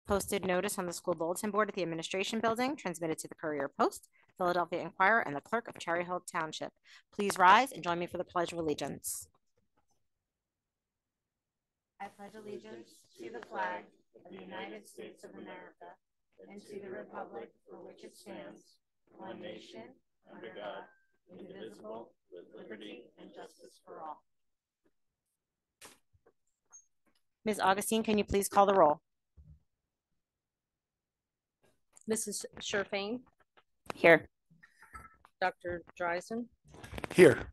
Posted notice on the school bulletin board at the administration building, transmitted to the Courier Post, Philadelphia Inquirer, and the clerk of Cherry Hill Township. Please rise and join me for the Pledge of Allegiance. I pledge allegiance to the flag of the United States of America and to the republic for which it stands, one nation, under God, indivisible, with liberty and justice for all. Ms. Augustine, can you please call the roll? Mrs. Sherfain, Here. Dr. Dreisen, Here.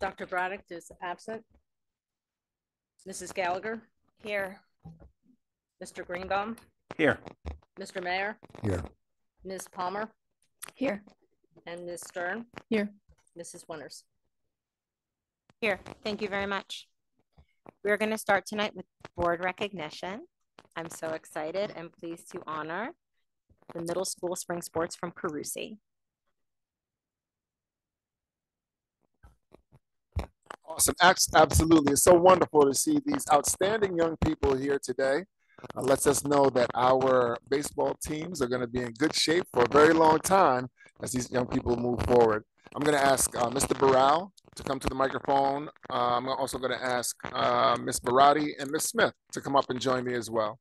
Dr. Braddock is absent. Mrs. Gallagher, Here. Mr. Greenbaum, Here. Mr. Mayor, Here. Ms. Palmer, Here. and Ms. Stern, Here. Mrs. Winters. Here. Thank you very much. We're going to start tonight with board recognition. I'm so excited and pleased to honor the middle school spring sports from Carusi. Awesome. Absolutely. It's so wonderful to see these outstanding young people here today. Lets us know that our baseball teams are going to be in good shape for a very long time as these young people move forward. I'm going to ask Mr. Burrell to come to the microphone. I'm also going to ask Ms. Barati and Ms. Smith to come up and join me as well.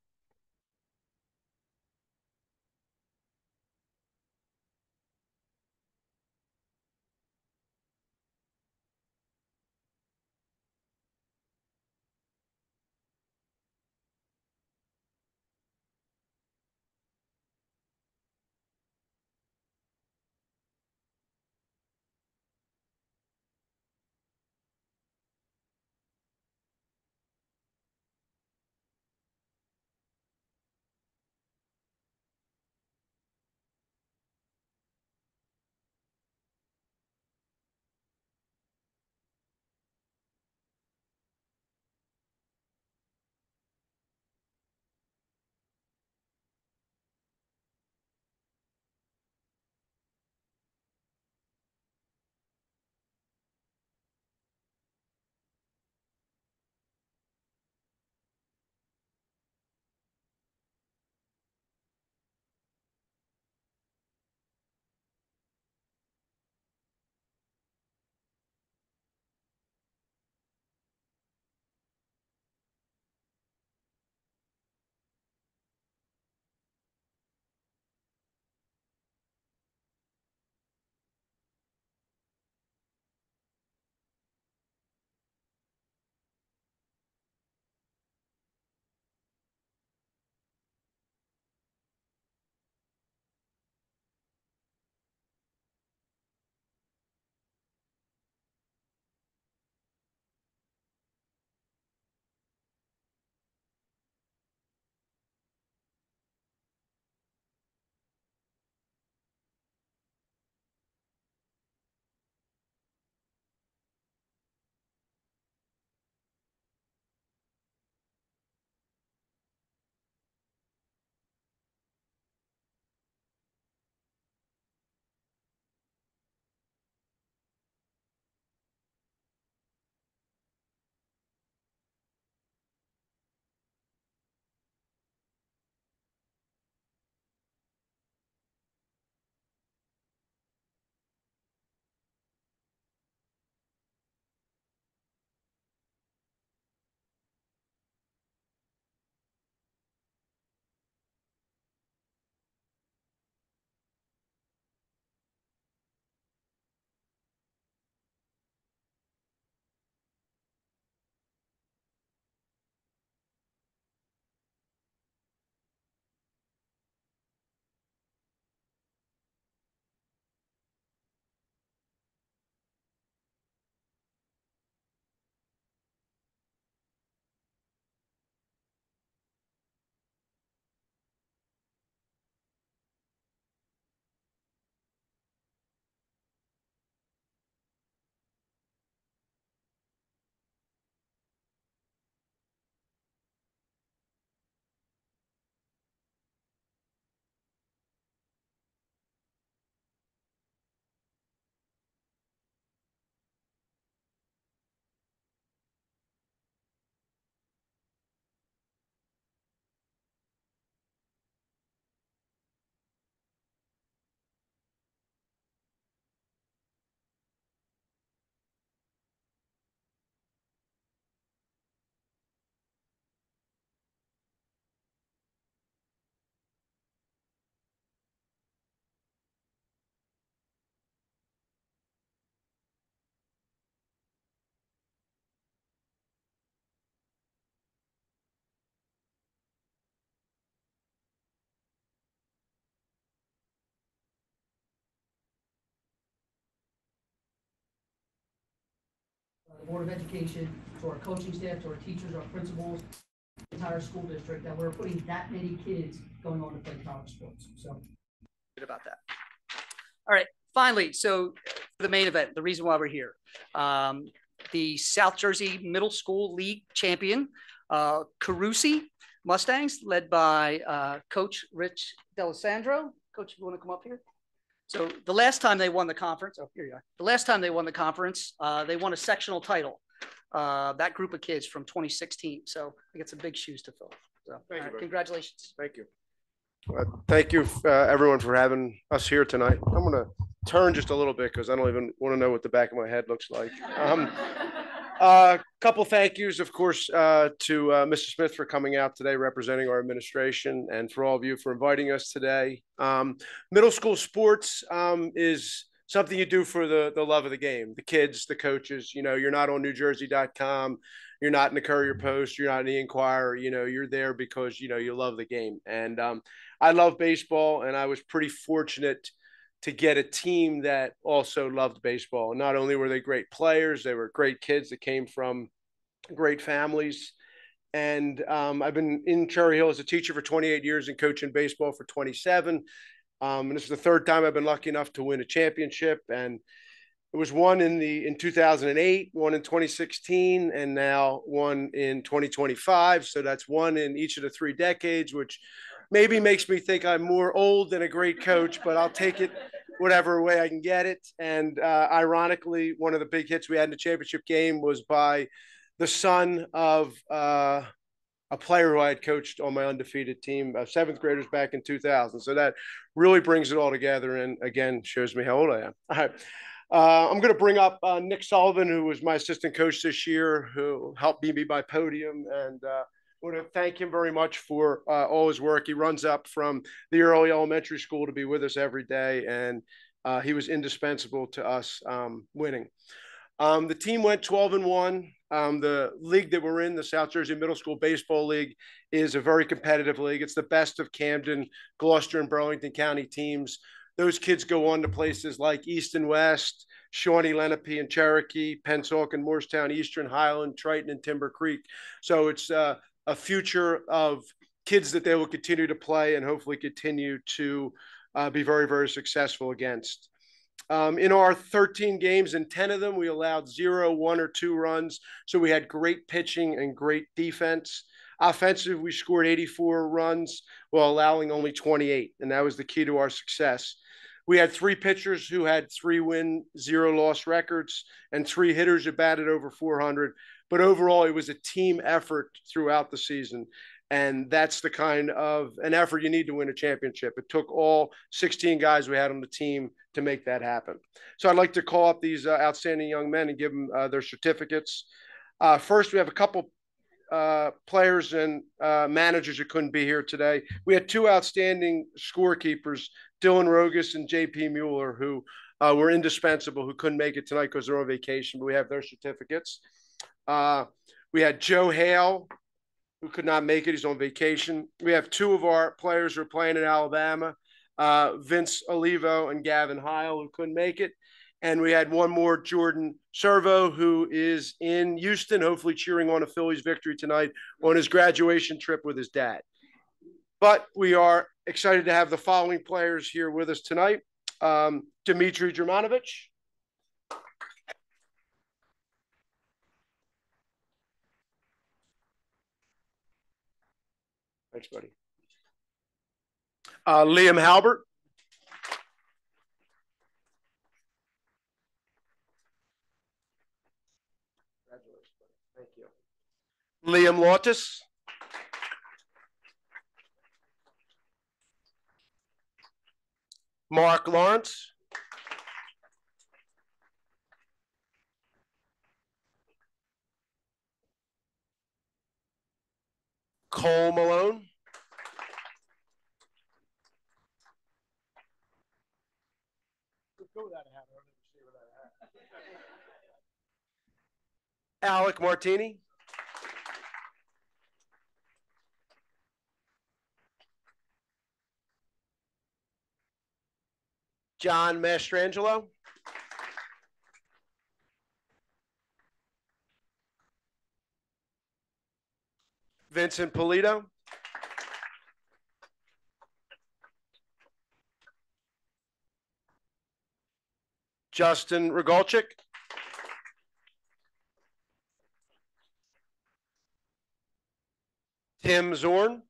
Board of Education, to our coaching staff, to our teachers, our principals, the entire school district, that we're putting that many kids going on to play college sports. So good about that. All right, finally, so the main event, the reason why we're here, the South Jersey Middle School League champion, Carusi Mustangs, led by Coach Rich D'Alessandro. Coach, you want to come up here? So the last time they won the conference, oh, here you are. The last time they won the conference, they won a sectional title. That group of kids from 2016. So I get some big shoes to fill. So congratulations. Thank you. Thank you, everyone, for having us here tonight. I'm going to turn just a little bit because I don't even want to know what the back of my head looks like. A couple thank yous, of course, to Mr. Smith for coming out today representing our administration, and for all of you for inviting us today. Middle school sports is something you do for the love of the game, the kids, the coaches. You know, you're not on NewJersey.com. You're not in the Courier Post. You're not in the Inquirer. You know, you're there because, you know, you love the game. And I love baseball, and I was pretty fortunate to get a team that also loved baseball. Not only were they great players, they were great kids that came from great families. And I've been in Cherry Hill as a teacher for 28 years and coaching baseball for 27. And this is the third time I've been lucky enough to win a championship. And it was one in 2008, one in 2016, and now one in 2025. So that's one in each of the 3 decades, which maybe makes me think I'm more old than a great coach, but I'll take it whatever way I can get it. And ironically, one of the big hits we had in the championship game was by the son of a player who I had coached on my undefeated team, 7th graders back in 2000. So that really brings it all together and, again, shows me how old I am. All right. I'm going to bring up Nick Sullivan, who was my assistant coach this year, who helped beat me by podium. And I want to thank him very much for all his work. He runs up from the early elementary school to be with us every day, and he was indispensable to us winning. The team went 12-1. The league that we're in, the South Jersey Middle School Baseball League, is a very competitive league. It's the best of Camden, Gloucester, and Burlington County teams. Those kids go on to places like East and West, Shawnee, Lenape, and Cherokee, Pensauk and Morristown, Eastern, Highland, Triton, and Timber Creek. So it's a future of kids that they will continue to play and hopefully continue to be very, very successful against. In our 13 games, in 10 of them, we allowed 0, 1, or 2 runs. So we had great pitching and great defense. Offensive, we scored 84 runs while allowing only 28, and that was the key to our success. We had 3 pitchers who had 3 win, 0 loss records, and 3 hitters who batted over 400. But overall, it was a team effort throughout the season. And that's the kind of an effort you need to win a championship. It took all 16 guys we had on the team to make that happen. So I'd like to call up these outstanding young men and give them their certificates. First, we have a couple players and managers who couldn't be here today. We had 2 outstanding scorekeepers, Dylan Rogus and JP Mueller, who were indispensable, who couldn't make it tonight because they're on vacation, but we have their certificates. We had Joe Hale, who could not make it. He's on vacation. We have 2 of our players who are playing in Alabama, Vince Olivo and Gavin Heil, who couldn't make it. And we had one more, Jordan Servo, who is in Houston, hopefully cheering on a Phillies victory tonight on his graduation trip with his dad. But we are excited to have the following players here with us tonight. Dmitry Germanovich. Thanks, buddy. Liam Halbert. Congratulations, buddy. Thank you. Liam Lawtis. Mark Lawrence. Cole Malone. Alec Martini. John Mastrangelo. Vincent Polito. Justin Regalchik. Tim Zorn.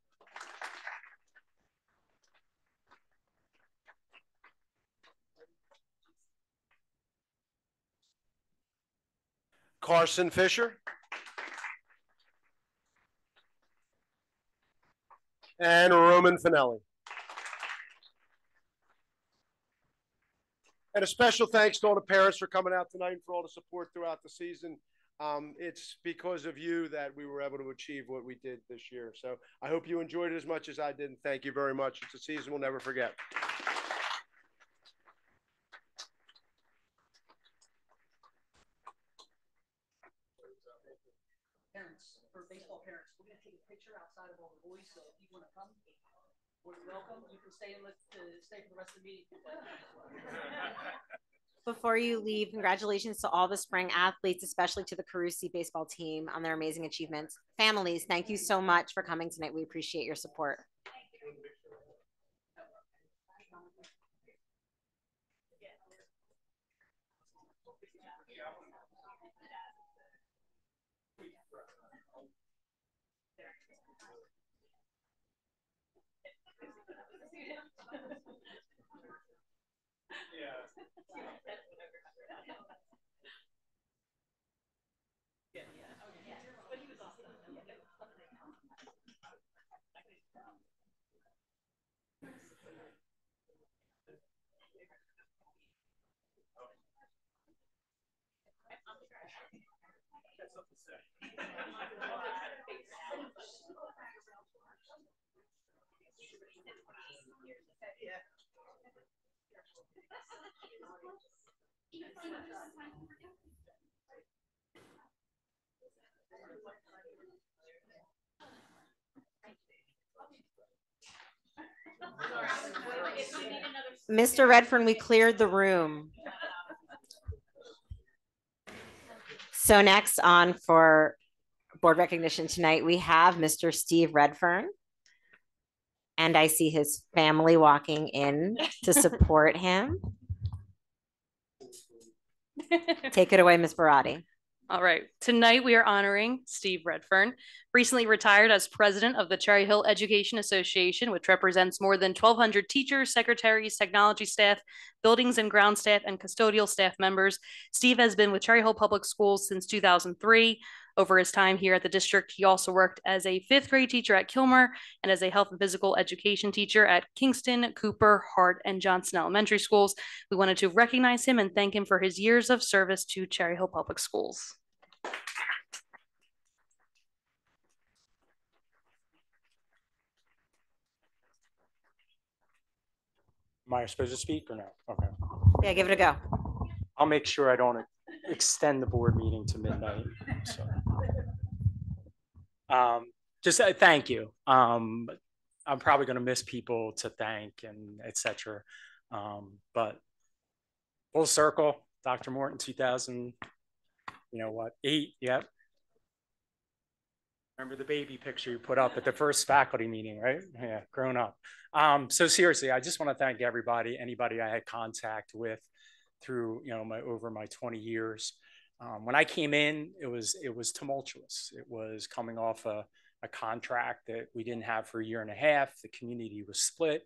Carson Fisher. And Roman Finelli. And a special thanks to all the parents for coming out tonight and for all the support throughout the season. It's because of you that we were able to achieve what we did this year. So I hope you enjoyed it as much as I did. And thank you very much. It's a season we'll never forget. Parents, for baseball parents, we're gonna take a picture outside of all the boys, so if you wanna come, you're welcome. You can stay and stay for the rest of the meeting. Before you leave, congratulations to all the spring athletes, especially to the Carusi baseball team on their amazing achievements. Families, thank you so much for coming tonight. We appreciate your support. Mr. Redfern, we cleared the room. So next on for board recognition tonight, we have Mr. Steve Redfern. And I see his family walking in to support him. Take it away, Ms. Barati. All right. Tonight we are honoring Steve Redfern, recently retired as president of the Cherry Hill Education Association, which represents more than 1,200 teachers, secretaries, technology staff, buildings and ground staff, and custodial staff members. Steve has been with Cherry Hill Public Schools since 2003. Over his time here at the district, he also worked as a 5th grade teacher at Kilmer and as a health and physical education teacher at Kingston, Cooper, Hart, and Johnson Elementary Schools. We wanted to recognize him and thank him for his years of service to Cherry Hill Public Schools. Am I supposed to speak or no? Okay. Yeah, give it a go. I'll make sure I don't extend the board meeting to midnight. So, just thank you. I'm probably going to miss people to thank and etc. But full circle, Dr. Morton, 2000, you know what, 8, yep. Remember the baby picture you put up at the first faculty meeting, right? Yeah, grown up. So seriously, I just want to thank everybody, anybody I had contact with through, you know, over my 20 years. When I came in, it was tumultuous. It was coming off a contract that we didn't have for a year and a half. The community was split,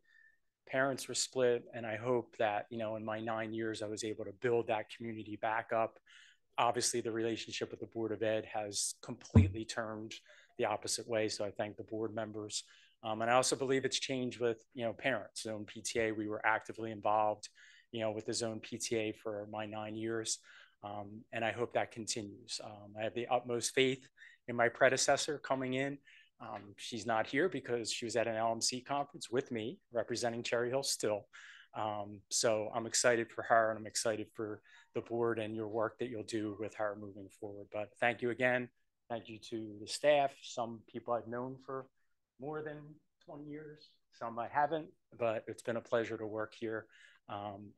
parents were split, and I hope that, you know, in my 9 years, I was able to build that community back up. Obviously, the relationship with the Board of Ed has completely turned the opposite way. So I thank the board members. And I also believe it's changed with, you know, parents. Zone PTA, we were actively involved, you know, with the Zone PTA for my 9 years. And I hope that continues. I have the utmost faith in my predecessor coming in. She's not here because she was at an LMC conference with me representing Cherry Hill still. So I'm excited for her and I'm excited for the board and your work that you'll do with her moving forward. But thank you again. Thank you to the staff. Some people I've known for more than 20 years, some I haven't, but it's been a pleasure to work here.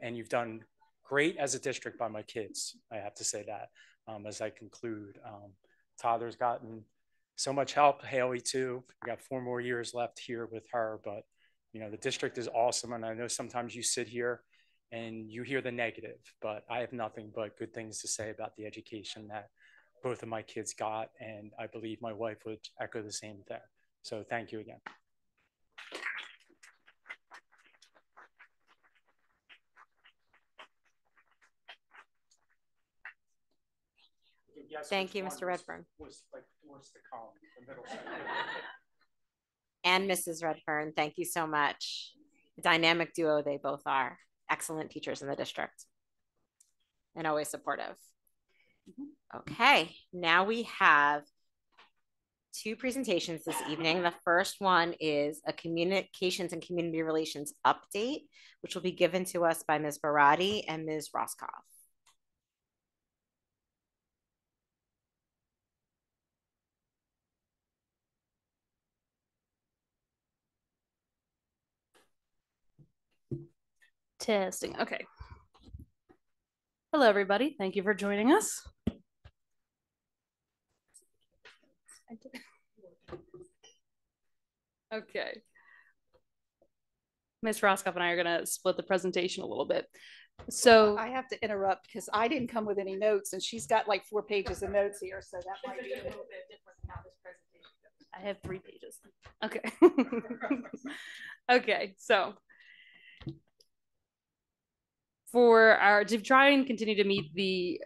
And you've done great as a district by my kids. I have to say that as I conclude. Tyler's gotten so much help. Haley too. We got 4 more years left here with her, but you know, the district is awesome. And I know sometimes you sit here and you hear the negative, but I have nothing but good things to say about the education that both of my kids got. And I believe my wife would echo the same thing. So thank you again. Yes, Thank you, Mr. Redfern. Was like towards the column, the middle school. And Mrs. Redfern, thank you so much. Dynamic duo they both are. Excellent teachers in the district and always supportive. Okay, now we have 2 presentations this evening. The first one is a communications and community relations update, which will be given to us by Ms. Barati and Ms. Roscoff. Testing. Okay. Hello, everybody. Thank you for joining us. Okay. Ms. Roscoff and I are going to split the presentation a little bit. So I have to interrupt because I didn't come with any notes and she's got like 4 pages of notes here. So that might be a little bit different than how this presentation goes. I have 3 pages. Okay. Okay. So to try and continue to meet the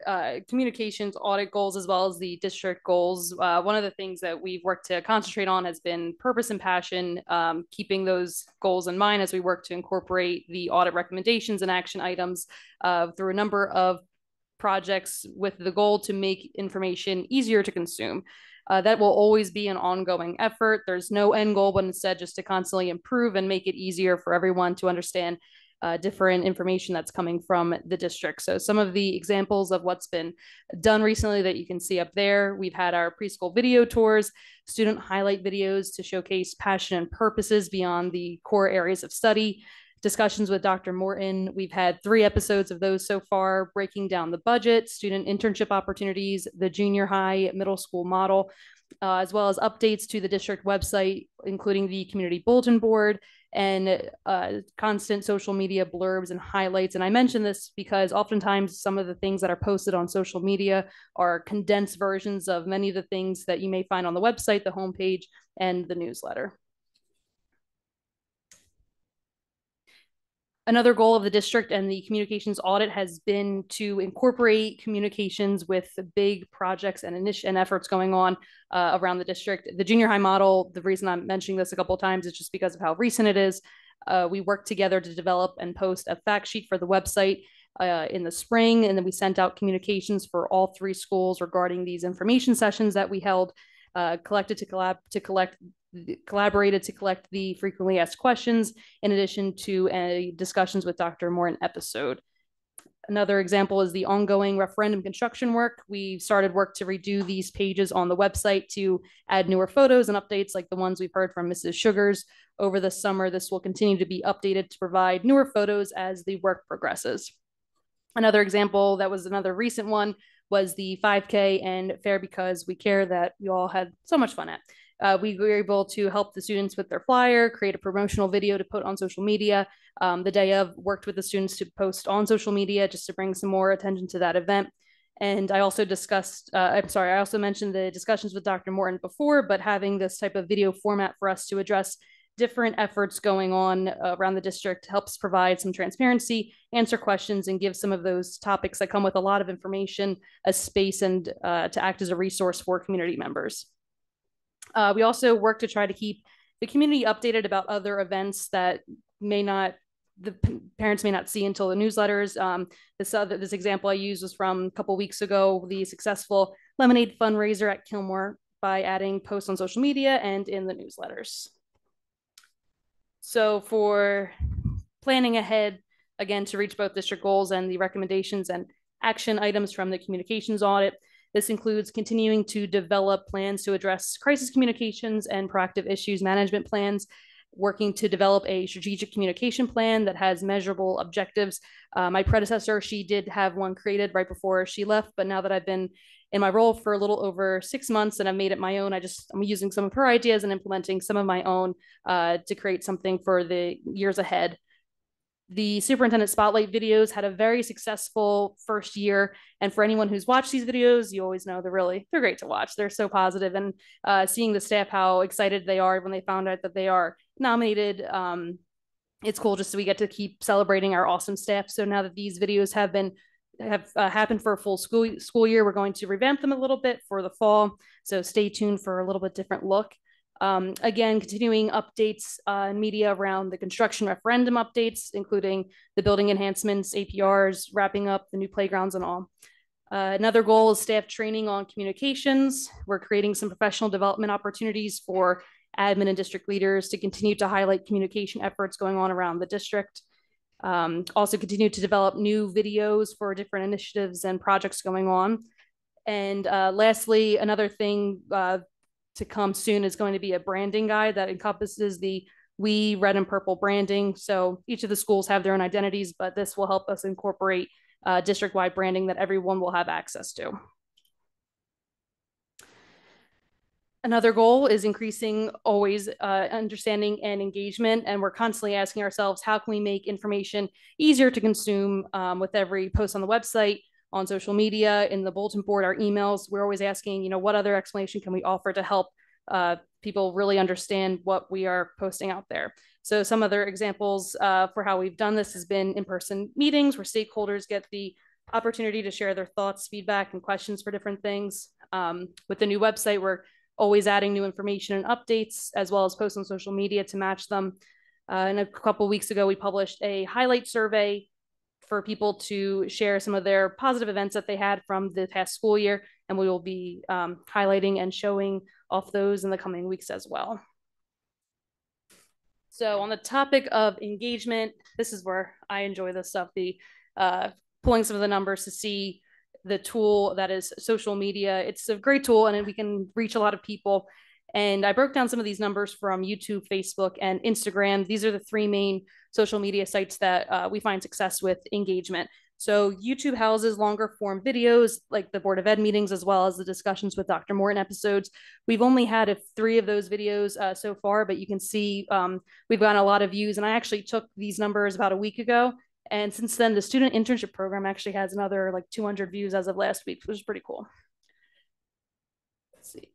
communications audit goals as well as the district goals, one of the things that we've worked to concentrate on has been purpose and passion, keeping those goals in mind as we work to incorporate the audit recommendations and action items through a number of projects with the goal to make information easier to consume. That will always be an ongoing effort. There's no end goal, but instead just to constantly improve and make it easier for everyone to understand different information that's coming from the district. So some of the examples of what's been done recently that you can see up there, we've had our preschool video tours, student highlight videos to showcase passion and purposes beyond the core areas of study, discussions with Dr. Morton. We've had 3 episodes of those so far, breaking down the budget, student internship opportunities, the junior high, middle school model, as well as updates to the district website, including the community bulletin board and constant social media blurbs and highlights. And I mention this because oftentimes some of the things that are posted on social media are condensed versions of many of the things that you may find on the website, the homepage, and the newsletter. Another goal of the district and the communications audit has been to incorporate communications with the big projects and efforts going on around the district. The junior high model, the reason I'm mentioning this a couple of times is just because of how recent it is. We worked together to develop and post a fact sheet for the website in the spring, and then we sent out communications for all 3 schools regarding these information sessions that we held, collaborated to collect the frequently asked questions, in addition to discussions with Dr. Morton episode. Another example is the ongoing referendum construction work. We started work to redo these pages on the website to add newer photos and updates like the ones we've heard from Mrs. Sugars over the summer. This will continue to be updated to provide newer photos as the work progresses. Another example that was another recent one was the 5K and Fair Because We Care that you all had so much fun at. We were able to help the students with their flyer, create a promotional video to put on social media. The day of, worked with the students to post on social media just to bring some more attention to that event. And I also I also mentioned the discussions with Dr. Morton before, but having this type of video format for us to address different efforts going on around the district helps provide some transparency, answer questions, and give some of those topics that come with a lot of information a space and to act as a resource for community members. We also work to try to keep the community updated about other events that the parents may not see until the newsletters. This example I used was from a couple weeks ago, the successful lemonade fundraiser at Kilmore by adding posts on social media and in the newsletters. So for planning ahead, again, to reach both district goals and the recommendations and action items from the communications audit, this includes continuing to develop plans to address crisis communications and proactive issues management plans, working to develop a strategic communication plan that has measurable objectives. My predecessor, she did have one created right before she left, but now that I've been in my role for a little over 6 months, and I've made it my own. I'm using some of her ideas and implementing some of my own to create something for the years ahead. The superintendent spotlight videos had a very successful first year. And for anyone who's watched these videos, you always know they're great to watch. They're so positive, and seeing the staff, how excited they are when they found out that they are nominated. It's cool just so we get to keep celebrating our awesome staff. So now that these videos have happened for a full school year, we're going to revamp them a little bit for the fall. So stay tuned for a little bit different look. Again, continuing updates in media around the construction referendum updates, including the building enhancements, APRs, wrapping up the new playgrounds and all. Another goal is staff training on communications. We're creating some professional development opportunities for admin and district leaders to continue to highlight communication efforts going on around the district. Also continue to develop new videos for different initiatives and projects going on. And lastly, another thing to come soon is going to be a branding guide that encompasses the WE red and purple branding. So each of the schools have their own identities, but this will help us incorporate district-wide branding that everyone will have access to. Another goal is increasing always understanding and engagement. And we're constantly asking ourselves, how can we make information easier to consume with every post on the website, on social media, in the bulletin board, our emails. We're always asking, what other explanation can we offer to help people really understand what we are posting out there. So some other examples for how we've done this has been in-person meetings where stakeholders get the opportunity to share their thoughts, feedback, and questions for different things. With the new website, we're always adding new information and updates, as well as posts on social media to match them. And a couple of weeks ago, we published a highlight survey for people to share some of their positive events that they had from the past school year. And we will be highlighting and showing off those in the coming weeks as well. So on the topic of engagement, this is where I enjoy this stuff, the pulling some of the numbers to see the tool that is social media. It's a great tool and we can reach a lot of people. And I broke down some of these numbers from YouTube, Facebook, and Instagram. These are the three main social media sites that we find success with engagement. So YouTube houses longer form videos like the Board of Ed meetings, as well as the discussions with Dr. Morton episodes. We've only had 3 of those videos so far, but you can see we've gotten a lot of views. And I actually took these numbers about a week ago. And since then, the student internship program actually has another like 200 views as of last week, which is pretty cool. Let's see.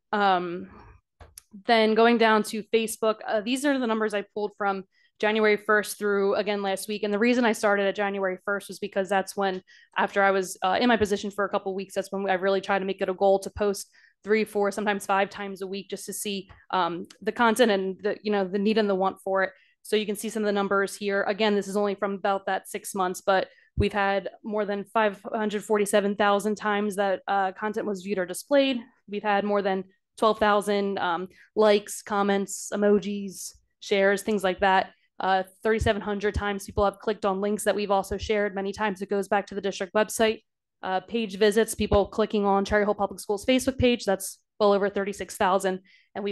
Then going down to Facebook, these are the numbers I pulled from January 1st through again last week. And the reason I started at January 1st was because that's when, after I was in my position for a couple of weeks, that's when I really tried to make it a goal to post 3, 4, sometimes 5 times a week, just to see the content and the need and the want for it. So you can see some of the numbers here. Again, this is only from about that 6 months, but we've had more than 547,000 times that content was viewed or displayed. We've had more than 12,000 likes, comments, emojis, shares, things like that. 3,700 times people have clicked on links that we've also shared. Many times it goes back to the district website. Page visits, people clicking on Cherry Hill Public Schools Facebook page, that's well over 36,000. And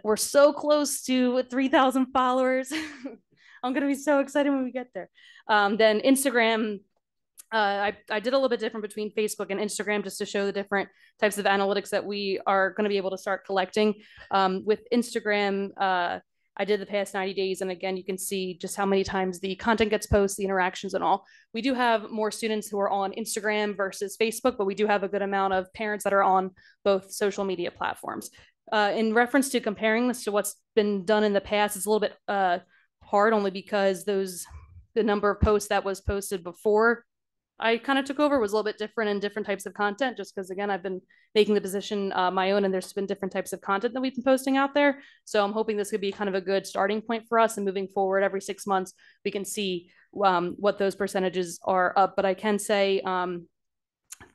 we're so close to 3,000 followers. I'm going to be so excited when we get there. Then Instagram, I did a little bit different between Facebook and Instagram just to show the different types of analytics that we are going to be able to start collecting. With Instagram, I did the past 90 days. And again, you can see just how many times the content gets posted, the interactions and all. We do have more students who are on Instagram versus Facebook, but we do have a good amount of parents that are on both social media platforms. In reference to comparing this to what's been done in the past, it's a little bit hard only because the number of posts that was posted before I kind of took over was a little bit different in different types of content, just because, again, I've been making the position my own, and there's been different types of content that we've been posting out there. So I'm hoping this could be kind of a good starting point for us, and moving forward every 6 months, we can see what those percentages are up. But I can say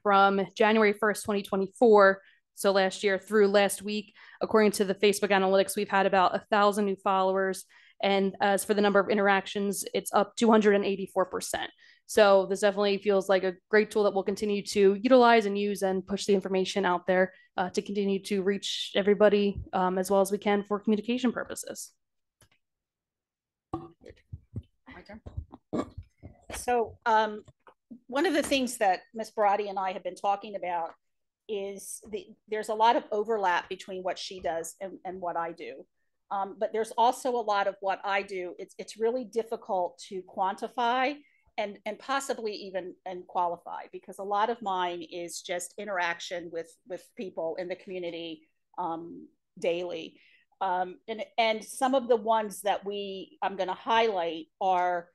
from January 1st, 2024, so last year through last week, according to the Facebook analytics, we've had about 1,000 new followers. And as for the number of interactions, it's up 284%. So this definitely feels like a great tool that we'll continue to utilize and use and push the information out there to continue to reach everybody as well as we can for communication purposes. My turn. So one of the things that Ms. Barati and I have been talking about there's a lot of overlap between what she does and what I do. But there's also a lot of what I do. It's really difficult to quantify and possibly even qualify, because a lot of mine is just interaction with people in the community daily. And some of the ones that I'm going to highlight are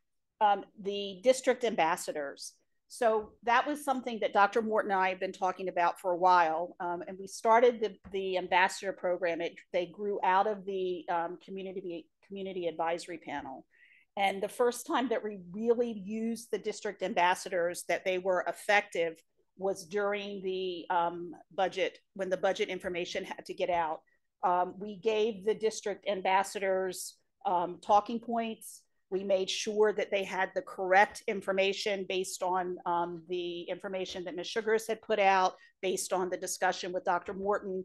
the district ambassadors. So that was something that Dr. Morton and I have been talking about for a while. And we started the ambassador program. They grew out of the community advisory panel. And the first time that we really used the district ambassadors, that they were effective, was during the budget, when the budget information had to get out. We gave the district ambassadors talking points. We made sure that they had the correct information based on the information that Ms. Sugars had put out, based on the discussion with Dr. Morton,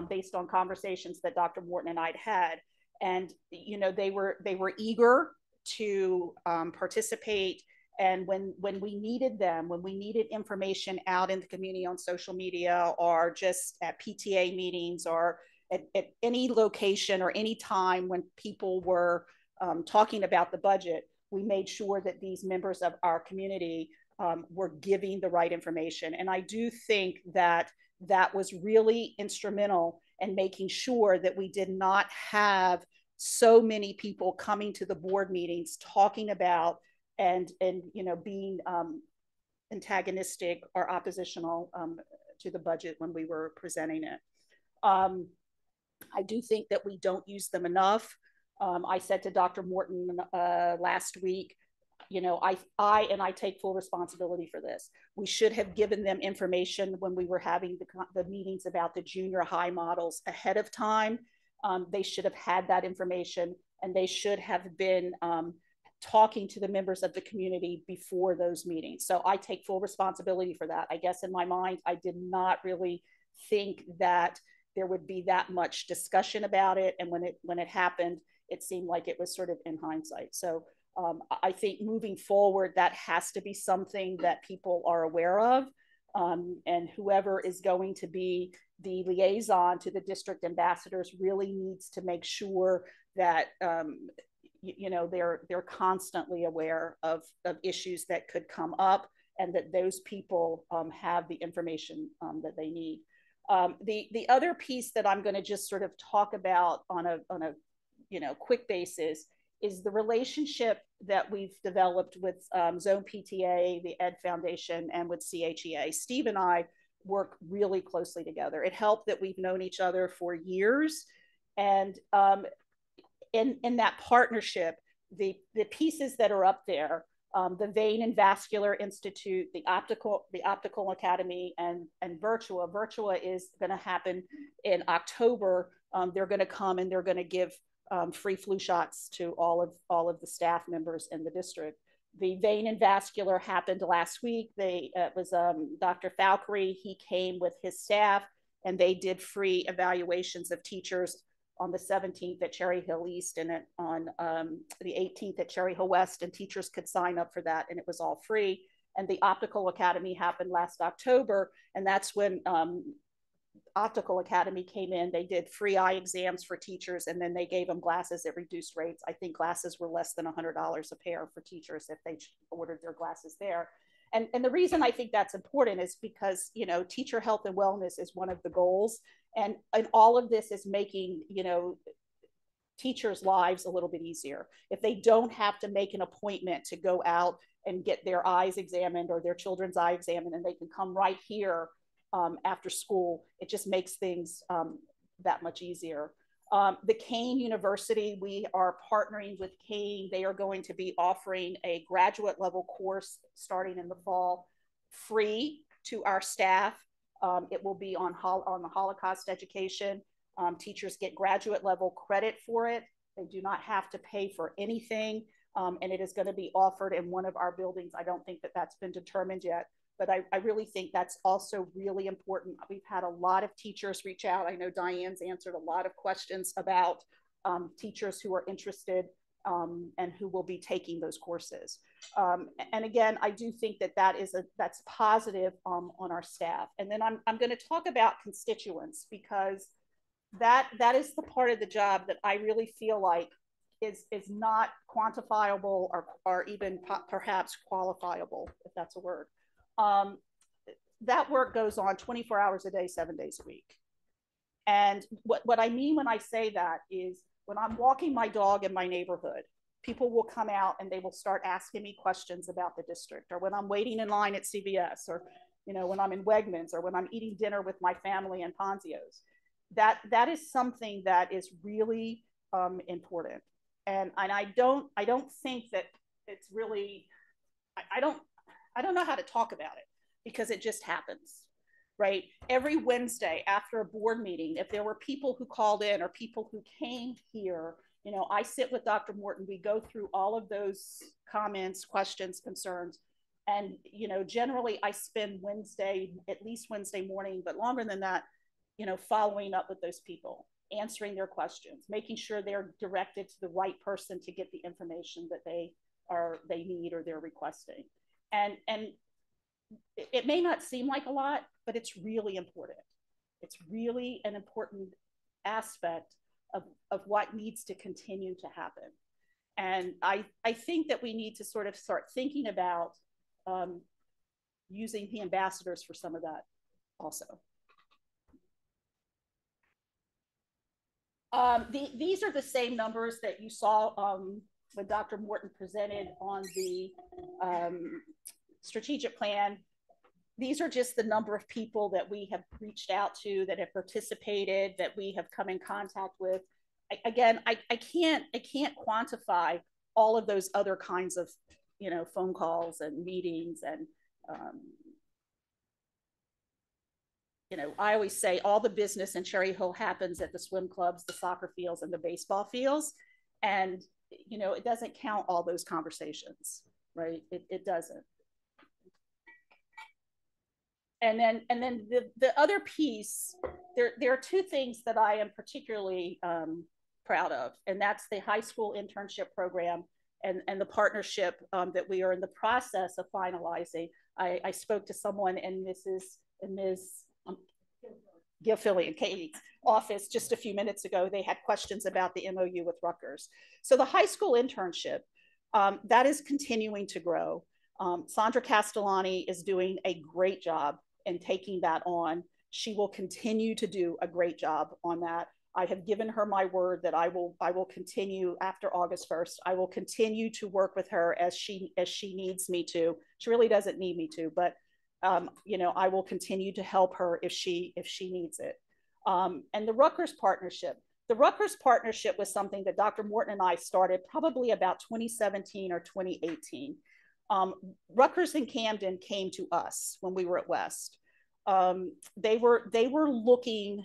based on conversations that Dr. Morton and I'd had. And, you know, they were eager to participate. And when we needed them, when we needed information out in the community on social media, or just at PTA meetings, or at any location or any time when people were talking about the budget, we made sure that these members of our community were giving the right information. And I do think that that was really instrumental in making sure that we did not have so many people coming to the board meetings talking about and you know, being antagonistic or oppositional to the budget when we were presenting it. I do think that we don't use them enough. I said to Dr. Morton last week, you know, I take full responsibility for this. We should have given them information when we were having the meetings about the junior high models ahead of time. They should have had that information, and they should have been talking to the members of the community before those meetings. So I take full responsibility for that. I guess in my mind, I did not really think that there would be that much discussion about it. And when it happened, it seemed like it was sort of in hindsight. So I think moving forward, that has to be something that people are aware of. And whoever is going to be the liaison to the district ambassadors really needs to make sure that you know, they're constantly aware of issues that could come up, and that those people have the information that they need. The other piece that I'm going to just sort of talk about on a you know, quick basis is the relationship that we've developed with Zone PTA, the Ed Foundation, and with CHEA. Steve and I work really closely together. It helped that we've known each other for years. And in that partnership, the pieces that are up there, the Vein and Vascular Institute, the Optical Academy, and Virtua. Virtua is going to happen in October. They're going to come and they're going to give free flu shots to all of the staff members in the district. The Vein and Vascular happened last week. It was Dr. Falkery. He came with his staff, and they did free evaluations of teachers on the 17th at Cherry Hill East, and on the 18th at Cherry Hill West, and teachers could sign up for that, and it was all free. And the Optical Academy happened last October, and that's when Optical Academy came in. They did free eye exams for teachers, and then they gave them glasses at reduced rates. I think glasses were less than $100 a pair for teachers if they ordered their glasses there. And the reason I think that's important is because, you know, teacher health and wellness is one of the goals. And all of this is making, you know, teachers' lives a little bit easier. If they don't have to make an appointment to go out and get their eyes examined or their children's eye examined, and they can come right here after school, it just makes things that much easier. The Kane University, we are partnering with Kane. They are going to be offering a graduate level course starting in the fall, free to our staff. It will be on the Holocaust education. Teachers get graduate level credit for it. They do not have to pay for anything. And it is going to be offered in one of our buildings. I don't think that that's been determined yet, but I really think that's also really important. We've had a lot of teachers reach out. I know Diane's answered a lot of questions about teachers who are interested and who will be taking those courses. And again, I do think that that's positive on our staff. And then I'm going to talk about constituents, because that is the part of the job that I really feel like is not quantifiable or even perhaps qualifiable, if that's a word. That work goes on 24 hours a day, 7 days a week. And what I mean when I say that is, when I'm walking my dog in my neighborhood, people will come out and they will start asking me questions about the district, or when I'm waiting in line at CVS, or when I'm in Wegmans, or when I'm eating dinner with my family in Ponzio's. That is something that is really important. And I don't think that it's really, I don't know how to talk about it, because it just happens, right? Every Wednesday after a board meeting, if there were people who called in or people who came here, I sit with Dr. Morton, we go through all of those comments, questions, concerns. And, generally I spend at least Wednesday morning, but longer than that, following up with those people, answering their questions, making sure they're directed to the right person to get the information that they need or they're requesting. And it may not seem like a lot, but it's really important. It's really an important aspect of what needs to continue to happen. And I think that we need to sort of start thinking about using the ambassadors for some of that also. These are the same numbers that you saw when Dr. Morton presented on the strategic plan. These are just the number of people that we have reached out to, that have participated, that we have come in contact with. I can't quantify all of those other kinds of, phone calls and meetings. And, I always say all the business in Cherry Hill happens at the swim clubs, the soccer fields, and the baseball fields. And, it doesn't count all those conversations, right? It doesn't. And then the other piece, there are two things that I am particularly proud of, and that's the high school internship program and the partnership that we are in the process of finalizing. I spoke to someone in Ms. Gilfilly and Katie's office just a few minutes ago. They had questions about the MOU with Rutgers. So the high school internship, that is continuing to grow. Sandra Castellani is doing a great job in taking that on. She will continue to do a great job on that. I have given her my word that I will continue after August 1st. I will continue to work with her as she needs me to. She really doesn't need me to, but I will continue to help her if she needs it. And the Rutgers partnership. The Rutgers partnership was something that Dr. Morton and I started probably about 2017 or 2018. Rutgers and Camden came to us when we were at West. They were looking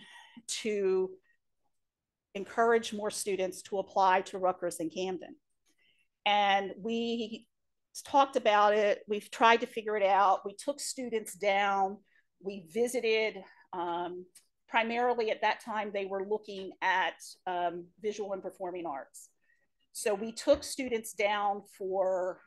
to encourage more students to apply to Rutgers and Camden. And we talked about it. We've tried to figure it out. We took students down. We visited, primarily at that time, they were looking at visual and performing arts. So we took students down for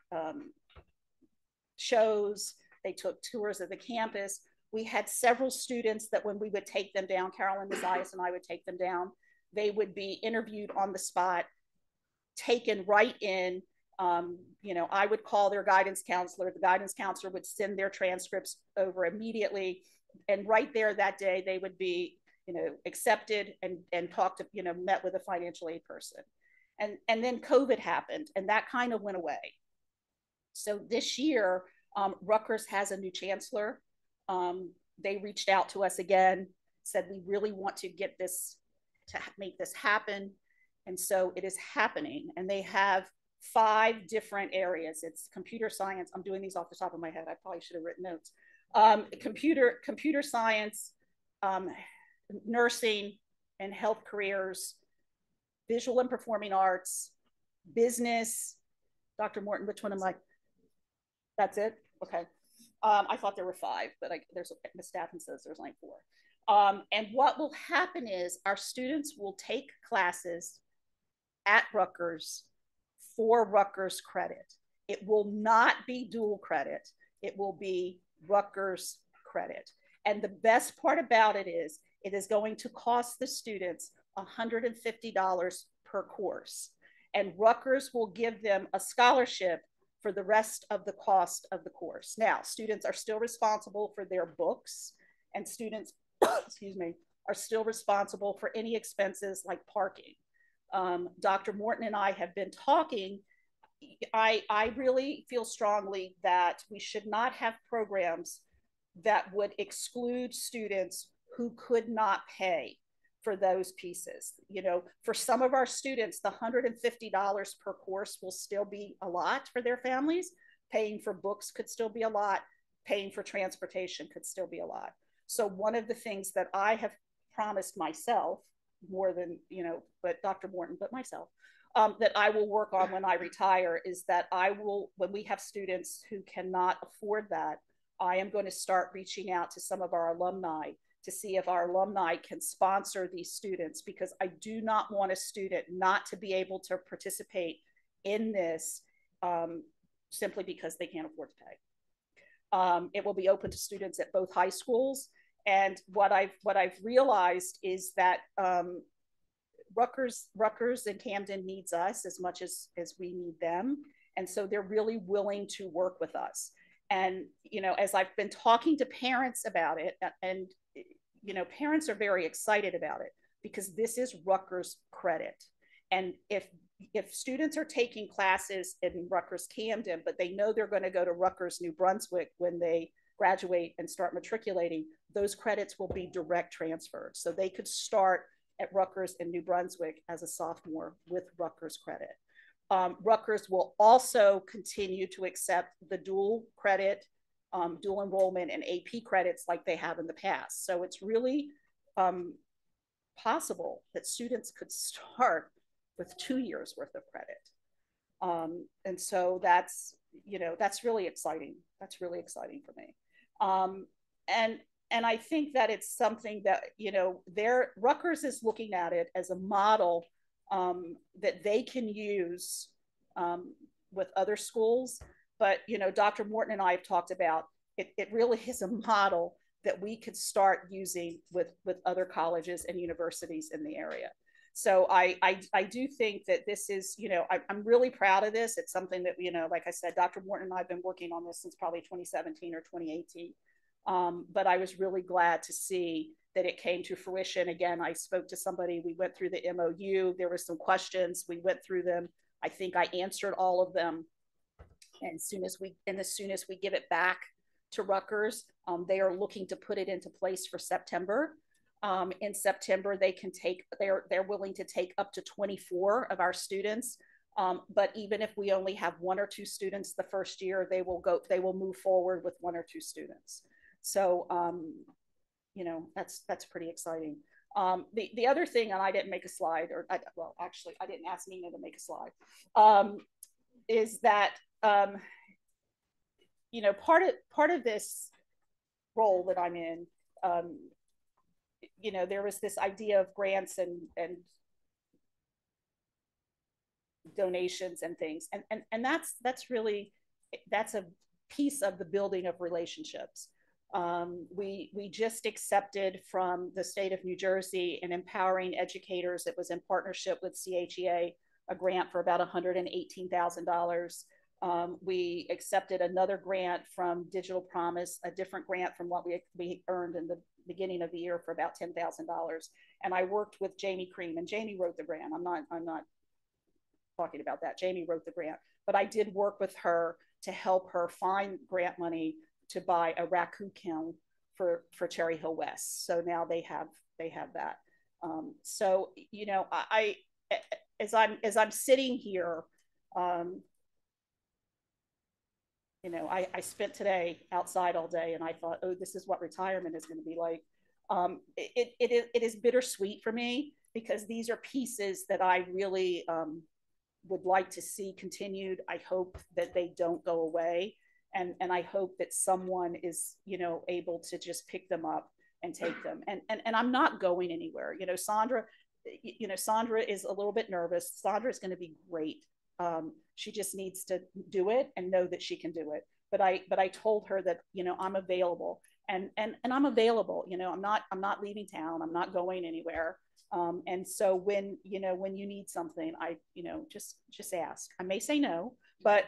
shows. They took tours of the campus. We had several students that when we would take them down, Carolyn Mazias and I would take them down, they would be interviewed on the spot, taken right in. I would call their guidance counselor. The guidance counselor would send their transcripts over immediately. And right there that day, they would be, accepted and talked to, met with a financial aid person. And then COVID happened and that kind of went away. So this year, Rutgers has a new chancellor. They reached out to us again, said, we really want to get this, to make this happen. And so it is happening. And they have 5 different areas. It's computer science. I'm doing these off the top of my head. I probably should have written notes. Computer science, nursing and health careers, visual and performing arts, business. Dr. Morton, which one am I? That's it? Okay. I thought there were 5, but the staff says there's like 4. And what will happen is our students will take classes at Rutgers for Rutgers credit. It will not be dual credit. It will be Rutgers credit. And the best part about it is going to cost the students $150 per course. And Rutgers will give them a scholarship for the rest of the cost of the course. Now, students are still responsible for their books, and students, excuse me, are still responsible for any expenses like parking. Dr. Morton and I have been talking. I really feel strongly that we should not have programs that would exclude students who could not pay for those pieces. You know, for some of our students, the $150 per course will still be a lot for their families. Paying for books could still be a lot. Paying for transportation could still be a lot. So one of the things that I have promised myself, more than, you know, but Dr. Morton, but myself, that I will work on when I retire is that I will, when we have students who cannot afford that, I am going to start reaching out to some of our alumni to see if our alumni can sponsor these students, because I do not want a student not to be able to participate in this simply because they can't afford to pay. It will be open to students at both high schools. And what I've realized is that Rutgers and Camden needs us as much as we need them. And so they're really willing to work with us. And, you know, as I've been talking to parents about it, and, you know, parents are very excited about it because this is Rutgers credit. And if students are taking classes in Rutgers Camden, but they know they're going to go to Rutgers New Brunswick when they graduate and start matriculating, those credits will be direct transferred. So they could start at Rutgers in New Brunswick as a sophomore with Rutgers credit. Rutgers will also continue to accept the dual credit, dual enrollment, and AP credits like they have in the past. So it's really possible that students could start with 2 years worth of credit. And so that's, you know, that's really exciting. That's really exciting for me. And I think that it's something that, you know, Rutgers is looking at it as a model that they can use with other schools. But, you know, Dr. Morton and I have talked about it really is a model that we could start using with other colleges and universities in the area. So I do think that this is, you know, I'm really proud of this. It's something that, you know, like I said, Dr. Morton and I have been working on this since probably 2017 or 2018. But I was really glad to see that it came to fruition. Again, I spoke to somebody, we went through the MOU, there were some questions, we went through them. I think I answered all of them. And as soon as we give it back to Rutgers, they are looking to put it into place for September. In September, they're willing to take up to 24 of our students. But even if we only have 1 or 2 students the first year, they will move forward with 1 or 2 students. So, you know, that's pretty exciting. The other thing, and I didn't make a slide, well, actually, I didn't ask Nina to make a slide, is that, you know, part of this role that I'm in, you know, there was this idea of grants and donations and things, and that's really, that's a piece of the building of relationships. We just accepted from the state of New Jersey in Empowering Educators. It was in partnership with CHEA, a grant for about $118,000. We accepted another grant from Digital Promise, a different grant from what we earned in the beginning of the year for about $10,000. And I worked with Jamie Cream, and Jamie wrote the grant. I'm not talking about that. Jamie wrote the grant, but I did work with her to help her find grant money to buy a raku kiln for Cherry Hill West. So now they have that. So, you know, as I'm sitting here, you know, I spent today outside all day, and I thought, oh, this is what retirement is going to be like. It is bittersweet for me because these are pieces that I really would like to see continued. I hope that they don't go away. And I hope that someone is, you know, able to just pick them up and take them. And I'm not going anywhere. You know, Sandra is a little bit nervous. Sandra is going to be great. She just needs to do it and know that she can do it. But I told her that, you know, I'm available, and I'm available. You know, I'm not leaving town. I'm not going anywhere. And so when you need something, just ask. I may say no, but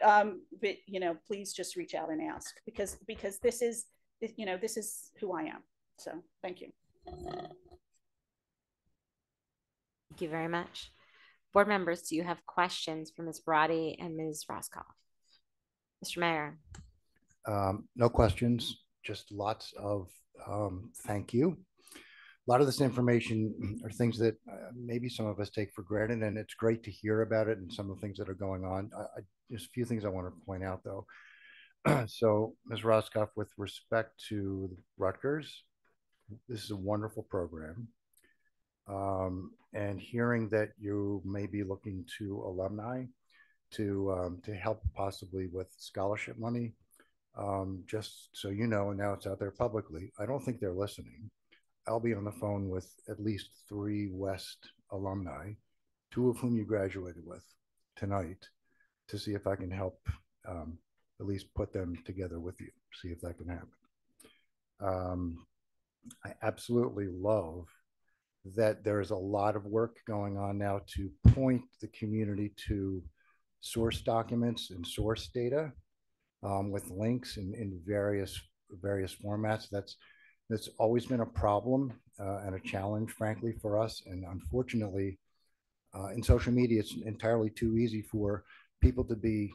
you know, please just reach out and ask, because this is who I am. So thank you. Thank you very much. Board members, do you have questions for Ms. Brady and Ms. Roscoff? Mr. Mayor. No questions, just lots of thank you. A lot of this information are things that maybe some of us take for granted, and it's great to hear about it and some of the things that are going on. Just a few things I want to point out, though. So, Ms. Roscoff, with respect to Rutgers, this is a wonderful program. And hearing that you may be looking to alumni to help possibly with scholarship money, just so you know, and now it's out there publicly, I don't think they're listening. I'll be on the phone with at least 3 West alumni, 2 of whom you graduated with tonight, to see if I can help at least put them together with you, see if that can happen. I absolutely love that there is a lot of work going on now to point the community to source documents and source data with links in various formats. That's always been a problem and a challenge, frankly, for us. And unfortunately, in social media, it's entirely too easy for people to be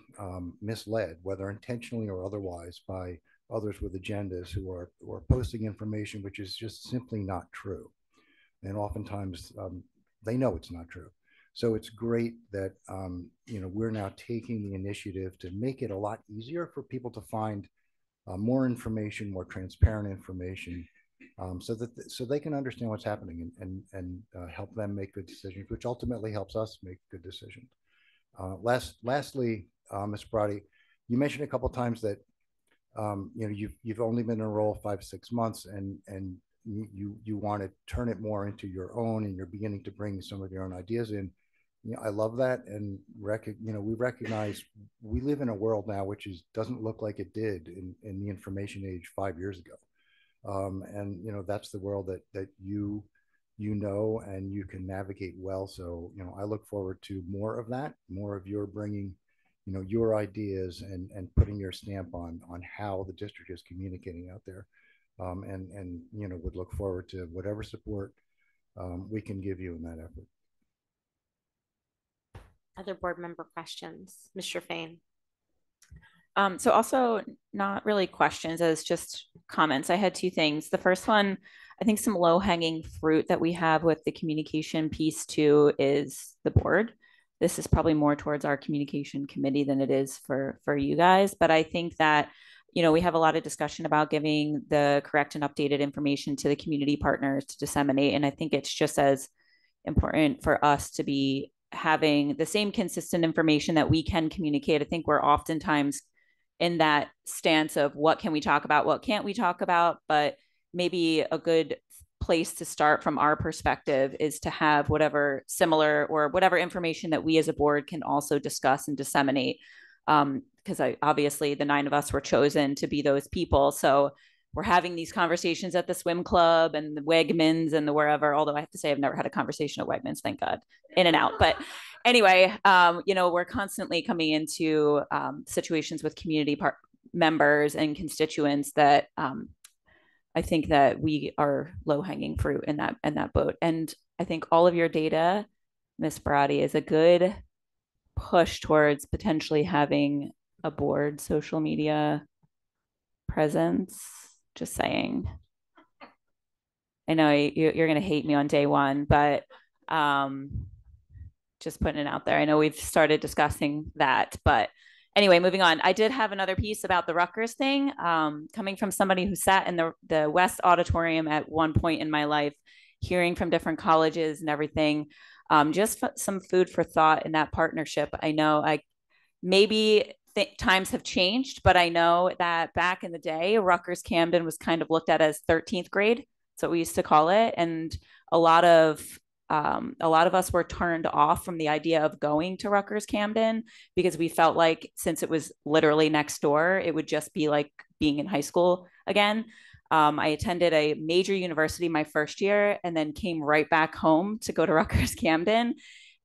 misled, whether intentionally or otherwise, by others with agendas who are posting information which is just simply not true. And oftentimes they know it's not true. So it's great that we're now taking the initiative to make it a lot easier for people to find more information, more transparent information, so they can understand what's happening and help them make good decisions, which ultimately helps us make good decisions. Lastly, Ms. Brady, you mentioned a couple of times that you've only been enrolled 5-6 months, and you want to turn it more into your own, and you're beginning to bring some of your own ideas in. I love that, and we recognize we live in a world now which doesn't look like it did in the information age 5 years ago, and that's the world that you and you can navigate well. So I look forward to more of that, more of your bringing your ideas and putting your stamp on how the district is communicating out there, and would look forward to whatever support we can give you in that effort. Other board member questions? Mr. Fain. So also not really questions, as just comments. I had 2 things. The first one, I think some low-hanging fruit that we have with the communication piece too is the board. This is probably more towards our communication committee than it is for you guys. But I think that, we have a lot of discussion about giving the correct and updated information to the community partners to disseminate. And I think it's just as important for us to be having the same consistent information that we can communicate. I think we're oftentimes in that stance of what can we talk about, what can't we talk about, but maybe a good place to start from our perspective is to have whatever similar or whatever information that we as a board can also discuss and disseminate. Because obviously the 9 of us were chosen to be those people. So we're having these conversations at the swim club and the Wegmans and the wherever, although I have to say I've never had a conversation at Wegmans, thank God, in and out. But anyway, we're constantly coming into situations with community members and constituents that I think that we are low-hanging fruit in that boat. And I think all of your data, Ms. Brady, is a good push towards potentially having a board social media presence. Just saying. I know you're going to hate me on day one, but just putting it out there. I know we've started discussing that, but anyway, moving on. I did have another piece about the Rutgers thing, coming from somebody who sat in the West Auditorium at one point in my life, hearing from different colleges and everything. Just some food for thought in that partnership. I know maybe times have changed, but I know that back in the day, Rutgers Camden was kind of looked at as 13th grade. That's what we used to call it. And a lot of a lot of us were turned off from the idea of going to Rutgers Camden because we felt like since it was literally next door, it would just be like being in high school again. I attended a major university my first year and then came right back home to go to Rutgers Camden.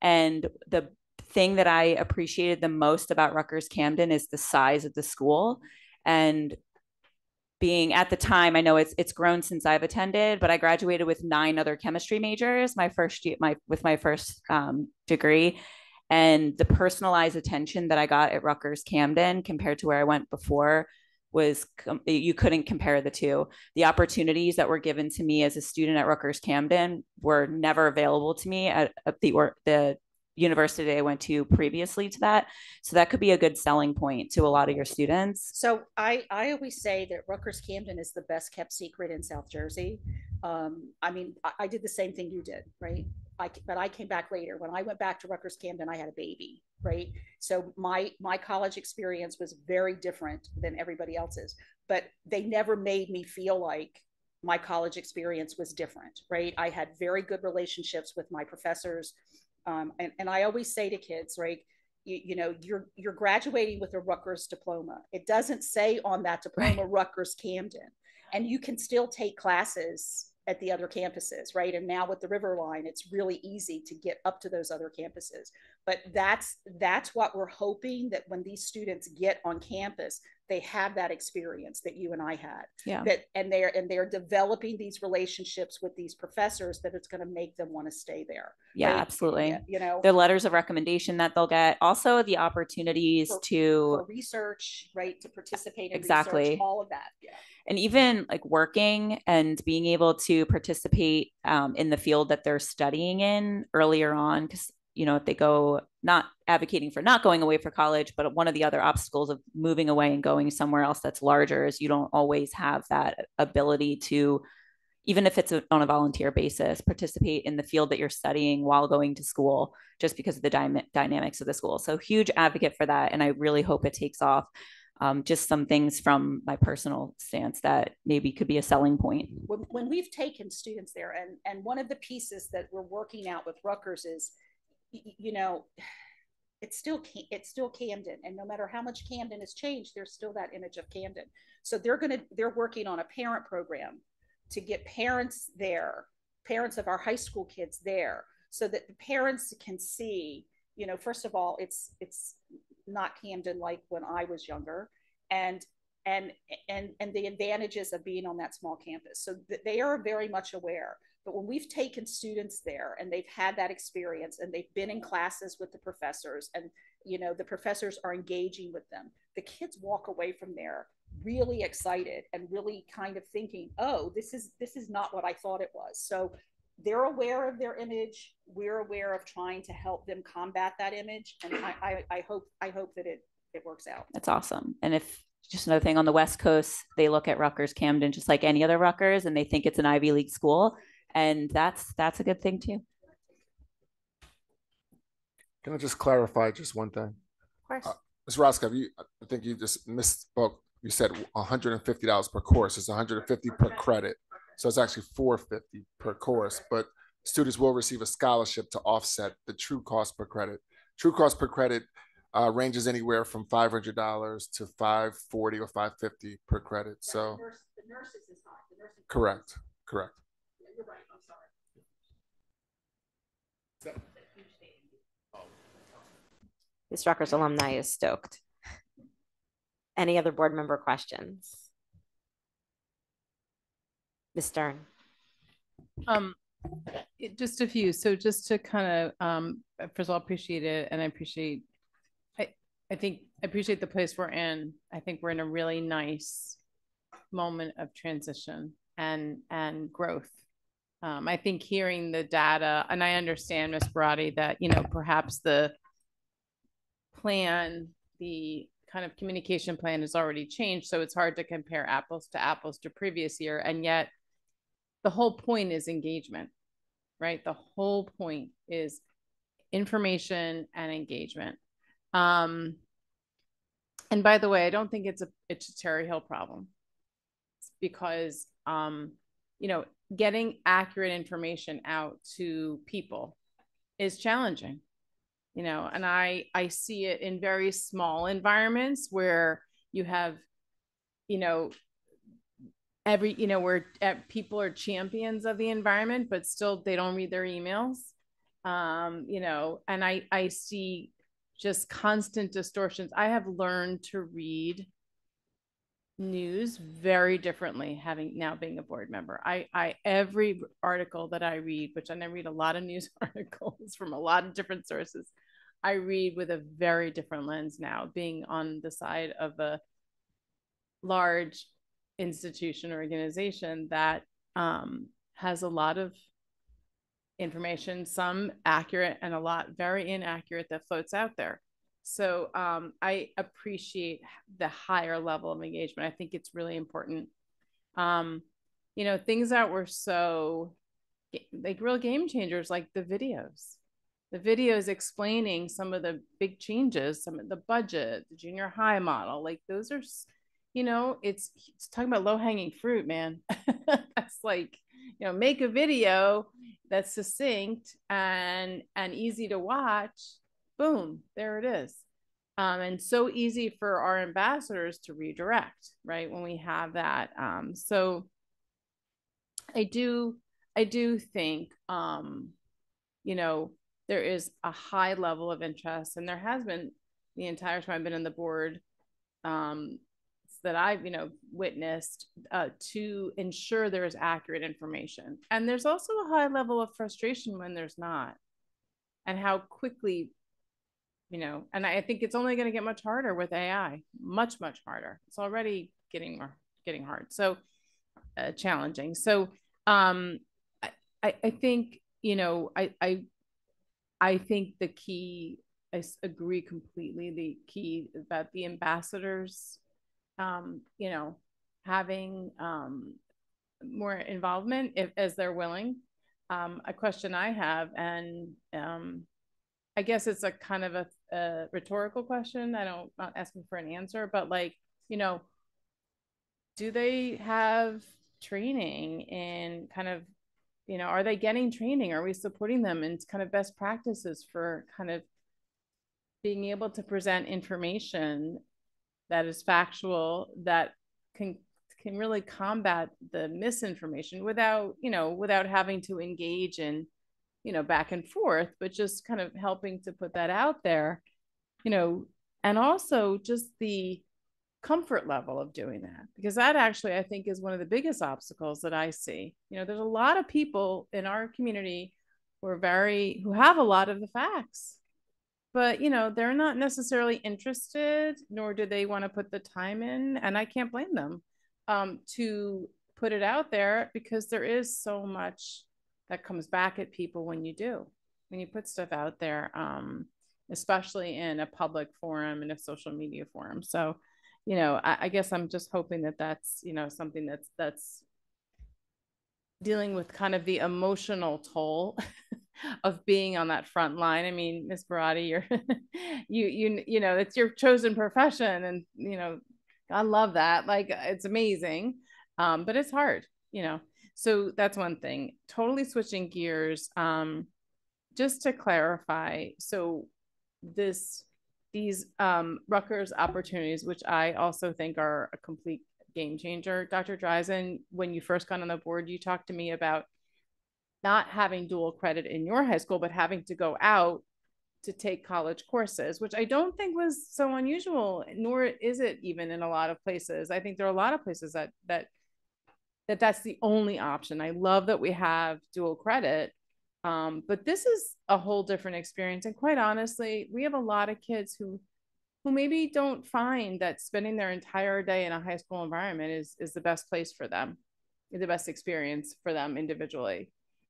And the thing that I appreciated the most about Rutgers Camden is the size of the school. And being at the time, I know it's grown since I've attended, but I graduated with 9 other chemistry majors my first year, with my first degree. And the personalized attention that I got at Rutgers Camden compared to where I went before was, you couldn't compare the two. The opportunities that were given to me as a student at Rutgers Camden were never available to me at the university I went to previously to that. So that could be a good selling point to a lot of your students. So I always say that Rutgers Camden is the best kept secret in South Jersey. I mean, I did the same thing you did, right? But I came back later. When I went back to Rutgers Camden, I had a baby, right? So my college experience was very different than everybody else's, but they never made me feel like my college experience was different, right? I had very good relationships with my professors. And I always say to kids, right, you know, you're graduating with a Rutgers diploma. It doesn't say on that diploma, Rutgers Camden, and you can still take classes at the other campuses, right? And now with the River Line, it's really easy to get up to those other campuses. But that's what we're hoping, that when these students get on campus, they have that experience that you and I had. Yeah. That and they're developing these relationships with these professors that it's going to make them want to stay there. Yeah, right? absolutely. Yeah, you know, the letters of recommendation that they'll get, also the opportunities for research, right? To participate in research, all of that. Yeah. And even like working and being able to participate in the field that they're studying in earlier on, because you know, if they go, not advocating for not going away for college, but one of the other obstacles of moving away and going somewhere else that's larger is you don't always have that ability to, even if it's on a volunteer basis, participate in the field that you're studying while going to school, just because of the dynamics of the school. So huge advocate for that. And I really hope it takes off. Just some things from my personal stance that maybe could be a selling point. When we've taken students there, and one of the pieces that we're working out with Rutgers is, you know, it's still Camden, and no matter how much Camden has changed, there's still that image of Camden. So they're working on a parent program to get parents there, parents of our high school kids there, so that the parents can see, you know, first of all, it's not Camden like when I was younger, and the advantages of being on that small campus. So they are very much aware. But when we've taken students there and they've had that experience and they've been in classes with the professors, and you know, the professors are engaging with them, the kids walk away from there really excited and really kind of thinking, oh, this is not what I thought it was. So they're aware of their image. We're aware of trying to help them combat that image. And I hope that it works out. That's awesome. And if just another thing, on the West Coast, they look at Rutgers Camden just like any other Rutgers, and they think it's an Ivy League school. And that's a good thing too. Can I just clarify just one thing? Of course. Ms. Roscoe, I think you just misspoke. You said $150 per course. It's $150 per credit. So it's actually $450 per course, but students will receive a scholarship to offset the true cost per credit. True cost per credit ranges anywhere from $500 to $540 or $550 per credit. So the nurses is not. The nursing correct. Yeah, you're right. I'm sorry. This Rutgers alumni is stoked. Any other board member questions? Ms. Stern. Just a few. So just to kind of, first of all, appreciate it. And I appreciate the place we're in. I think we're in a really nice moment of transition and growth. I think hearing the data, and I understand, Ms. Barati, that, you know, perhaps the plan, the kind of communication plan has already changed. So it's hard to compare apples to previous year. And yet the whole point is engagement, right? The whole point is information and engagement. And by the way, I don't think it's a Cherry Hill problem. It's because, you know, getting accurate information out to people is challenging, you know, and I see it in very small environments where you have, you know, where people are champions of the environment, but still they don't read their emails. You know, and I see just constant distortions. I have learned to read news very differently, having now being a board member. I every article that I read, which I read a lot of news articles from a lot of different sources, I read with a very different lens now, being on the side of a large institution or organization that has a lot of information, some accurate and a lot very inaccurate that floats out there. So I appreciate the higher level of engagement. I think it's really important. You know, things that were so like real game changers, like the videos explaining some of the big changes, some of the budget, the junior high model, like those are, you know, it's talking about low hanging fruit, man. That's like, you know, make a video that's succinct and easy to watch. Boom, there it is. And so easy for our ambassadors to redirect, right? When we have that. So I do think, you know, there is a high level of interest, and there has been the entire time I've been on the board, that I've, you know, witnessed, to ensure there is accurate information. And there's also a high level of frustration when there's not, and how quickly, you know, and I think it's only going to get much harder with AI, much harder. It's already getting hard. So challenging. So I think, you know, I think the key, I agree completely, the key about the ambassadors, you know, having more involvement as they're willing. A question I have, and I guess it's a kind of a rhetorical question. I'm not asking for an answer, but like, you know, do they have training in kind of, you know, are they getting training? Are we supporting them in kind of best practices for kind of being able to present information that is factual, that can really combat the misinformation without, you know, without having to engage in, you know, back and forth, but just kind of helping to put that out there, you know, and also just the comfort level of doing that, because that actually, I think, is one of the biggest obstacles that I see. You know, there's a lot of people in our community who have a lot of the facts, but, you know, they're not necessarily interested, nor do they want to put the time in, and I can't blame them, to put it out there, because there is so much that comes back at people when you put stuff out there, especially in a public forum and a social media forum. So, you know, I guess I'm just hoping that that's, you know, something that's dealing with kind of the emotional toll of being on that front line. I mean, Ms. Barati, you're you know, it's your chosen profession, and, you know, I love that. Like, it's amazing. But it's hard, you know. So that's one thing. Totally switching gears. Just to clarify, so these Rutgers opportunities, which I also think are a complete game changer. Dr. Dreisen, when you first got on the board, you talked to me about not having dual credit in your high school, but having to go out to take college courses, which I don't think was so unusual, nor is it even in a lot of places. I think there are a lot of places that's the only option. I love that we have dual credit, but this is a whole different experience. And quite honestly, we have a lot of kids who maybe don't find that spending their entire day in a high school environment is the best place for them, the best experience for them individually.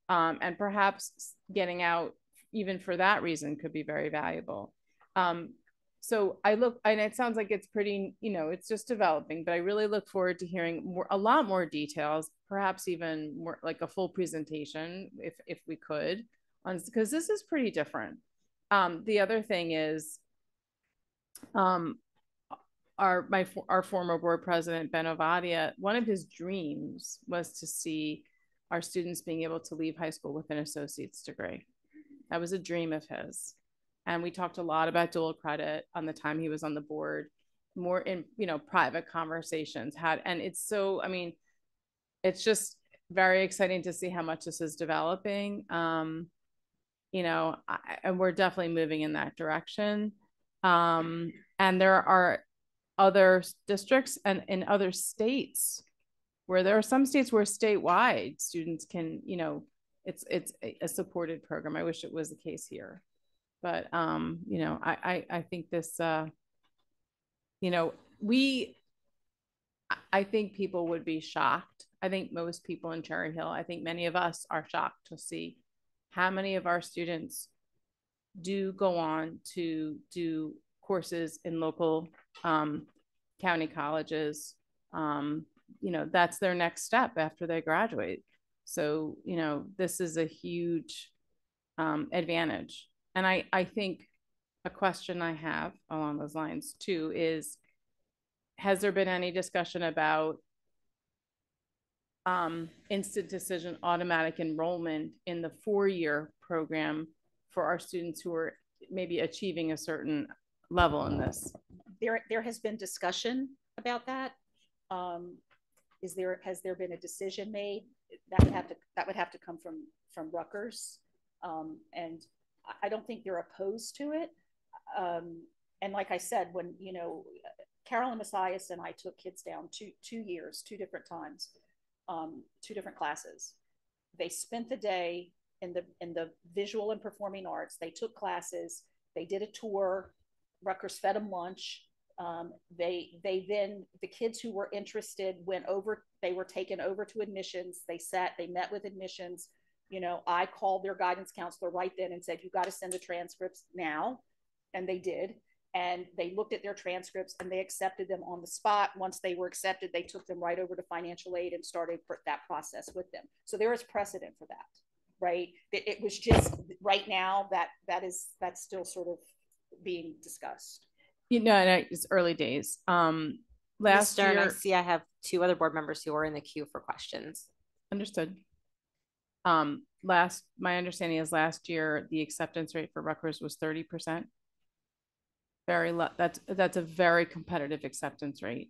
And perhaps getting out even for that reason could be very valuable. So I look, and it sounds like it's pretty, you know, it's just developing, but I really look forward to hearing a lot more details, perhaps even more like a full presentation if we could, because this is pretty different. The other thing is, our former board president, Ben Ovadia, one of his dreams was to see our students being able to leave high school with an associate's degree. That was a dream of his. And we talked a lot about dual credit on the time he was on the board, more in, private conversations and it's so, I mean, it's just very exciting to see how much this is developing. And we're definitely moving in that direction. And there are other districts and in other states where there are some states where statewide students can, it's a supported program. I wish it was the case here, but I think this, I think people would be shocked. I think most people in Cherry Hill, I think many of us are shocked to see how many of our students do go on to do courses in local county colleges. That's their next step after they graduate. So, this is a huge advantage. And I think a question I have along those lines too is, has there been any discussion about instant decision automatic enrollment in the 4-year program for our students who are maybe achieving a certain level in this? There has been discussion about that. Has there been a decision made? That would have to come from Rutgers, and I don't think they're opposed to it. And like I said, when Carolyn Messias and I took kids down 2 years, 2 different times, 2 different classes. They spent the day in the visual and performing arts. They took classes. They did a tour. Rutgers fed them lunch. They then, the kids who were interested went over, they were taken over to admissions. They met with admissions. I called their guidance counselor right then and said, you got to send the transcripts now. And they did. And they looked at their transcripts and they accepted them on the spot. Once they were accepted, they took them right over to financial aid and started that process with them. So there is precedent for that, right? It was just right now that's still sort of being discussed. It's early days. Last year, year, I see I have 2 other board members who are in the queue for questions. Understood. My understanding is last year the acceptance rate for Rutgers was 30%. Very low. That's a very competitive acceptance rate.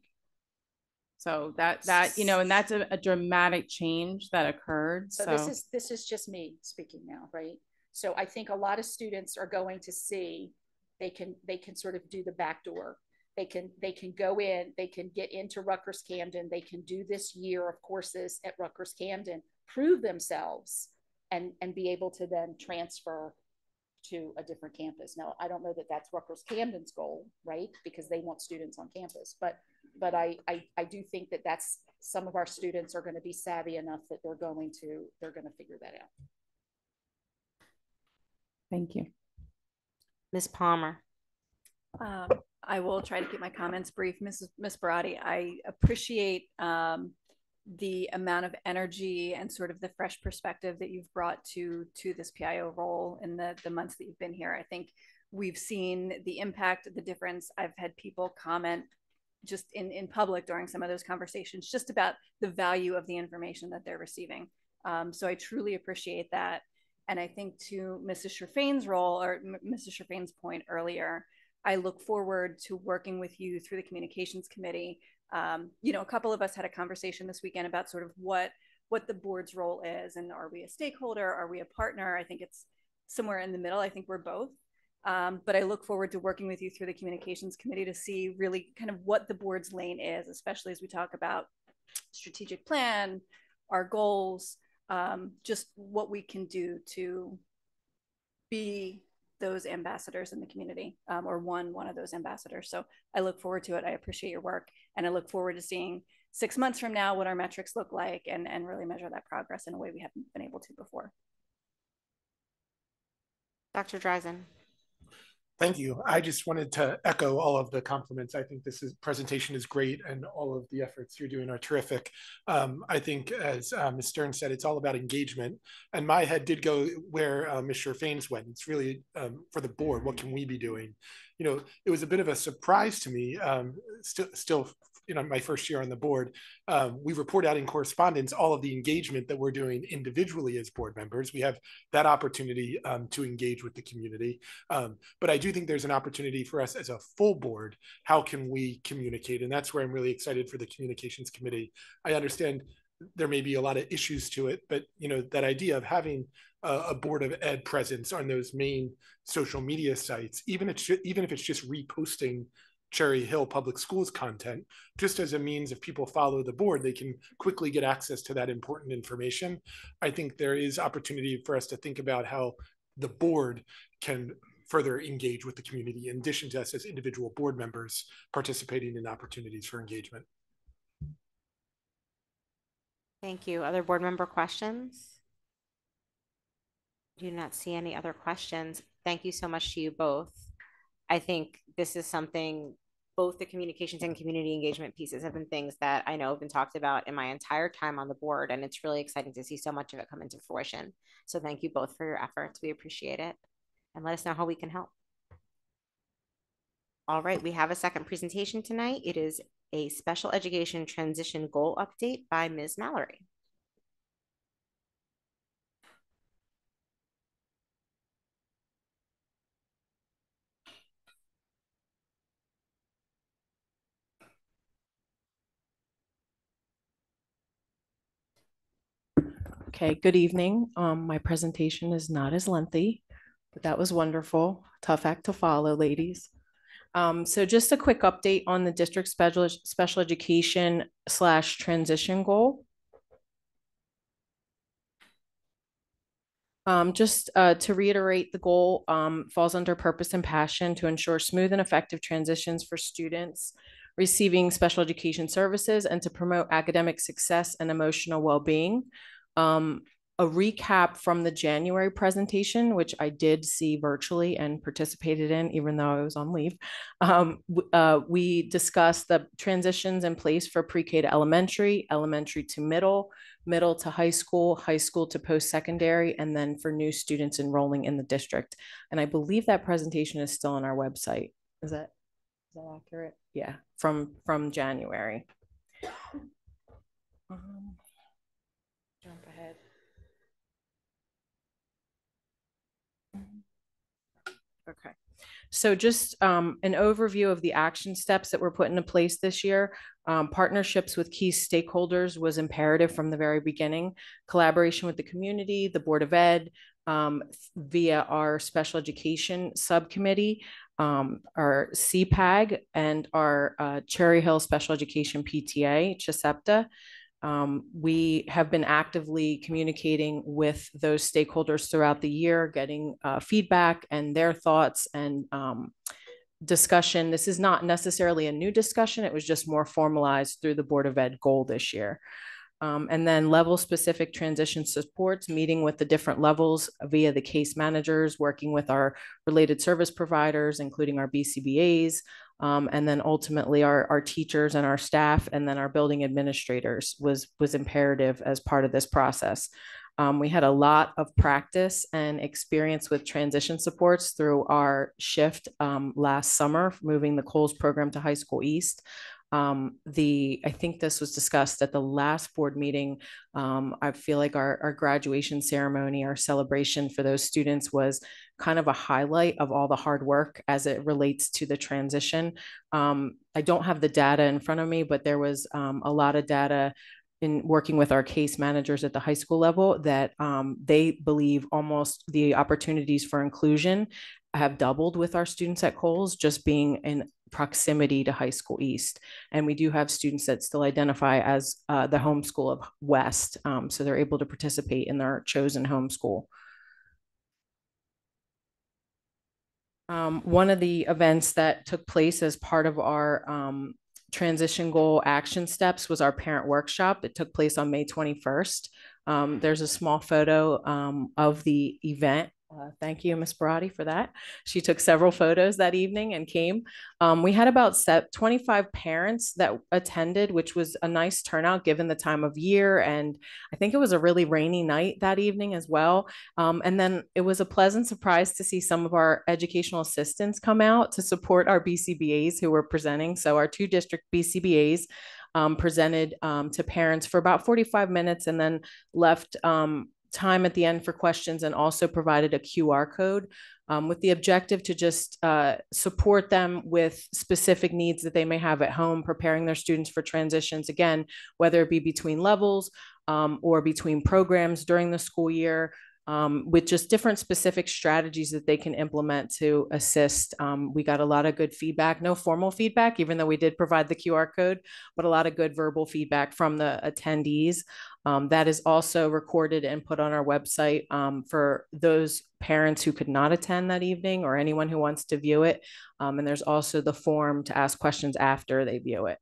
So that and that's a dramatic change that occurred. So this is just me speaking now, right? So I think a lot of students are going to see they can sort of do the back door. They can go in, they can get into Rutgers Camden, they can do this year of courses at Rutgers Camden, prove themselves, and be able to then transfer to a different campus. Now, I don't know that that's Rutgers Camden's goal, right? Because they want students on campus, but I do think that that's, some of our students are going to be savvy enough that they're going to figure that out. Thank you. Ms. Palmer. I will try to keep my comments brief. Ms. Barati, I appreciate the amount of energy and sort of the fresh perspective that you've brought to this PIO role in the months that you've been here. I think we've seen the impact, the difference. I've had people comment just in public during some of those conversations, just about the value of the information that they're receiving. So I truly appreciate that. And I think to Mrs. Sherfain's role, or Mrs. Sherfain's point earlier, I look forward to working with you through the communications committee. A couple of us had a conversation this weekend about sort of what the board's role is, and are we a stakeholder? Are we a partner? I think it's somewhere in the middle. I think we're both. But I look forward to working with you through the communications committee to see really kind of what the board's lane is, especially as we talk about strategic plan, our goals, just what we can do to be those ambassadors in the community, or one of those ambassadors. So I look forward to it. I appreciate your work, and I look forward to seeing 6 months from now what our metrics look like, and really measure that progress in a way we haven't been able to before. Dr. Dreisen. Thank you. I just wanted to echo all of the compliments. I think presentation is great, and all of the efforts you're doing are terrific. I think, as Ms. Stern said, it's all about engagement. And my head did go where Ms. Sherfain's went. It's really for the board, what can we be doing? It was a bit of a surprise to me, still my first year on the board, we report out in correspondence all of the engagement that we're doing individually as board members. We have that opportunity to engage with the community. But I do think there's an opportunity for us as a full board. How can we communicate? And that's where I'm really excited for the communications committee. I understand there may be a lot of issues to it, but that idea of having a board of ed presence on those main social media sites, even if it's just reposting Cherry Hill Public Schools content, just as a means if people follow the board, they can quickly get access to that important information. I think there is opportunity for us to think about how the board can further engage with the community in addition to us as individual board members participating in opportunities for engagement. Thank you. Other board member questions? Do not see any other questions. Thank you so much to you both. I think this is something, both the communications and community engagement pieces have been things that I know have been talked about in my entire time on the board, and it's really exciting to see so much of it come into fruition. So thank you both for your efforts. We appreciate it. And let us know how we can help. All right, we have a second presentation tonight. It is a special education transition goal update by Ms. Mallory. Okay, good evening. My presentation is not as lengthy, but that was wonderful. Tough act to follow, ladies. So just a quick update on the district special education / transition goal. Just to reiterate, the goal falls under purpose and passion to ensure smooth and effective transitions for students receiving special education services and to promote academic success and emotional well-being. A recap from the January presentation, which I did see virtually and participated in, even though I was on leave. We discussed the transitions in place for pre-K to elementary, elementary to middle, middle to high school to post-secondary, and then for new students enrolling in the district. And I believe that presentation is still on our website. Is that accurate? Yeah, from January. Jump ahead. Okay. So just an overview of the action steps that were put into place this year. Partnerships with key stakeholders was imperative from the very beginning. Collaboration with the community, the Board of Ed, via our special education subcommittee, our CPAG, and our Cherry Hill Special Education PTA, CHSEPTA. We have been actively communicating with those stakeholders throughout the year, getting feedback and their thoughts and discussion. This is not necessarily a new discussion. It was just more formalized through the Board of Ed goal this year. And then level specific transition supports, meeting with the different levels via the case managers, working with our related service providers, including our BCBAs, and then ultimately our teachers and our staff, and then our building administrators was imperative as part of this process. We had a lot of practice and experience with transition supports through our shift last summer, moving the Coles program to High School East. I think this was discussed at the last board meeting. I feel like our graduation ceremony, our celebration for those students was kind of a highlight of all the hard work as it relates to the transition. I don't have the data in front of me, but there was a lot of data in working with our case managers at the high school level that they believe almost the opportunities for inclusion have doubled with our students at Coles, just being in proximity to High School East. And we do have students that still identify as the homeschool of West. So they're able to participate in their chosen homeschool. One of the events that took place as part of our transition goal action steps was our parent workshop. It took place on May 21st. There's a small photo of the event Thank you, Ms. Barati, for that. She took several photos that evening and came. We had about 25 parents that attended, which was a nice turnout given the time of year. And I think it was a really rainy night that evening as well. And then it was a pleasant surprise to see some of our educational assistants come out to support our BCBAs who were presenting. So our 2 district BCBAs presented to parents for about 45 minutes and then left time at the end for questions, and also provided a QR code with the objective to just support them with specific needs that they may have at home, preparing their students for transitions, again, whether it be between levels or between programs during the school year, with just different specific strategies that they can implement to assist. We got a lot of good feedback, no formal feedback, even though we did provide the QR code, but a lot of good verbal feedback from the attendees. That is also recorded and put on our website for those parents who could not attend that evening or anyone who wants to view it. And there's also the form to ask questions after they view it.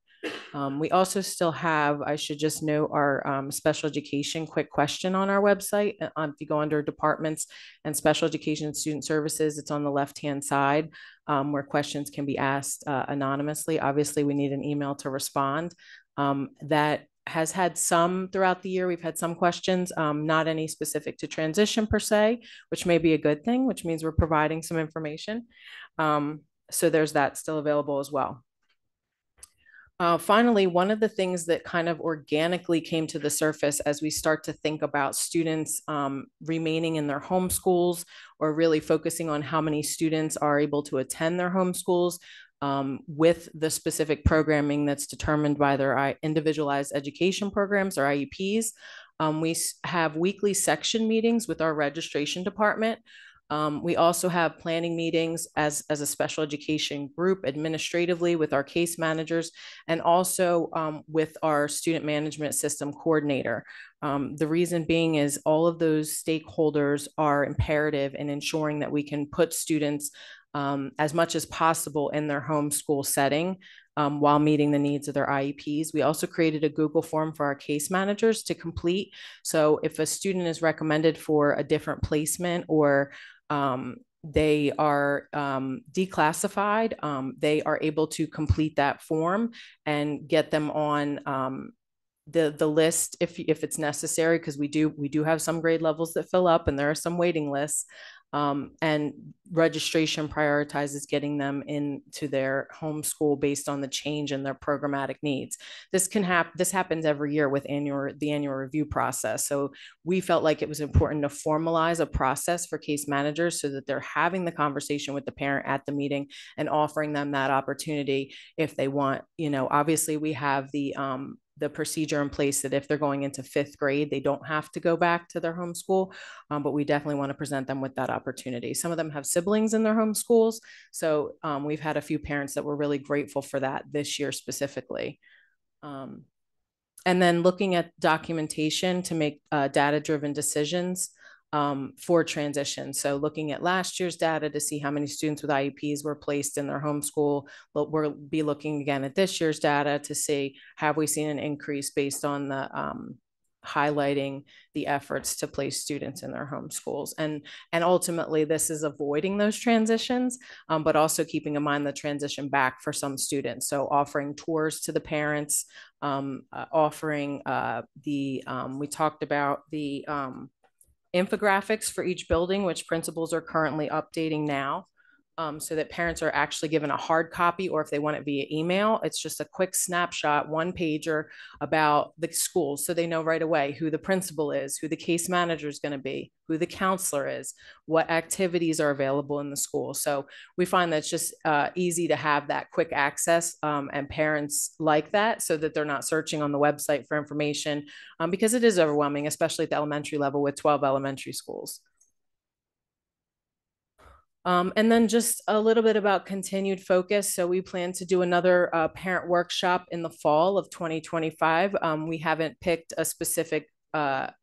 We also still have, I should just note, our special education quick question on our website. If you go under departments and special education and student services, it's on the left-hand side where questions can be asked anonymously. Obviously, we need an email to respond. That has had some throughout the year. We've had some questions, not any specific to transition per se, which may be a good thing, which means we're providing some information. So there's that still available as well. Finally, one of the things that kind of organically came to the surface as we start to think about students remaining in their home schools, or really focusing on how many students are able to attend their home schools with the specific programming that's determined by their individualized education programs or IEPs. We have weekly section meetings with our registration department. We also have planning meetings as a special education group administratively with our case managers, and also with our student management system coordinator. The reason being is all of those stakeholders are imperative in ensuring that we can put students as much as possible in their home school setting while meeting the needs of their IEPs. We also created a Google form for our case managers to complete. So if a student is recommended for a different placement, or they are declassified, they are able to complete that form and get them on the list if it's necessary, because we do have some grade levels that fill up and there are some waiting lists. And registration prioritizes getting them into their home school based on the change in their programmatic needs. This happens every year with the annual review process. So we felt like it was important to formalize a process for case managers so that they're having the conversation with the parent at the meeting and offering them that opportunity if they want. Obviously we have the procedure in place that if they're going into 5th grade, they don't have to go back to their home school, but we definitely want to present them with that opportunity. Some of them have siblings in their home schools, so we've had a few parents that were really grateful for that this year specifically. And then looking at documentation to make data-driven decisions for transition. So looking at last year's data to see how many students with IEPs were placed in their home school. We'll be looking again at this year's data to see, have we seen an increase based on the highlighting the efforts to place students in their home schools. And ultimately this is avoiding those transitions, but also keeping in mind the transition back for some students. So offering tours to the parents, offering we talked about the infographics for each building, which principals are currently updating now, so that parents are actually given a hard copy, or if they want it via email, it's just a quick snapshot, 1-pager about the school. So they know right away who the principal is, who the case manager is going to be, who the counselor is, what activities are available in the school. So we find that it's just easy to have that quick access, and parents like that, so that they're not searching on the website for information, because it is overwhelming, especially at the elementary level with 12 elementary schools. And then just a little bit about continued focus. So we plan to do another parent workshop in the fall of 2025. We haven't picked a specific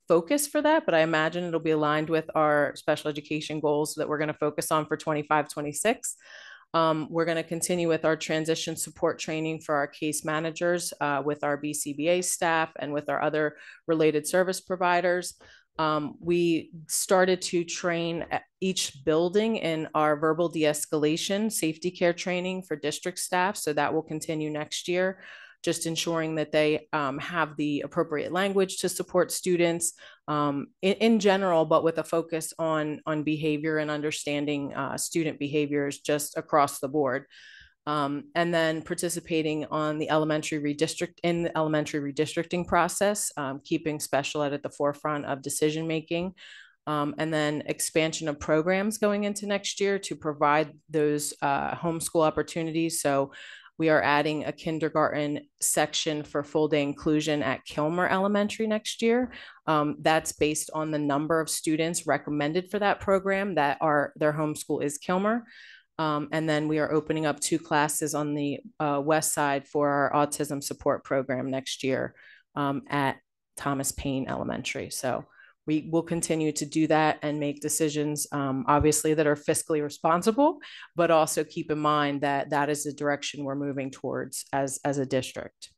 focus for that, but I imagine it'll be aligned with our special education goals that we're going to focus on for 25-26. We're going to continue with our transition support training for our case managers with our BCBA staff and with our other related service providers. We started to train each building in our verbal de-escalation safety care training for district staff. So that will continue next year, just ensuring that they have the appropriate language to support students in general, but with a focus on behavior and understanding student behaviors just across the board. And then participating on the elementary redistricting process, keeping special ed at the forefront of decision making. And then expansion of programs going into next year to provide those homeschool opportunities. So we are adding a kindergarten section for full day inclusion at Kilmer Elementary next year. That's based on the number of students recommended for that program that their homeschool is Kilmer. And then we are opening up 2 classes on the west side for our autism support program next year at Thomas Paine Elementary. So we will continue to do that and make decisions, obviously, that are fiscally responsible, but also keep in mind that that is the direction we're moving towards as a district.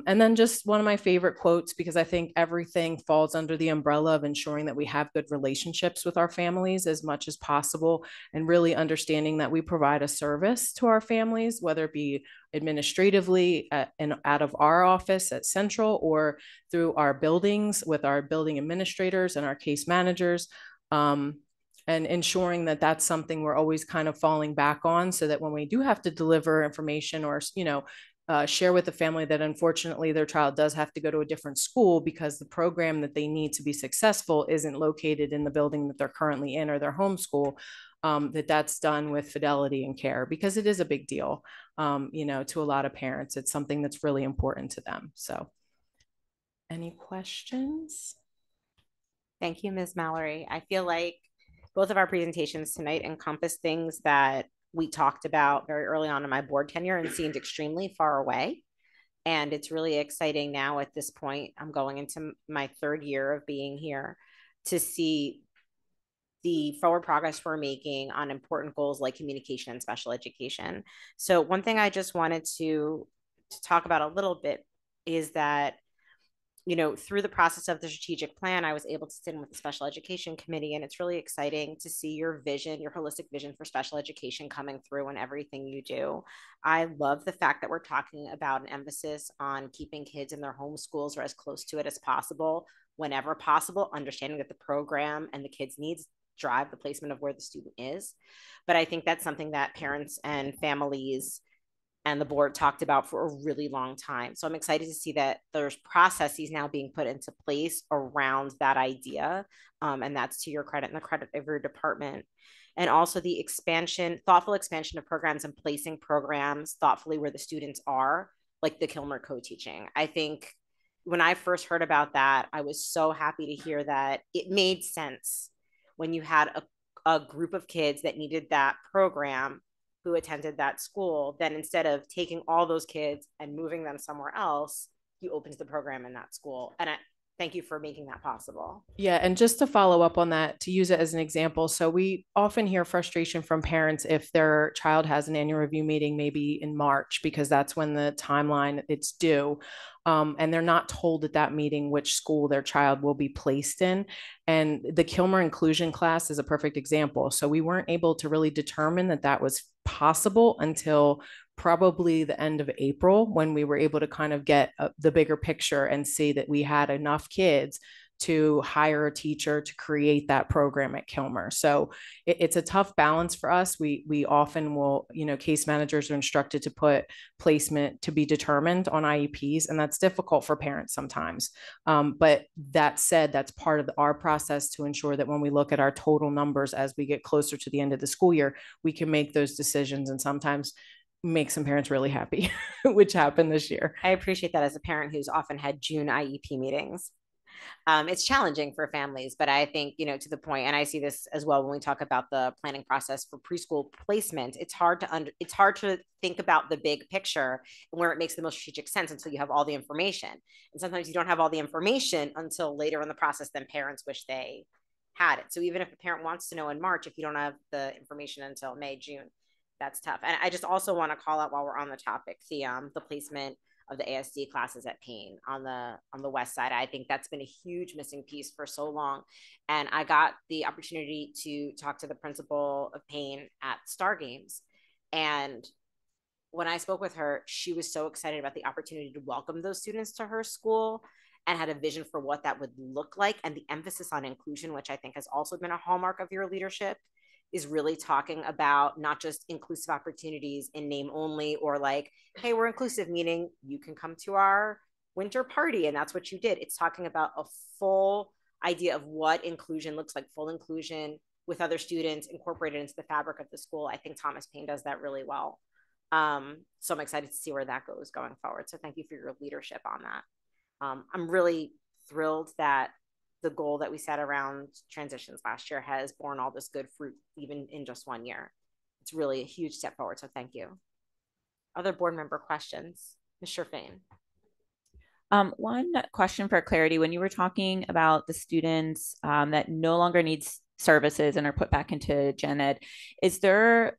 And then just one of my favorite quotes, because I think everything falls under the umbrella of ensuring that we have good relationships with our families as much as possible, and really understanding that we provide a service to our families, whether it be administratively and out of our office at Central or through our buildings with our building administrators and our case managers. And ensuring that that's something we're always kind of falling back on, so that when we do have to deliver information or, share with the family that unfortunately their child does have to go to a different school because the program that they need to be successful isn't located in the building that they're currently in or their homeschool, that's done with fidelity and care, because it is a big deal, to a lot of parents. It's something that's really important to them. So any questions? Thank you, Ms. Mallory. I feel like both of our presentations tonight encompass things that we talked about very early on in my board tenure and seemed extremely far away. And it's really exciting now at this point. I'm going into my 3rd year of being here to see the forward progress we're making on important goals like communication and special education. So one thing I just wanted to talk about a little bit is that, through the process of the strategic plan, I was able to sit in with the special education committee, and it's really exciting to see your vision, your holistic vision for special education coming through in everything you do. I love the fact that we're talking about an emphasis on keeping kids in their home schools or as close to it as possible, whenever possible, understanding that the program and the kids' needs drive the placement of where the student is. But I think that's something that parents and families and the board talked about for a really long time. So I'm excited to see that there's processes now being put into place around that idea. And that's to your credit and the credit of your department. And also the thoughtful expansion of programs and placing programs thoughtfully where the students are, like the Kilmer co-teaching. I think when I first heard about that, I was so happy to hear that it made sense when you had a group of kids that needed that program who attended that school, then instead of taking all those kids and moving them somewhere else, you opened the program in that school. And I thank you for making that possible. Yeah, and just to follow up on that, to use it as an example, so we often hear frustration from parents if their child has an annual review meeting maybe in March, because that's when the timeline it's due. And they're not told at that meeting which school their child will be placed in. And the Kilmer inclusion class is a perfect example. So we weren't able to really determine that that was possible until probably the end of April, when we were able to kind of get the bigger picture and see that we had enough kids to hire a teacher to create that program at Kilmer. So it's a tough balance for us. We often will, case managers are instructed to put placement to be determined on IEPs, and that's difficult for parents sometimes. But that said, that's part of our process to ensure that when we look at our total numbers as we get closer to the end of the school year, we can make those decisions and sometimes make some parents really happy, which happened this year. I appreciate that as a parent who's often had June IEP meetings. It's challenging for families, but I think, to the point, and I see this as well when we talk about the planning process for preschool placement, it's hard to think about the big picture and where it makes the most strategic sense until you have all the information. And sometimes you don't have all the information until later in the process than parents wish they had it. So even if a parent wants to know in March, if you don't have the information until May, June, that's tough. And I just also want to call out, while we're on the topic, the placement of the ASD classes at Payne on the west side. I think that's been a huge missing piece for so long. And I got the opportunity to talk to the principal of Payne at Star Games. And when I spoke with her, she was so excited about the opportunity to welcome those students to her school and had a vision for what that would look like. And the emphasis on inclusion, which I think has also been a hallmark of your leadership, is really talking about not just inclusive opportunities in name only, or like, hey, we're inclusive, meaning you can come to our winter party and that's what you did. It's talking about a full idea of what inclusion looks like, full inclusion with other students incorporated into the fabric of the school. I think Thomas Paine does that really well. So I'm excited to see where that goes going forward. So thank you for your leadership on that. I'm really thrilled that the goal that we set around transitions last year has borne all this good fruit, even in just 1 year. It's really a huge step forward. So thank you. Other board member questions? Ms. Sherfain. One question for clarity. When you were talking about the students that no longer need services and are put back into gen ed, is there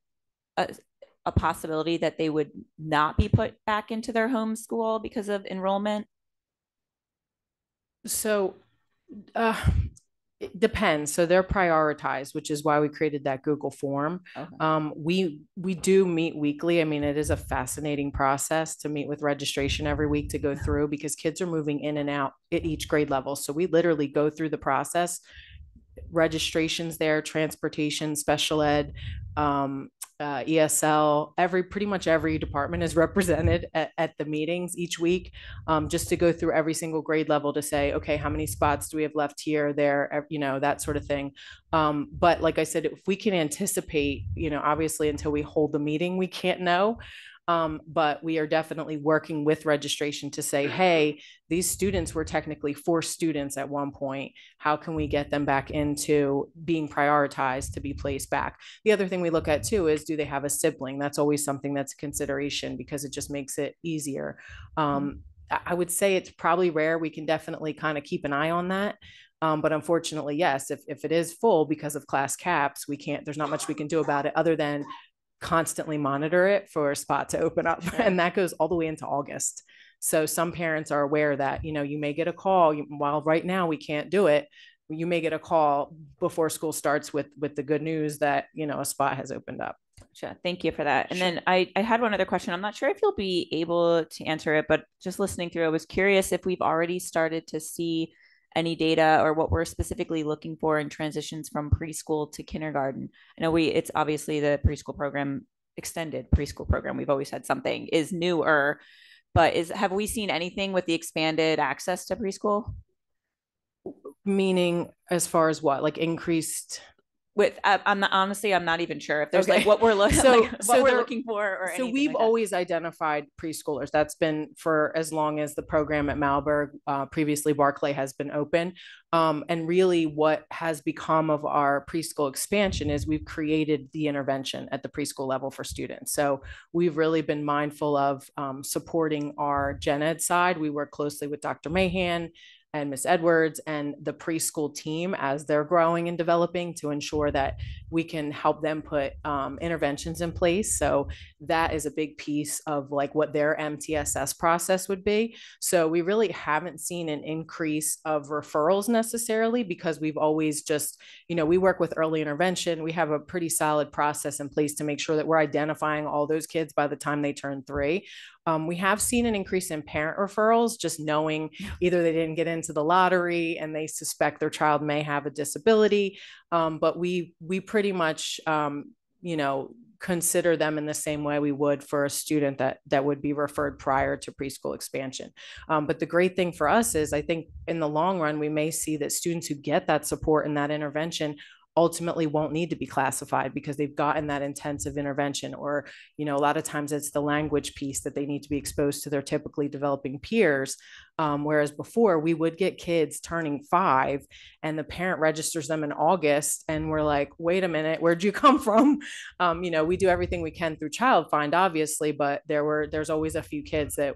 a possibility that they would not be put back into their home school because of enrollment? So it depends. So they're prioritized, which is why we created that Google form. Okay. We do meet weekly. I mean, it is a fascinating process to meet with registration every week to go through, because kids are moving in and out at each grade level. So we literally go through the process, registrations there, transportation, special ed, ESL, pretty much every department is represented at the meetings each week, just to go through every single grade level to say, okay, how many spots do we have left here, there, that sort of thing. But like I said, if we can anticipate, obviously until we hold the meeting, we can't know. But we are definitely working with registration to say, hey, these students were technically 4 students at one point. How can we get them back into being prioritized to be placed back? The other thing we look at too is, do they have a sibling? That's always something that's a consideration, because it just makes it easier. I would say it's probably rare. We can definitely kind of keep an eye on that. But unfortunately, yes, if it is full because of class caps, there's not much we can do about it other than constantly monitor it for a spot to open up. Sure. And that goes all the way into August. So some parents are aware that, you may get a call while right now we can't do it. You may get a call before school starts with the good news that, a spot has opened up. Gotcha. Thank you for that. And then I had one other question. I'm not sure if you'll be able to answer it, but just listening through, I was curious if we've already started to see any data or what we're specifically looking for in transitions from preschool to kindergarten. I know it's obviously the preschool program, extended preschool program, we've always had something, is newer, but have we seen anything with the expanded access to preschool? Meaning as far as what, like increased? I'm not even sure if there's like what we're looking looking for or anything. So we've always identified preschoolers. That's been for as long as the program at Malberg, previously Barclay, has been open. And really what has become of our preschool expansion is we've created the intervention at the preschool level for students. So we've really been mindful of supporting our gen ed side. We work closely with Dr. Mahan and Ms. Edwards and the preschool team as they're growing and developing to ensure that we can help them put interventions in place. So that is a big piece of like what their MTSS process would be. So we really haven't seen an increase of referrals necessarily, because we've always just, we work with early intervention. We have a pretty solid process in place to make sure that we're identifying all those kids by the time they turn 3. We have seen an increase in parent referrals, just knowing either they didn't get into the lottery and they suspect their child may have a disability. But we pretty much, consider them in the same way we would for a student that would be referred prior to preschool expansion. But the great thing for us is, I think in the long run, we may see that students who get that support and that intervention ultimately won't need to be classified because they've gotten that intensive intervention, or, a lot of times it's the language piece that they need to be exposed to their typically developing peers. Whereas before we would get kids turning 5 and the parent registers them in August and we're like, wait a minute, where'd you come from? We do everything we can through Child Find, obviously, but there's always a few kids that,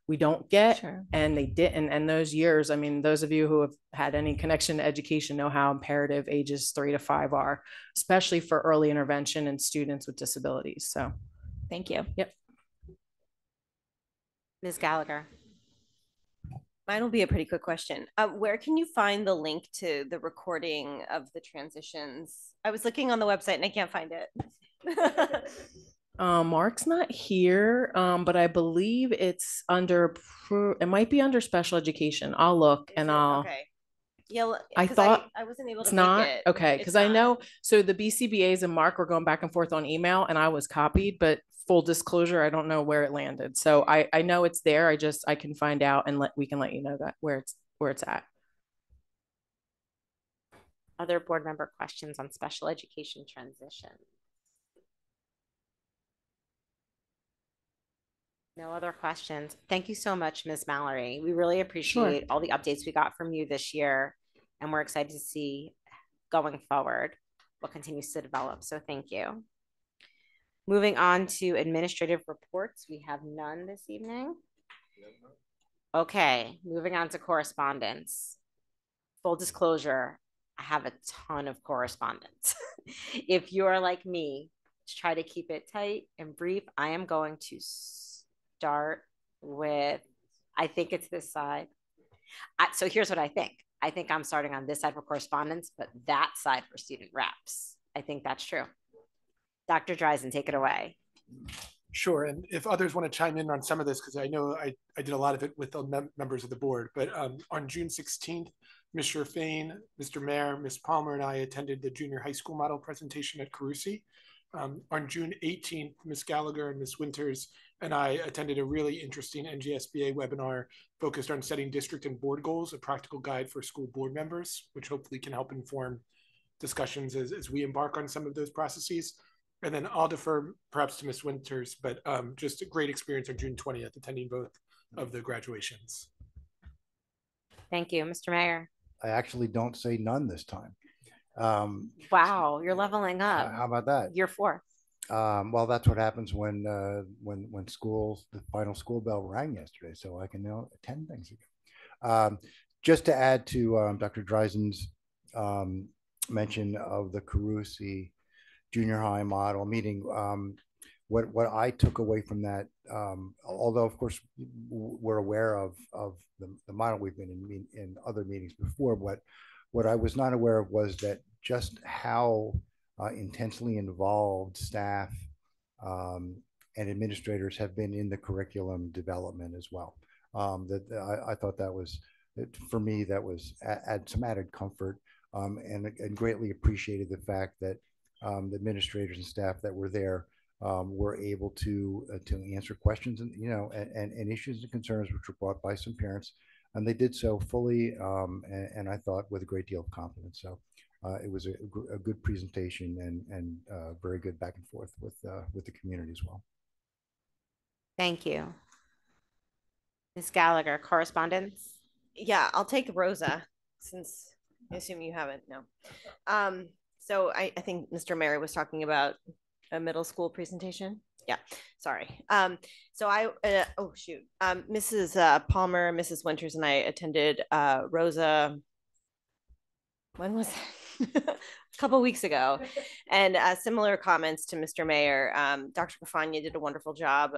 we don't get. Sure. And they didn't. And those years, I mean, those of you who have had any connection to education know how imperative ages 3 to 5 are, especially for early intervention and students with disabilities. So thank you. Yep. Ms. Gallagher. Mine will be a pretty quick question. Where can you find the link to the recording of the transitions? I was looking on the website and I can't find it. Mark's not here, but I believe it's under, it might be under special education. I'll look and I'll. Okay. Yeah, I thought I wasn't able to it's not make it. okay because I know so the BCBAs and Mark were going back and forth on email and I was copied, but full disclosure, I don't know where it landed. So I know it's there. I can find out and we can let you know that where it's at. Other board member questions on special education transition? No other questions. Thank you so much, Ms. Mallory. We really appreciate all the updates we got from you this year, and we're excited to see going forward what continues to develop. So thank you. Moving on to administrative reports, we have none this evening. Okay, moving on to correspondence. Full disclosure, I have a ton of correspondence. If you're like me, to try to keep it tight and brief, I am going to start with, I think it's this side. So here's what I think. I think I'm starting on this side for correspondence, but that side for student reps. I think that's true. Dr. Dreisen, take it away. Sure, and if others want to chime in on some of this, because I know I did a lot of it with the members of the board, but on June 16th, Mr. Fain, Mr. Mayor, Ms. Palmer, and I attended the junior high school model presentation at Carusi. On June 18th, Ms. Gallagher and Ms. Winters and I attended a really interesting NGSBA webinar focused on setting district and board goals, a practical guide for school board members, which hopefully can help inform discussions as we embark on some of those processes. And then I'll defer perhaps to Ms. Winters, but just a great experience on June 20th, attending both of the graduations. Thank you, Mr. Mayor. I actually don't say none this time. Wow, you're leveling up. How about that? Year 4. Well, that's what happens when schools, the final school bell rang yesterday, so I can now attend things again. Just to add to Dr. Dreisen's mention of the Carusi junior high model meeting, what I took away from that, although of course we're aware of the model, we've been in other meetings before, but what I was not aware of was that just how intensely involved staff and administrators have been in the curriculum development as well. I thought that was, for me, that was add some added comfort, and greatly appreciated the fact that the administrators and staff that were there were able to answer questions and and issues and concerns which were brought by some parents, and they did so fully and I thought with a great deal of confidence. So it was a good presentation and very good back and forth with the community as well. Thank you. Ms. Gallagher, correspondence? Yeah, I'll take Rosa since I assume you haven't. No. So I think Mr. Mayor was talking about a middle school presentation. Yeah, sorry. So oh shoot. Mrs. Palmer, Mrs. Winters, and I attended Rosa. When was it? A couple of weeks ago, and similar comments to Mr. Mayor. Dr. Cafagna did a wonderful job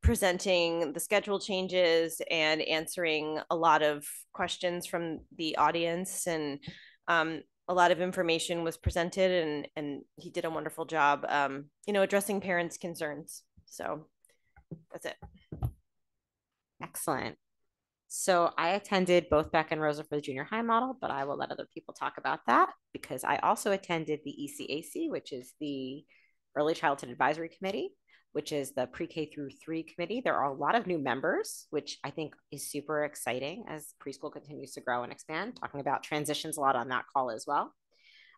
presenting the schedule changes and answering a lot of questions from the audience, and a lot of information was presented, and he did a wonderful job, addressing parents' concerns. So that's it. Excellent. So I attended both Beck and Rosa for the junior high model, but I will let other people talk about that because I also attended the ECAC, which is the Early Childhood Advisory Committee, which is the pre-K through 3 committee. There are a lot of new members, which I think is super exciting as preschool continues to grow and expand, talking about transitions a lot on that call as well.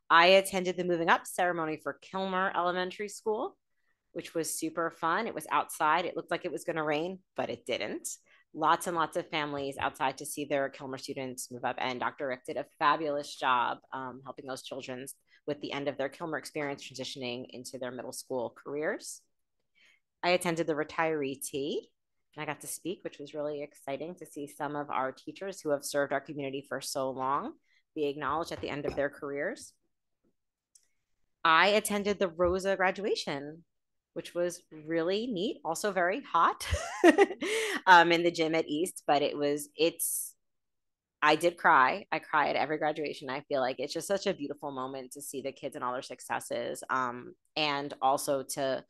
I attended the moving up ceremony for Kilmer Elementary School, which was super fun. It was outside. It looked like it was going to rain, but it didn't. Lots and lots of families outside to see their Kilmer students move up. And Dr. Rick did a fabulous job helping those children with the end of their Kilmer experience transitioning into their middle school careers. I attended the retiree tea and I got to speak, which was really exciting to see some of our teachers who have served our community for so long be acknowledged at the end of their careers. I attended the Rosa graduation, which was really neat. Also very hot in the gym at East, but I did cry. I cry at every graduation. I feel like it's just such a beautiful moment to see the kids and all their successes. And also to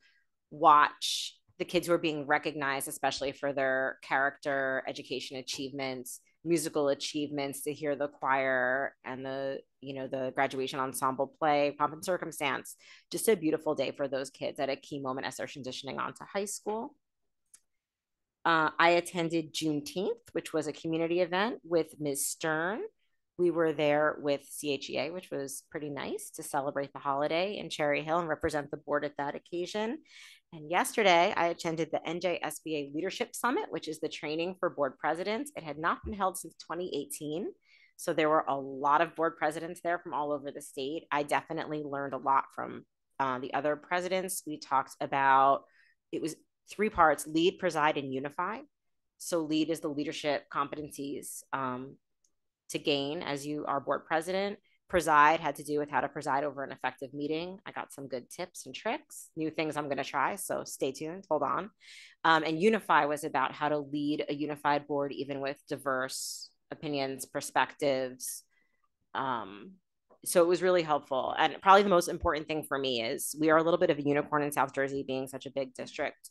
watch the kids who are being recognized, especially for their character, education achievements, musical achievements, to hear the choir and the graduation ensemble play, Pomp and Circumstance. Just a beautiful day for those kids at a key moment as they're transitioning on to high school. I attended Juneteenth, which was a community event with Ms. Stern. We were there with CHEA, which was pretty nice to celebrate the holiday in Cherry Hill and represent the board at that occasion. And yesterday, I attended the NJSBA Leadership Summit, which is the training for board presidents. It had not been held since 2018. So there were a lot of board presidents there from all over the state. I definitely learned a lot from the other presidents. We talked about, it was 3 parts: lead, preside, and unify. So lead is the leadership competencies to gain as you are board president. Preside had to do with how to preside over an effective meeting. I got some good tips and tricks, new things I'm going to try. So stay tuned, hold on. And unify was about how to lead a unified board, even with diverse opinions, perspectives. So it was really helpful. And probably the most important thing for me is we are a little bit of a unicorn in South Jersey, being such a big district.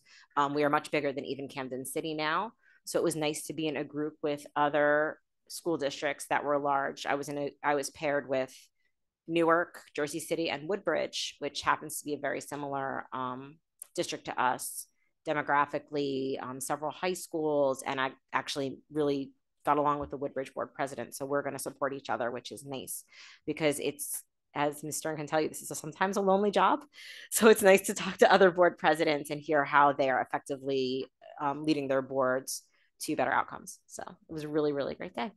We are much bigger than even Camden City now. So it was nice to be in a group with other school districts that were large. I was paired with Newark, Jersey City, and Woodbridge, which happens to be a very similar district to us demographically, several high schools. And I actually really got along with the Woodbridge board president. So we're going to support each other, which is nice because it's, as Ms. Stern can tell you, this is sometimes a lonely job. So it's nice to talk to other board presidents and hear how they are effectively leading their boards to better outcomes. So it was a really, really great day.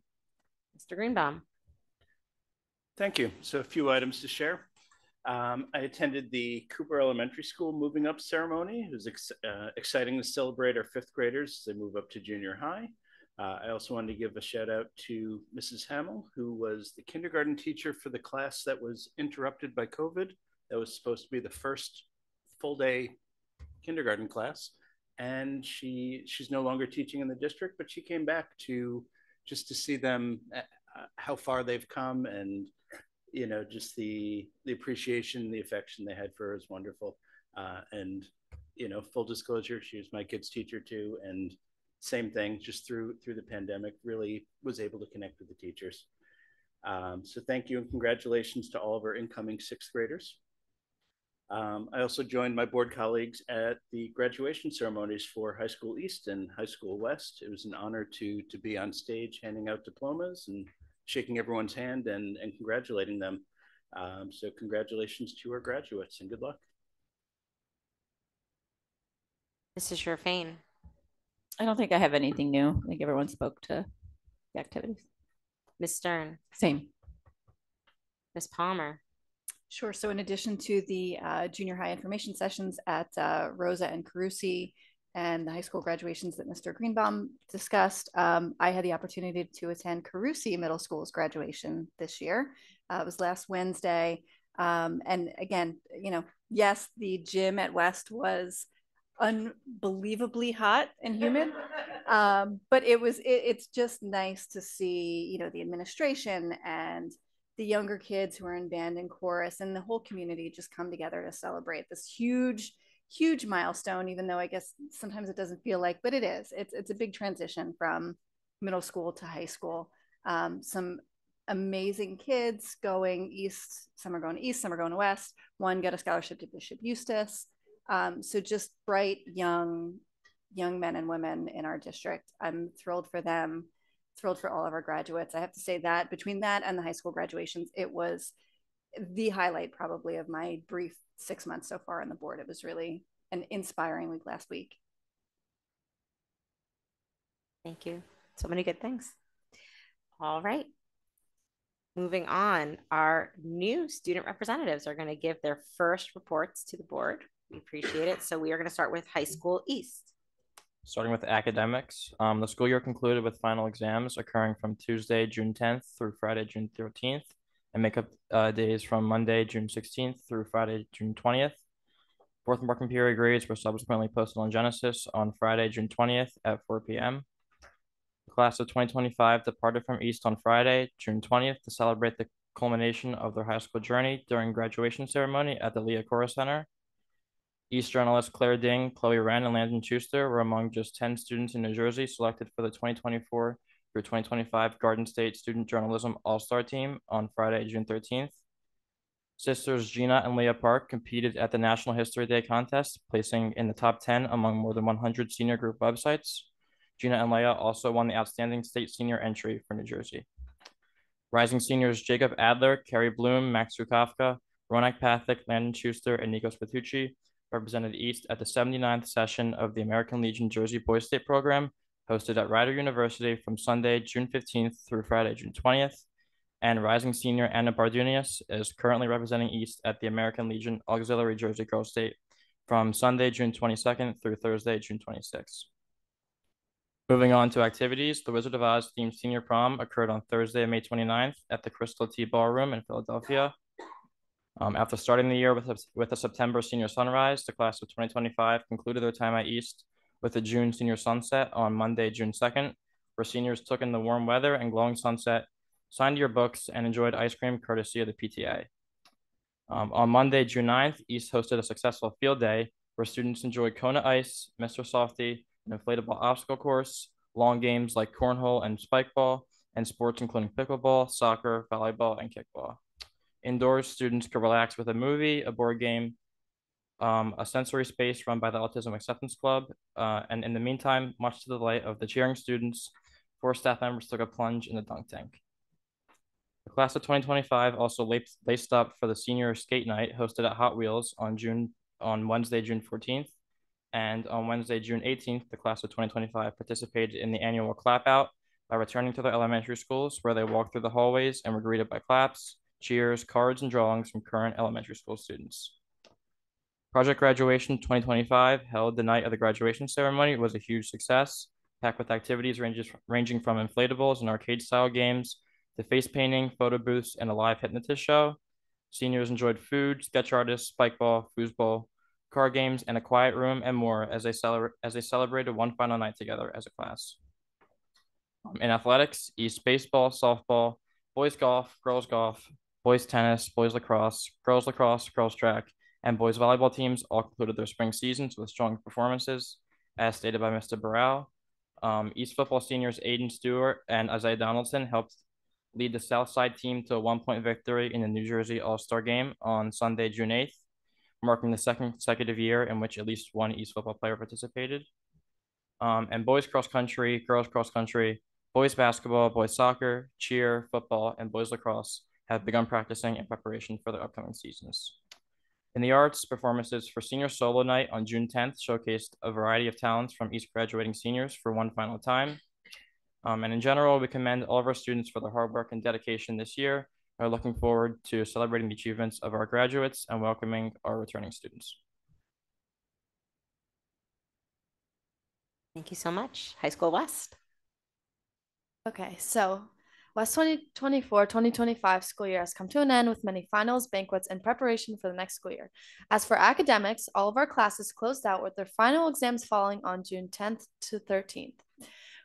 Mr. Greenbaum. Thank you. So a few items to share. I attended the Cooper Elementary School moving up ceremony. It was exciting to celebrate our 5th graders as they move up to junior high. I also wanted to give a shout out to Mrs. Hamill, who was the kindergarten teacher for the class that was interrupted by COVID. That was supposed to be the first full day kindergarten class. And she's no longer teaching in the district, but she came back just to see them, how far they've come, and just the appreciation, the affection they had for her is wonderful. And full disclosure, she was my kid's teacher too, and same thing, just through the pandemic, really was able to connect with the teachers. So thank you and congratulations to all of our incoming 6th graders. I also joined my board colleagues at the graduation ceremonies for High School East and High School West. It was an honor to be on stage handing out diplomas and shaking everyone's hand and congratulating them. So congratulations to our graduates and good luck. Mrs. Sherfain. I don't think I have anything new. I think everyone spoke to the activities. Ms. Stern. Same. Ms. Palmer. Sure. So in addition to the junior high information sessions at Rosa and Carusi and the high school graduations that Mr. Greenbaum discussed, I had the opportunity to attend Carusi Middle School's graduation this year. It was last Wednesday. And again, yes, the gym at West was unbelievably hot and humid. But it's just nice to see, the administration and the younger kids who are in band and chorus and the whole community just come together to celebrate this huge milestone, even though I guess sometimes it doesn't feel like, but it is. It's a big transition from middle school to high school. Some amazing kids going east. Some are going east, some are going west. One got a scholarship to Bishop Eustace. So just bright young men and women in our district. I'm thrilled for them. Thrilled for all of our graduates. I have to say that between that and the high school graduations, it was the highlight probably of my brief 6 months so far on the board. It was really an inspiring week last week. Thank you. So many good things. All right. Moving on, our new student representatives are going to give their first reports to the board. We appreciate it. So we are going to start with High School East. Starting with academics, the school year concluded with final exams occurring from Tuesday, June 10th through Friday, June 13th, and makeup days from Monday, June 16th through Friday, June 20th. Fourth and working period grades were subsequently posted on Genesis on Friday, June 20th at 4 p.m. The class of 2025 departed from East on Friday, June 20th to celebrate the culmination of their high school journey during graduation ceremony at the Leah Cora Center. East journalists Claire Ding, Chloe Wren, and Landon Schuster were among just 10 students in New Jersey selected for the 2024 through 2025 Garden State Student Journalism All-Star Team on Friday, June 13th. Sisters Gina and Leah Park competed at the National History Day contest, placing in the top 10 among more than 100 senior group websites. Gina and Leah also won the Outstanding State Senior Entry for New Jersey. Rising seniors Jacob Adler, Carrie Bloom, Max Zukavka, Ronak Pathak, Landon Schuster, and Nikos Petrucci represented East at the 79th session of the American Legion Jersey Boys State Program, hosted at Rider University from Sunday, June 15th through Friday, June 20th. And rising senior Anna Bardunias is currently representing East at the American Legion Auxiliary Jersey Girls State from Sunday, June 22nd through Thursday, June 26th. Moving on to activities, the Wizard of Oz themed senior prom occurred on Thursday, May 29th at the Crystal Tea Ballroom in Philadelphia. After starting the year with a September senior sunrise, the class of 2025 concluded their time at East with a June senior sunset on Monday, June 2nd, where seniors took in the warm weather and glowing sunset, signed your books, and enjoyed ice cream courtesy of the PTA. On Monday, June 9th, East hosted a successful field day where students enjoyed Kona Ice, Mr. Softy, an inflatable obstacle course, long games like cornhole and spike ball, and sports including pickleball, soccer, volleyball, and kickball. Indoors, students could relax with a movie, a board game, a sensory space run by the Autism Acceptance Club, and in the meantime, much to the delight of the cheering students, 4 staff members took a plunge in the dunk tank. The class of 2025 also laced up for the senior skate night hosted at Hot Wheels on Wednesday, June 14th. And on Wednesday, June 18th, the class of 2025 participated in the annual clap out by returning to their elementary schools, where they walked through the hallways and were greeted by claps, cheers, cards, and drawings from current elementary school students. Project Graduation 2025, held the night of the graduation ceremony, was a huge success, packed with activities ranging from inflatables and arcade-style games to face painting, photo booths, and a live hypnotist show. Seniors enjoyed food, sketch artists, spike ball, foosball, card games, and a quiet room, and more as they celebrated one final night together as a class. In athletics, East baseball, softball, boys golf, boys tennis, boys lacrosse, girls track, and boys volleyball teams all concluded their spring seasons with strong performances, as stated by Mr. Burrell. East football seniors Aiden Stewart and Isaiah Donaldson helped lead the Southside team to a 1-point victory in the New Jersey All-Star Game on Sunday, June 8th, marking the second consecutive year in which at least one East football player participated. And boys cross country, girls cross country, boys basketball, boys soccer, cheer, football, and boys lacrosse have begun practicing in preparation for their upcoming seasons. In the arts, performances for Senior Solo Night on June 10th showcased a variety of talents from East graduating seniors for one final time. And in general, we commend all of our students for their hard work and dedication this year. We're looking forward to celebrating the achievements of our graduates and welcoming our returning students. Thank you so much. High School West. Okay, so West 2024-2025 school year has come to an end with many finals, banquets, and preparation for the next school year. As for academics, all of our classes closed out with their final exams falling on June 10th to 13th.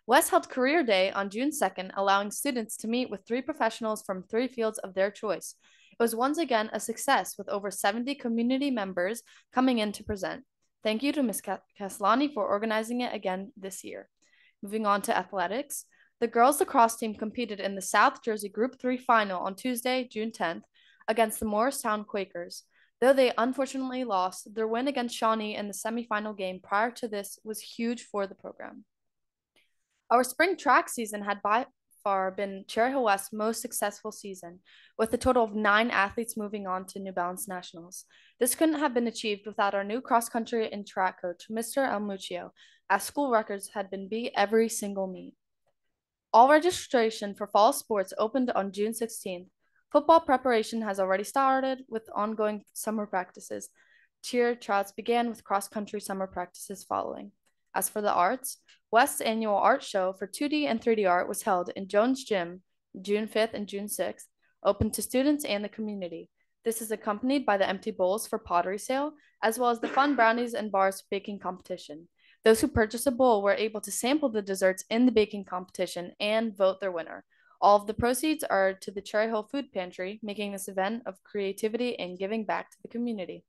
West held Career Day on June 2nd, allowing students to meet with 3 professionals from 3 fields of their choice. It was once again a success with over 70 community members coming in to present. Thank you to Ms. Kaslani for organizing it again this year. Moving on to athletics. The girls lacrosse team competed in the South Jersey Group 3 final on Tuesday, June 10th, against the Morristown Quakers. Though they unfortunately lost, their win against Shawnee in the semifinal game prior to this was huge for the program. Our spring track season had by far been Cherry Hill West's most successful season, with a total of 9 athletes moving on to New Balance Nationals. This couldn't have been achieved without our new cross-country and track coach, Mr. Almuccio, as school records had been beat every single meet. All registration for fall sports opened on June 16th. Football preparation has already started with ongoing summer practices. Cheer tryouts began with cross-country summer practices following. As for the arts, West's annual art show for 2D and 3D art was held in Jones Gym, June 5th and June 6th, open to students and the community. This is accompanied by the empty bowls for pottery sale, as well as the fun brownies and bars baking competition. Those who purchased a bowl were able to sample the desserts in the baking competition and vote their winner. All of the proceeds are to the Cherry Hill Food Pantry, making this event of creativity and giving back to the community.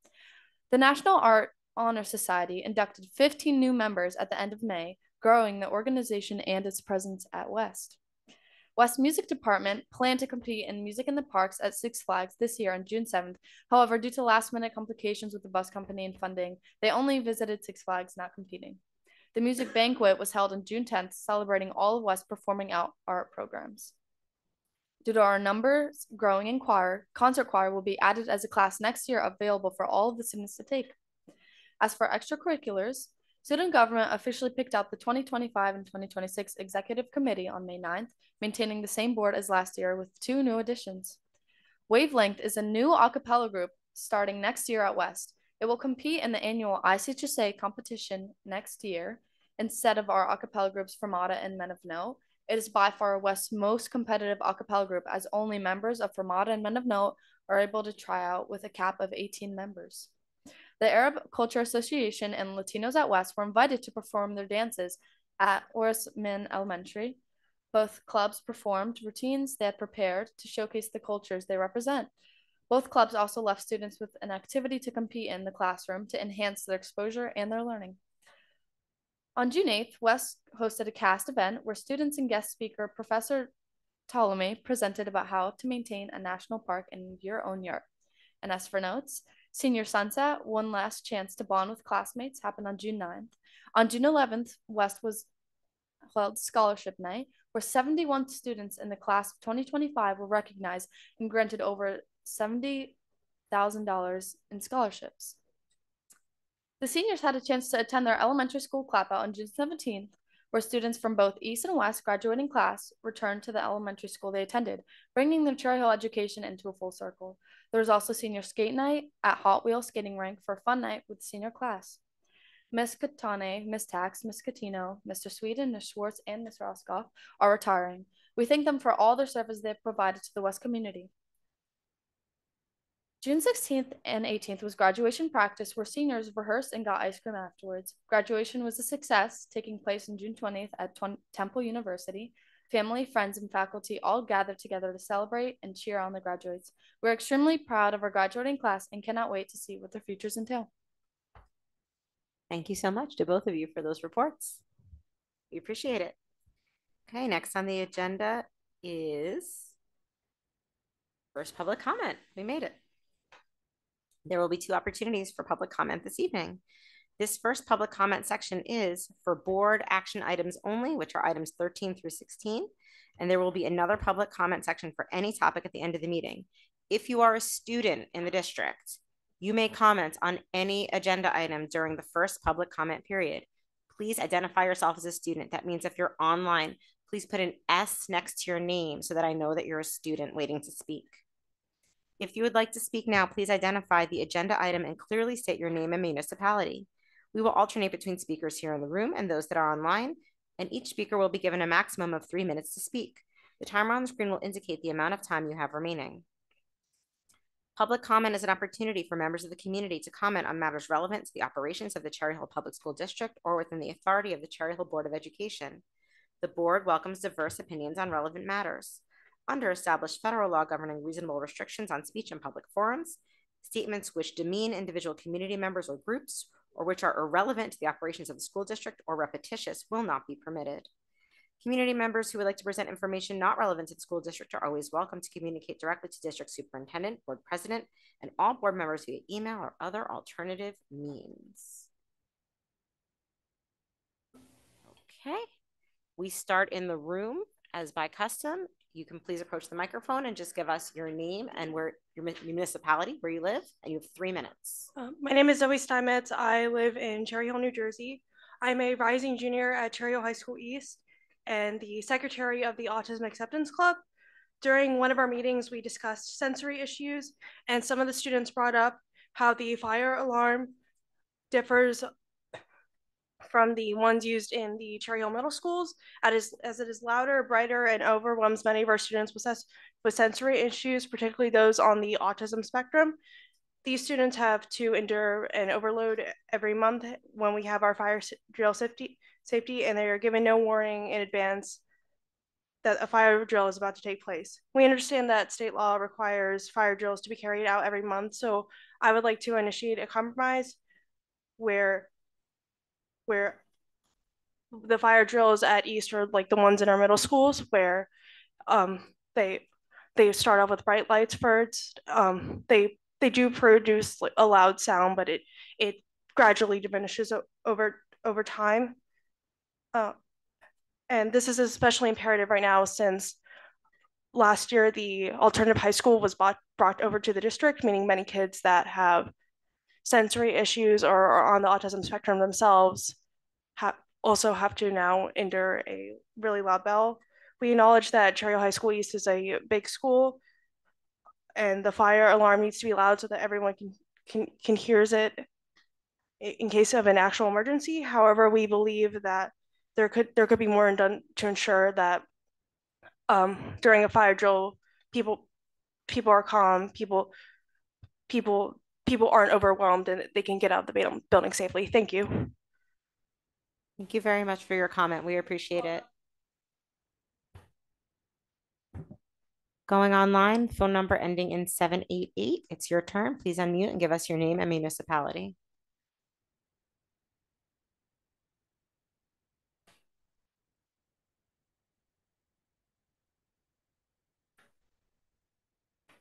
The National Art Honor Society inducted 15 new members at the end of May, growing the organization and its presence at West. West Music Department planned to compete in Music in the Parks at Six Flags this year on June 7th. However, due to last-minute complications with the bus company and funding, they only visited Six Flags, not competing. The music banquet was held on June 10th, celebrating all of West performing out art programs. Due to our numbers growing in choir, concert choir will be added as a class next year, available for all of the students to take. As for extracurriculars, student government officially picked out the 2025 and 2026 executive committee on May 9th, maintaining the same board as last year with 2 new additions. Wavelength is a new a cappella group starting next year at West. It will compete in the annual ICHSA competition next year instead of our a cappella groups Fermata and Men of Note. It is by far West's most competitive a cappella group, as only members of Fermata and Men of Note are able to try out with a cap of 18 members. The Arab Culture Association and Latinos at West were invited to perform their dances at Horace Mann Elementary. Both clubs performed routines they had prepared to showcase the cultures they represent. Both clubs also left students with an activity to compete in the classroom to enhance their exposure and their learning. On June 8th, West hosted a cast event where students and guest speaker Professor Ptolemy presented about how to maintain a national park in your own yard. And as for notes, Senior Sunset, one last chance to bond with classmates, happened on June 9th. On June 11th, West was held Scholarship Night, where 71 students in the class of 2025 were recognized and granted over $70,000 in scholarships. The seniors had a chance to attend their elementary school clap out on June 17th, where students from both East and West graduating class returned to the elementary school they attended, bringing their Cherry Hill education into a full circle. There was also senior skate night at Hot Wheels skating rink for a fun night with the senior class. Miss Catane, Miss Tax, Miss Catino, Mr. Sweden, Miss Schwartz, and Miss Roscoff are retiring. We thank them for all their service they have provided to the West community. June 16th and 18th was graduation practice, where seniors rehearsed and got ice cream afterwards. Graduation was a success, taking place on June 20th at Temple University. Family, friends, and faculty all gathered together to celebrate and cheer on the graduates. We're extremely proud of our graduating class and cannot wait to see what their futures entail. Thank you so much to both of you for those reports. We appreciate it. Okay, next on the agenda is first public comment. We made it. There will be 2 opportunities for public comment this evening. This first public comment section is for board action items only, which are items 13 through 16. And there will be another public comment section for any topic at the end of the meeting. If you are a student in the district, you may comment on any agenda item during the first public comment period. Please identify yourself as a student. That means if you're online, please put an S next to your name so that I know that you're a student waiting to speak. If you would like to speak now, please identify the agenda item and clearly state your name and municipality. We will alternate between speakers here in the room and those that are online, and each speaker will be given a maximum of 3 minutes to speak. The timer on the screen will indicate the amount of time you have remaining. Public comment is an opportunity for members of the community to comment on matters relevant to the operations of the Cherry Hill Public School District or within the authority of the Cherry Hill Board of Education. The board welcomes diverse opinions on relevant matters. Under established federal law governing reasonable restrictions on speech in public forums, statements which demean individual community members or groups, or which are irrelevant to the operations of the school district or repetitious, will not be permitted. Community members who would like to present information not relevant to the school district are always welcome to communicate directly to district superintendent, board president, and all board members via email or other alternative means. Okay, we start in the room as by custom. You can please approach the microphone and just give us your name and where your municipality, where you live, and you have 3 minutes. My name is Zoe Steinmetz. I live in Cherry Hill, New Jersey. I'm a rising junior at Cherry Hill High School East and the secretary of the Autism Acceptance Club. During one of our meetings, we discussed sensory issues, and some of the students brought up how the fire alarm differs from the ones used in the Cherry Hill middle schools, as it is louder, brighter, and overwhelms many of our students with sensory issues, particularly those on the autism spectrum. these students have to endure an overload every month when we have our fire drill safety, and they are given no warning in advance that a fire drill is about to take place. We understand that state law requires fire drills to be carried out every month, so I would like to initiate a compromise where the fire drills at East are like the ones in our middle schools, where they start off with bright lights first. They do produce a loud sound, but it gradually diminishes over time. And this is especially imperative right now since last year the alternative high school was brought over to the district, meaning many kids that have sensory issues or are on the autism spectrum themselves also have to now endure a really loud bell. We acknowledge that Cherry Hill High School East is a big school and the fire alarm needs to be loud so that everyone can hears it in case of an actual emergency. However, we believe that there could be more done to ensure that during a fire drill, people are calm, people aren't overwhelmed, and they can get out of the building safely. Thank you. Thank you very much for your comment. We appreciate it. Going online, phone number ending in 788. It's your turn. Please unmute and give us your name and municipality.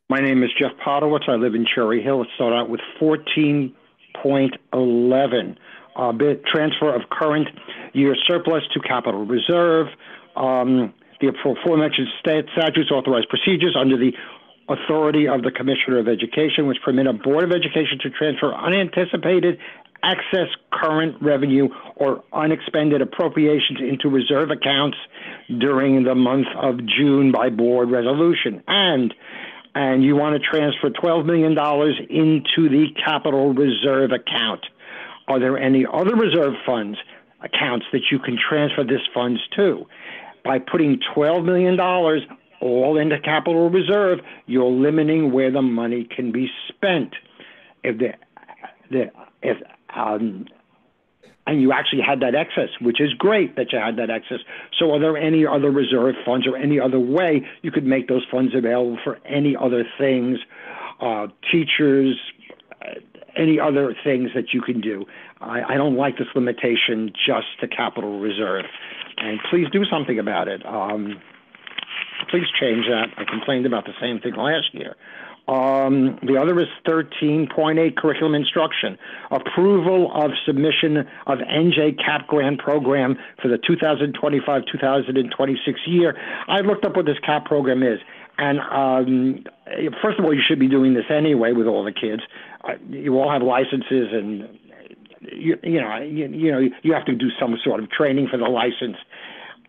My name is Jeff Potowitz. I live in Cherry Hill. It started out with 14.11. Bit transfer of current year surplus to capital reserve. The aforementioned statutes authorize procedures under the authority of the Commissioner of Education, which permit a Board of Education to transfer unanticipated excess current revenue or unexpended appropriations into reserve accounts during the month of June by board resolution. And you want to transfer $12 million into the capital reserve account. Are there any other reserve funds accounts that you can transfer this funds to? By putting $12 million all into capital reserve, you're limiting where the money can be spent. And you actually had that excess, which is great that you had that excess. So are there any other reserve funds or any other way you could make those funds available for any other things, teachers, any other things that you can do? I don't like this limitation just to capital reserve. And please do something about it. Please change that. I complained about the same thing last year. The other is 13.8, curriculum instruction. Approval of submission of NJ CAP grant program for the 2025-2026 year. I looked up what this CAP program is. And first of all, you should be doing this anyway with all the kids. You all have licenses, and you have to do some sort of training for the license.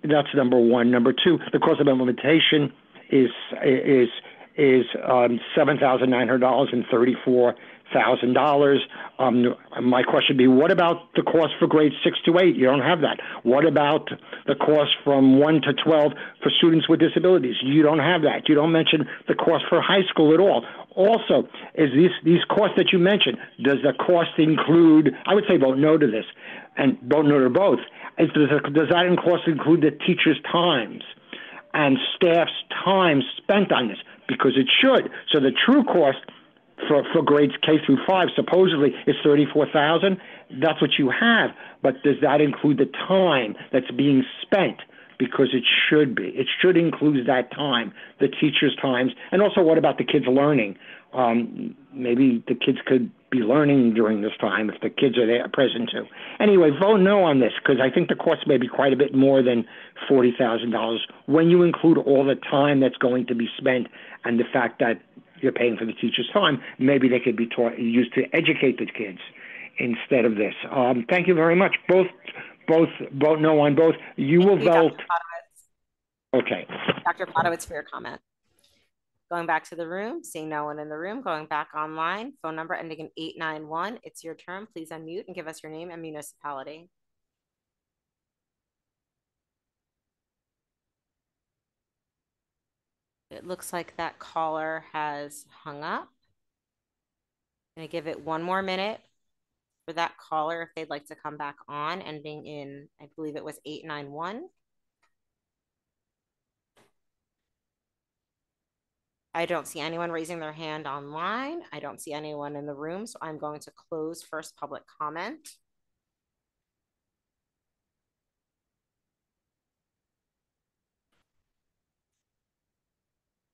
That's number one. Number two, the cost of implementation is $7,900 and $34,000. My question would be, what about the cost for grades 6 to 8? You don't have that. What about the cost from 1 to 12 for students with disabilities? You don't have that. You don't mention the cost for high school at all. Also, is these costs that you mentioned, does the cost include, I would say vote no to this, and vote no to both. Does that cost include the teachers' times and staff's time spent on this? Because it should. So the true cost for grades K through 5 supposedly is $34,000. That's what you have. But does that include the time that's being spent? Because it should be. It should include that time, the teachers' times. And also, what about the kids learning? Maybe the kids could be learning during this time if the kids are there present too. Anyway, vote no on this, because I think the cost may be quite a bit more than $40,000 when you include all the time that's going to be spent and the fact that you're paying for the teacher's time. Maybe they could be used to educate the kids instead of this. Thank you very much. Both vote no on both. You will vote. Okay. Dr. Potowitz for your comment. Going back to the room, seeing no one in the room, going back online, phone number ending in 891. It's your turn. Please unmute and give us your name and municipality. It looks like that caller has hung up. I'm gonna give it one more minute for that caller if they'd like to come back on, ending in, I believe it was 891. I don't see anyone raising their hand online. I don't see anyone in the room, so I'm going to close first public comment.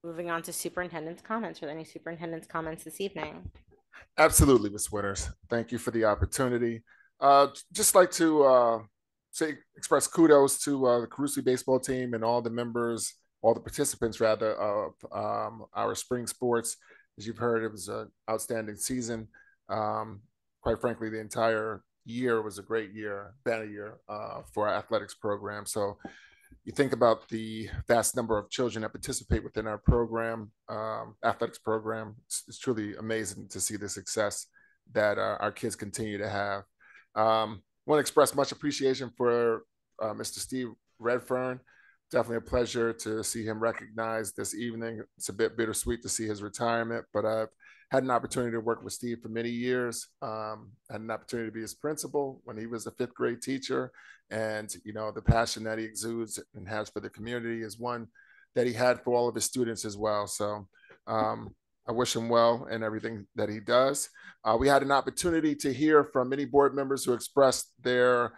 Moving on to superintendent's comments. Are there any superintendent's comments this evening? Absolutely, Ms. Winters. Thank you for the opportunity. Just like to express kudos to the Carusi baseball team and all the members, all the participants rather, of our spring sports. As you've heard, it was an outstanding season. Quite frankly, the entire year was a great year, banner year for our athletics program. So you think about the vast number of children that participate within our program, athletics program. It's truly amazing to see the success that our kids continue to have. Want to express much appreciation for Mr. Steve Redfern. Definitely a pleasure to see him recognized this evening. It's a bit bittersweet to see his retirement, but I've had an opportunity to work with Steve for many years. Had an opportunity to be his principal when he was a 5th grade teacher. And, you know, the passion that he exudes and has for the community is one that he had for all of his students as well. So I wish him well in everything that he does. We had an opportunity to hear from many board members who expressed their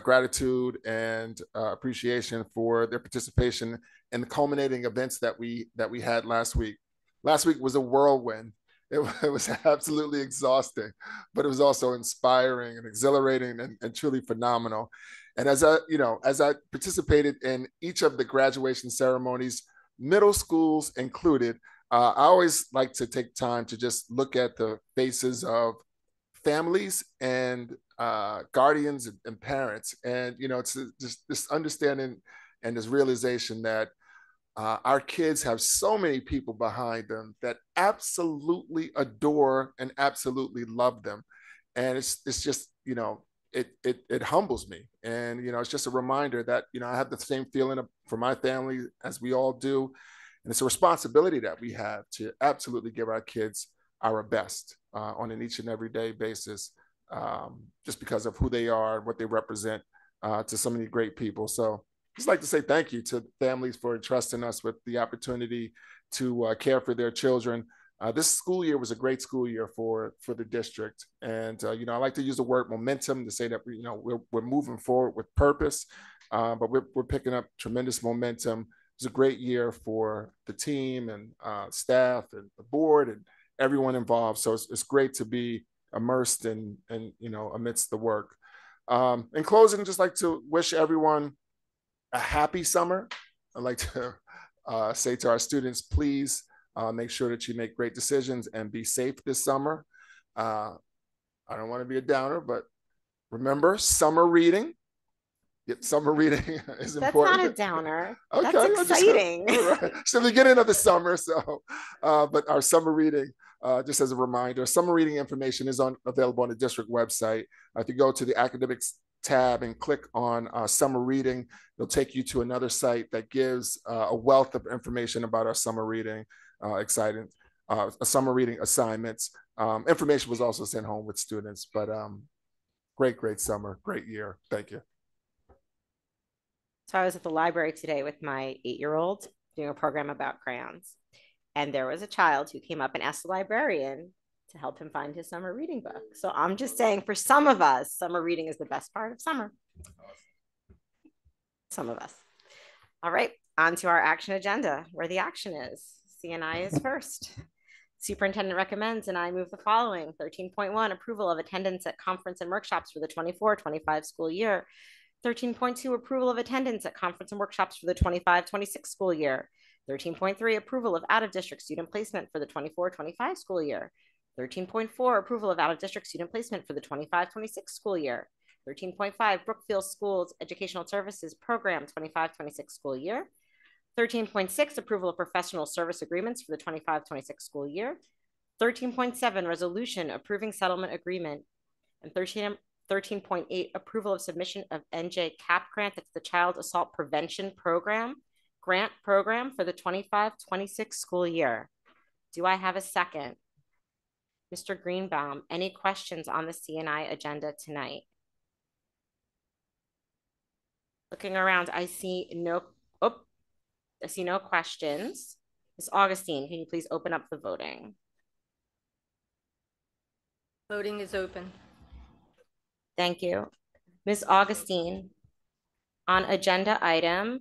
gratitude and appreciation for their participation in the culminating events that we had last week. Last week was a whirlwind. It was absolutely exhausting, but it was also inspiring and exhilarating and truly phenomenal. And as I participated in each of the graduation ceremonies, middle schools included, I always like to take time to just look at the faces of families and guardians and parents. And, you know, it's just this understanding and this realization that our kids have so many people behind them that absolutely adore and absolutely love them. And it's just, you know, it humbles me. And, you know, it's just a reminder that, you know, I have the same feeling for my family as we all do. And it's a responsibility that we have to absolutely give our kids our best on an each and every day basis, just because of who they are and what they represent to so many great people. So just like to say thank you to families for entrusting us with the opportunity to care for their children. This school year was a great school year for the district. And, you know, I like to use the word momentum to say that, you know, we're moving forward with purpose, but we're picking up tremendous momentum. It was a great year for the team and staff and the board and everyone involved. So it's great to be immersed in you know, amidst the work. In closing, I'd just like to wish everyone a happy summer. I'd like to say to our students, please make sure that you make great decisions and be safe this summer. I don't want to be a downer, but remember summer reading. Summer reading is important. That's not a downer. Okay, that's exciting. Right. It's the beginning of the summer, so but our summer reading, just as a reminder, summer reading information is available on the district website. If you go to the academics tab and click on summer reading, it'll take you to another site that gives a wealth of information about our summer reading, summer reading assignments. Information was also sent home with students, but great summer, great year. Thank you. So I was at the library today with my 8-year-old doing a program about crayons. And there was a child who came up and asked the librarian to help him find his summer reading book. So I'm just saying, for some of us, summer reading is the best part of summer. Some of us. All right, on to our action agenda, where the action is. CNI is first. Superintendent recommends, and I move the following. 13.1, approval of attendance at conference and workshops for the 24-25 school year. 13.2, approval of attendance at conference and workshops for the 25-26 school year. 13.3, approval of out-of-district student placement for the 24-25 school year. 13.4, approval of out-of-district student placement for the 25-26 school year. 13.5, Brookfield Schools Educational Services Program 25-26 school year. 13.6, approval of professional service agreements for the 25-26 school year. 13.7, resolution approving settlement agreement. And 13.8, approval of submission of NJ CAP grant. That's the Child Assault Prevention Program grant program for the 25-26 school year. Do I have a second? Mr. Greenbaum, any questions on the CNI agenda tonight? Looking around, I see no questions. Ms. Augustine, can you please open up the voting? Voting is open. Thank you. Ms. Augustine, on agenda item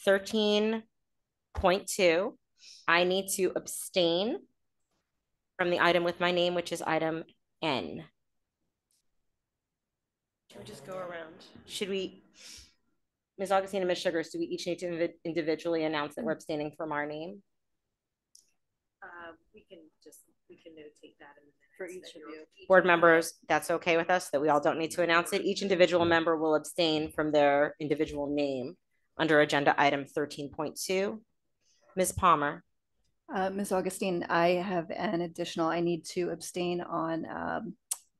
13.2, I need to abstain from the item with my name, which is item N. Should we just go around? Should we, Ms. Augustine and Ms. Sugars, do we each need to individually announce that we're abstaining from our name? We can notate that in the minutes for each of you. Board members, that's okay with us, that we all don't need to announce it. Each individual member will abstain from their individual name under agenda item 13.2. Ms. Palmer. Ms. Augustine, I have an additional, I need to abstain on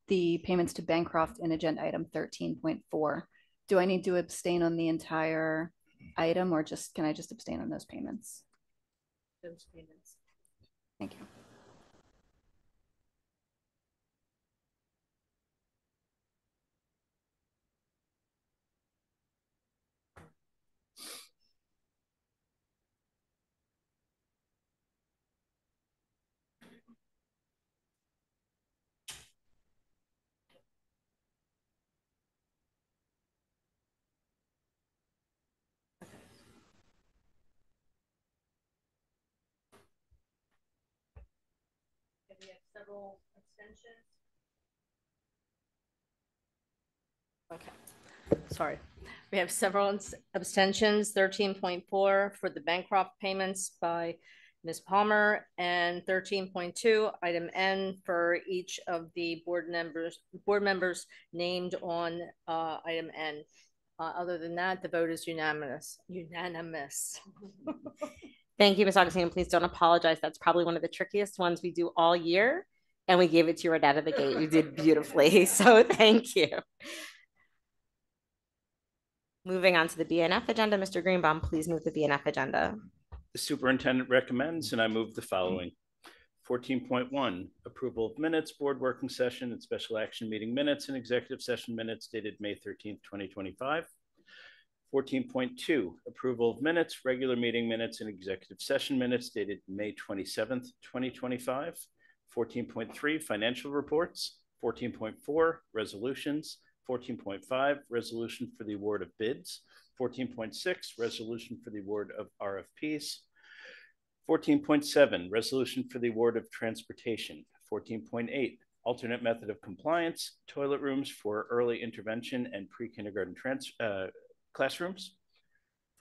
the payments to Bancroft in agenda item 13.4. Do I need to abstain on the entire item, or can I just abstain on those payments? Those payments. Thank you. We have several abstentions. Okay, sorry. We have several abstentions, 13.4 for the Bancroft payments by Ms. Palmer, and 13.2, item N, for each of the board members named on item N. Other than that, the vote is unanimous. Thank you, Ms. Augustine. Please don't apologize. That's probably one of the trickiest ones we do all year. And we gave it to you right out of the gate. You did beautifully. So thank you. Moving on to the BNF agenda, Mr. Greenbaum, please move the BNF agenda. The superintendent recommends, and I move the following. 14.1, approval of minutes, board working session and special action meeting minutes and executive session minutes dated May 13th, 2025. 14.2, approval of minutes, regular meeting minutes and executive session minutes dated May 27th, 2025. 14.3, financial reports. 14.4, resolutions. 14.5, resolution for the award of bids. 14.6, resolution for the award of RFPs. 14.7, resolution for the award of transportation. 14.8, alternate method of compliance, toilet rooms for early intervention and pre-kindergarten classrooms.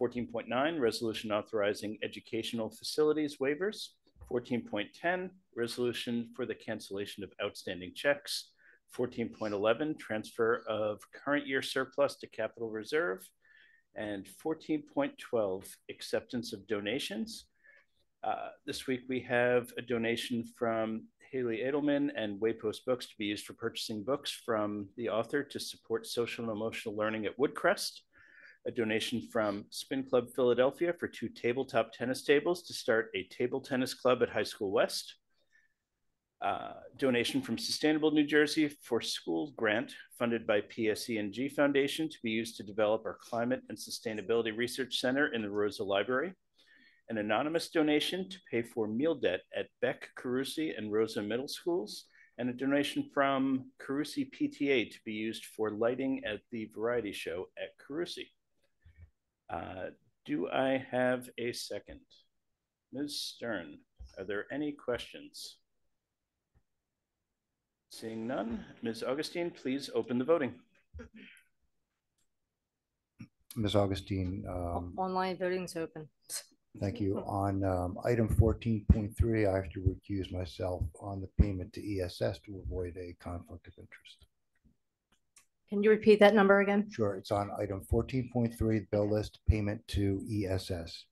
14.9, resolution authorizing educational facilities waivers. 14.10, resolution for the cancellation of outstanding checks. 14.11, transfer of current year surplus to capital reserve. And 14.12, acceptance of donations. This week we have a donation from Haley Edelman and Waypost Books to be used for purchasing books from the author to support social and emotional learning at Woodcrest. A donation from Spin Club Philadelphia for 2 tabletop tennis tables to start a table tennis club at High School West. Donation from Sustainable New Jersey for school grant funded by PSE&G Foundation to be used to develop our Climate and Sustainability Research Center in the Rosa Library. An anonymous donation to pay for meal debt at Beck, Carusi, and Rosa Middle Schools, and a donation from Carusi PTA to be used for lighting at the variety show at Carusi. Do I have a second? Ms. Stern, are there any questions? Seeing none, Ms. Augustine, please open the voting. Ms. Augustine. Online voting is open. Thank you. On item 14.3, I have to recuse myself on the payment to ESS to avoid a conflict of interest. Can you repeat that number again? Sure. It's on item 14.3, bill list, payment to ESS,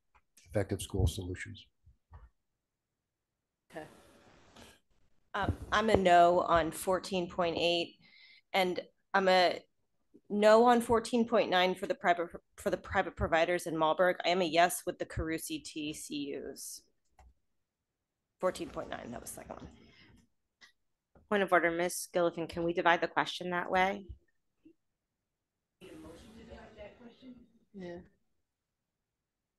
Effective School Solutions. Okay. I'm a no on 14.8, and I'm a no on 14.9 for the private providers in Marlburg. I am a yes with the Carusi TCUs. 14.9, that was the second one. Point of order, Ms. Gillivan, can we divide the question that way? Yeah.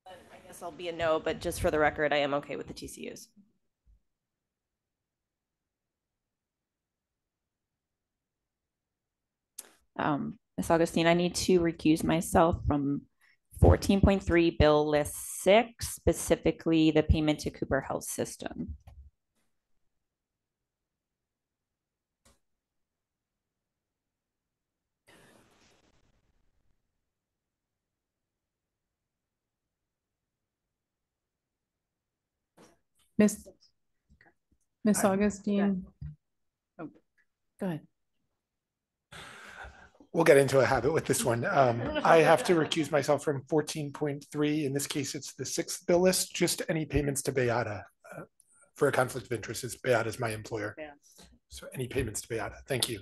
I guess I'll be a no, but just for the record, I am okay with the TCUs. Ms. Augustine, I need to recuse myself from 14.3 Bill List 6, specifically the payment to Cooper Health System. Miss Augustine. Oh, go ahead. We'll get into a habit with this one. I have to recuse myself from 14.3. In this case, it's the 6th bill list, just any payments to Beata. For a conflict of interest, is Beata is my employer. Yeah. So any payments to Beata. Thank you.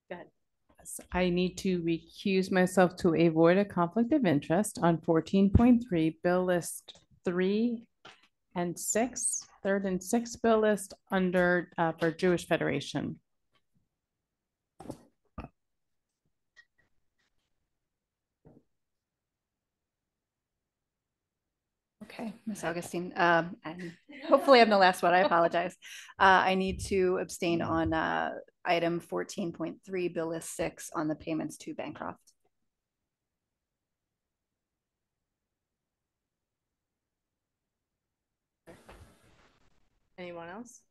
Go ahead. I need to recuse myself to avoid a conflict of interest on 14.3 Bill List 3 and 6, 3rd and 6th Bill List under for Jewish Federation. Okay, Ms. Augustine, and hopefully I'm the last one. I apologize. I need to abstain on item 14.3, Bill List 6 on the payments to Bancroft. Anyone else?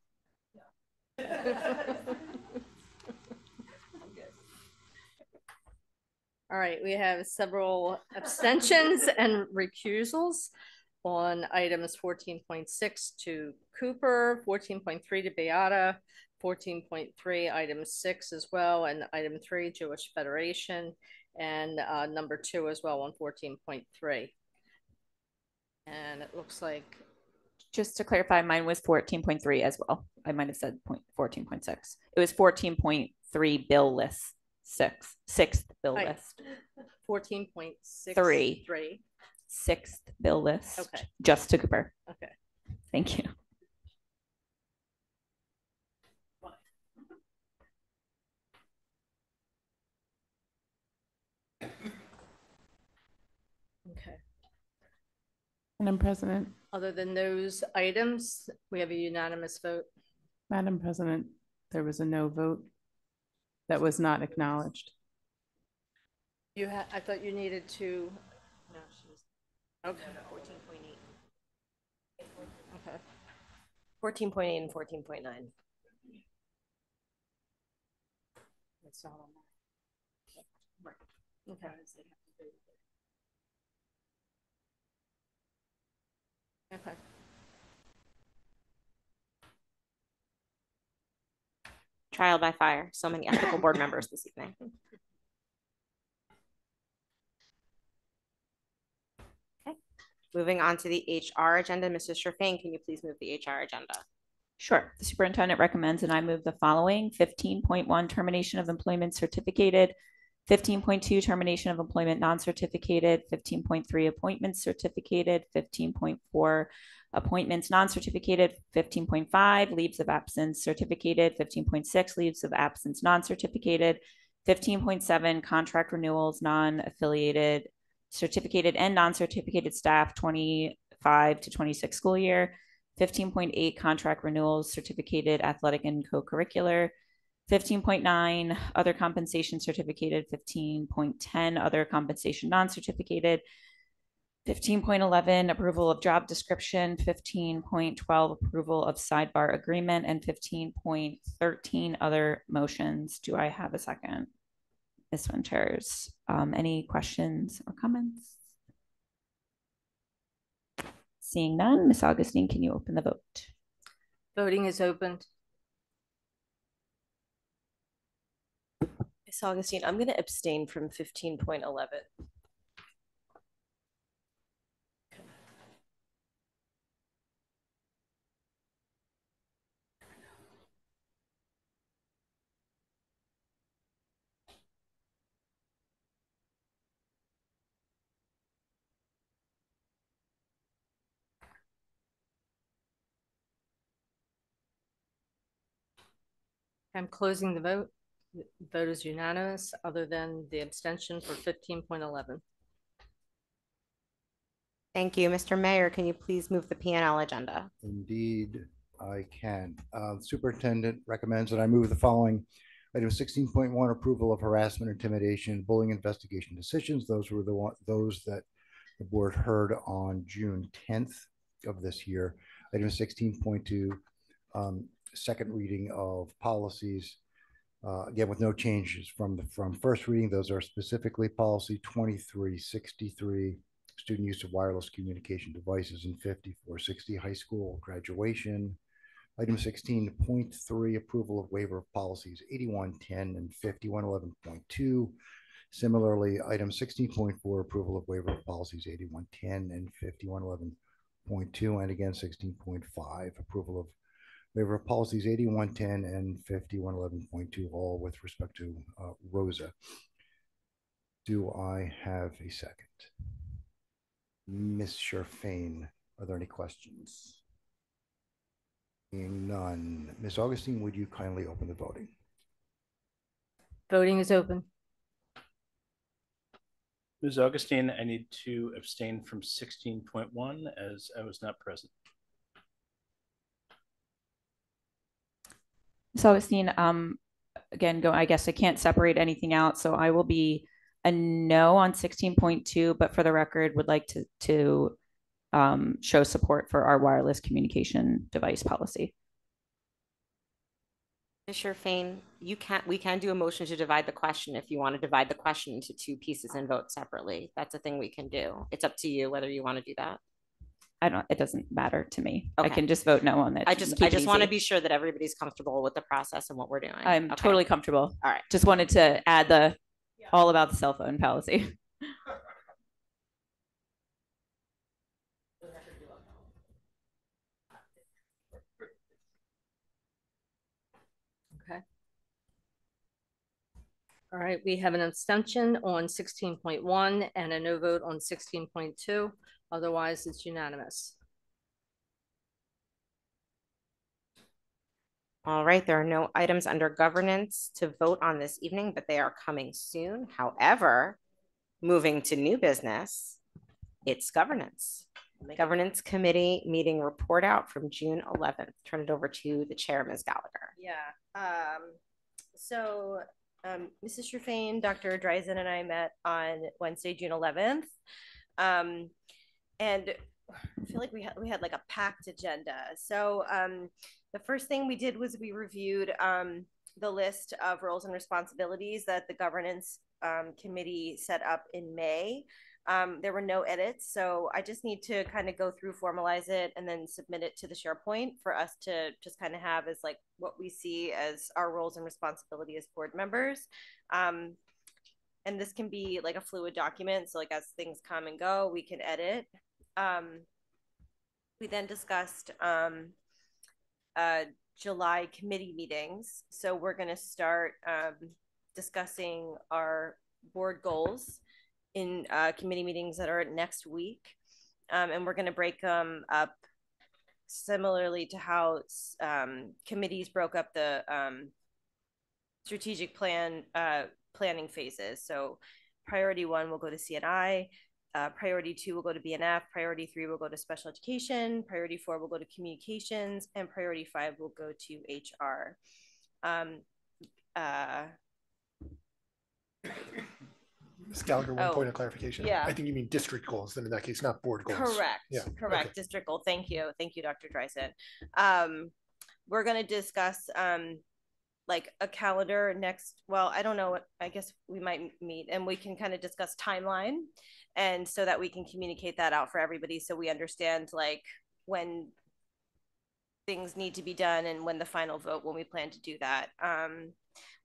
All right, we have several abstentions and recusals on items 14.6 to Cooper, 14.3 to Beata, 14.3, item 6 as well, and item 3, Jewish Federation, and number 2 as well on 14.3. And it looks like. Just to clarify, mine was 14.3 as well. I might have said 14.6. It was 14.3 Bill List 6, 6th Bill List. 14.63. 6th Bill List. Okay. Just to Cooper. Okay. Thank you. Okay. Madam President. Other than those items, we have a unanimous vote. Madam President, there was a no vote that was not acknowledged. You had, I thought you needed to. No, she was. Okay. 14.8. Okay. 14.8 and 14.9. It's not on that. Right. Okay. Okay. Trial by fire. So many ethical board members this evening. Okay. Moving on to the HR agenda. Mrs. Sherfane, can you please move the HR agenda? Sure. The superintendent recommends and I move the following: 15.1 termination of employment certificated, 15.2 termination of employment non-certificated, 15.3 appointments certificated, 15.4 appointments non-certificated, 15.5 leaves of absence certificated, 15.6 leaves of absence non-certificated, 15.7 contract renewals non-affiliated, certificated and non-certificated staff 25 to 26 school year, 15.8 contract renewals certificated athletic and co-curricular, 15.9 other compensation certificated, 15.10 other compensation non-certificated, 15.11 approval of job description, 15.12 approval of sidebar agreement, and 15.13 other motions. Do I have a second? Ms. Winters, any questions or comments? Seeing none, Ms. Augustine, can you open the vote? Voting is opened. Ms. Augustine, I'm going to abstain from 15.11. I'm closing the vote. The vote is unanimous, other than the abstention for 15.11. Thank you. Mr. Mayor, can you please move the P&L agenda? Indeed, I can. Superintendent recommends that I move the following. Item 16.1, approval of harassment, intimidation, bullying investigation decisions. Those were those that the board heard on June 10th of this year. Item 16.2, second reading of policies. Again, with no changes from first reading. Those are specifically policy 2363, student use of wireless communication devices, and 5460, high school graduation. Item 16.3, approval of waiver of policies 8110 and 5111.2. Similarly, item 16.4, approval of waiver of policies 8110 and 5111.2. And again, 16.5, approval of waiver of policies 8110 and 5111.2, all with respect to Rosa. Do I have a second? Ms. Sherfain, are there any questions? Seeing none. Ms. Augustine, would you kindly open the voting? Voting is open. Ms. Augustine, I need to abstain from 16.1 as I was not present. So Augustine, again, I guess I can't separate anything out, so I will be a no on 16.2, but for the record, would like to show support for our wireless communication device policy. Mr. Fain, we can do a motion to divide the question if you want to divide the question into two pieces and vote separately. That's a thing we can do. It's up to you whether you want to do that. It doesn't matter to me. Okay. I can just vote no on that. I just want to be sure that everybody's comfortable with the process and what we're doing. I'm totally comfortable. All right. Just wanted to add all about the cell phone policy. Okay. All right, we have an abstention on 16.1 and a no vote on 16.2. Otherwise, it's unanimous. All right, there are no items under governance to vote on this evening, but they are coming soon. However, moving to new business, it's governance. Governance Committee meeting report out from June 11th. Turn it over to the chair, Ms. Gallagher. Yeah. Mrs. Sherfain, Dr. Dreisen, and I met on Wednesday, June 11th. And I feel like we had like a packed agenda. So the first thing we did was we reviewed the list of roles and responsibilities that the governance committee set up in May. There were no edits, so I just need to kind of go through, formalize it, and then submit it to the SharePoint for us to just kind of have as like what we see as our roles and responsibility as board members. And this can be like a fluid document, so like as things come and go, we can edit. We then discussed July committee meetings. So we're going to start discussing our board goals in committee meetings that are next week. And we're going to break them up similarly to how committees broke up the strategic planning phases. So priority 1 will go to CNI, priority 2 will go to BNF, priority 3 will go to special education, priority 4 will go to communications, and priority 5 will go to HR. Ms. Gallagher, one point of clarification. Yeah. I think you mean district goals, then in that case, not board goals. Correct. Yeah. Correct. Okay. District goal. Thank you. Thank you, Dr. Dreisen. We're going to discuss like a calendar next. Well, I don't know what, I guess we might meet and we can kind of discuss timeline, and so that we can communicate that out for everybody so we understand like when things need to be done and when the final vote, when we plan to do that.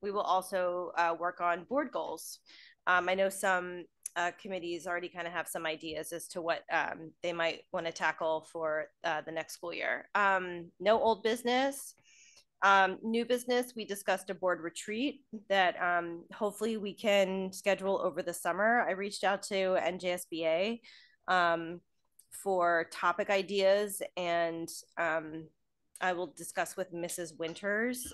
We will also work on board goals. I know some committees already kind of have some ideas as to what they might want to tackle for the next school year. No old business. New business, we discussed a board retreat that hopefully we can schedule over the summer. I reached out to NJSBA for topic ideas and I will discuss with Mrs. Winters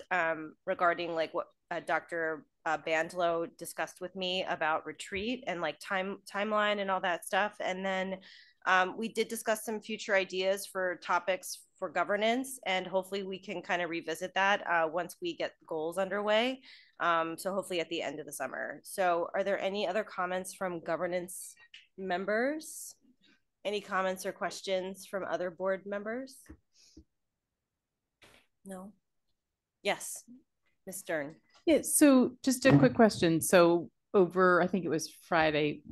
regarding like what Dr. Bandlow discussed with me about retreat and like timeline and all that stuff. And then we did discuss some future ideas for topics for governance, and hopefully we can kind of revisit that once we get goals underway. So hopefully at the end of the summer. So are there any other comments from governance members? Any comments or questions from other board members? No. Yes, Ms. Stern. Yeah, so just a quick question. So over, I think it was Friday,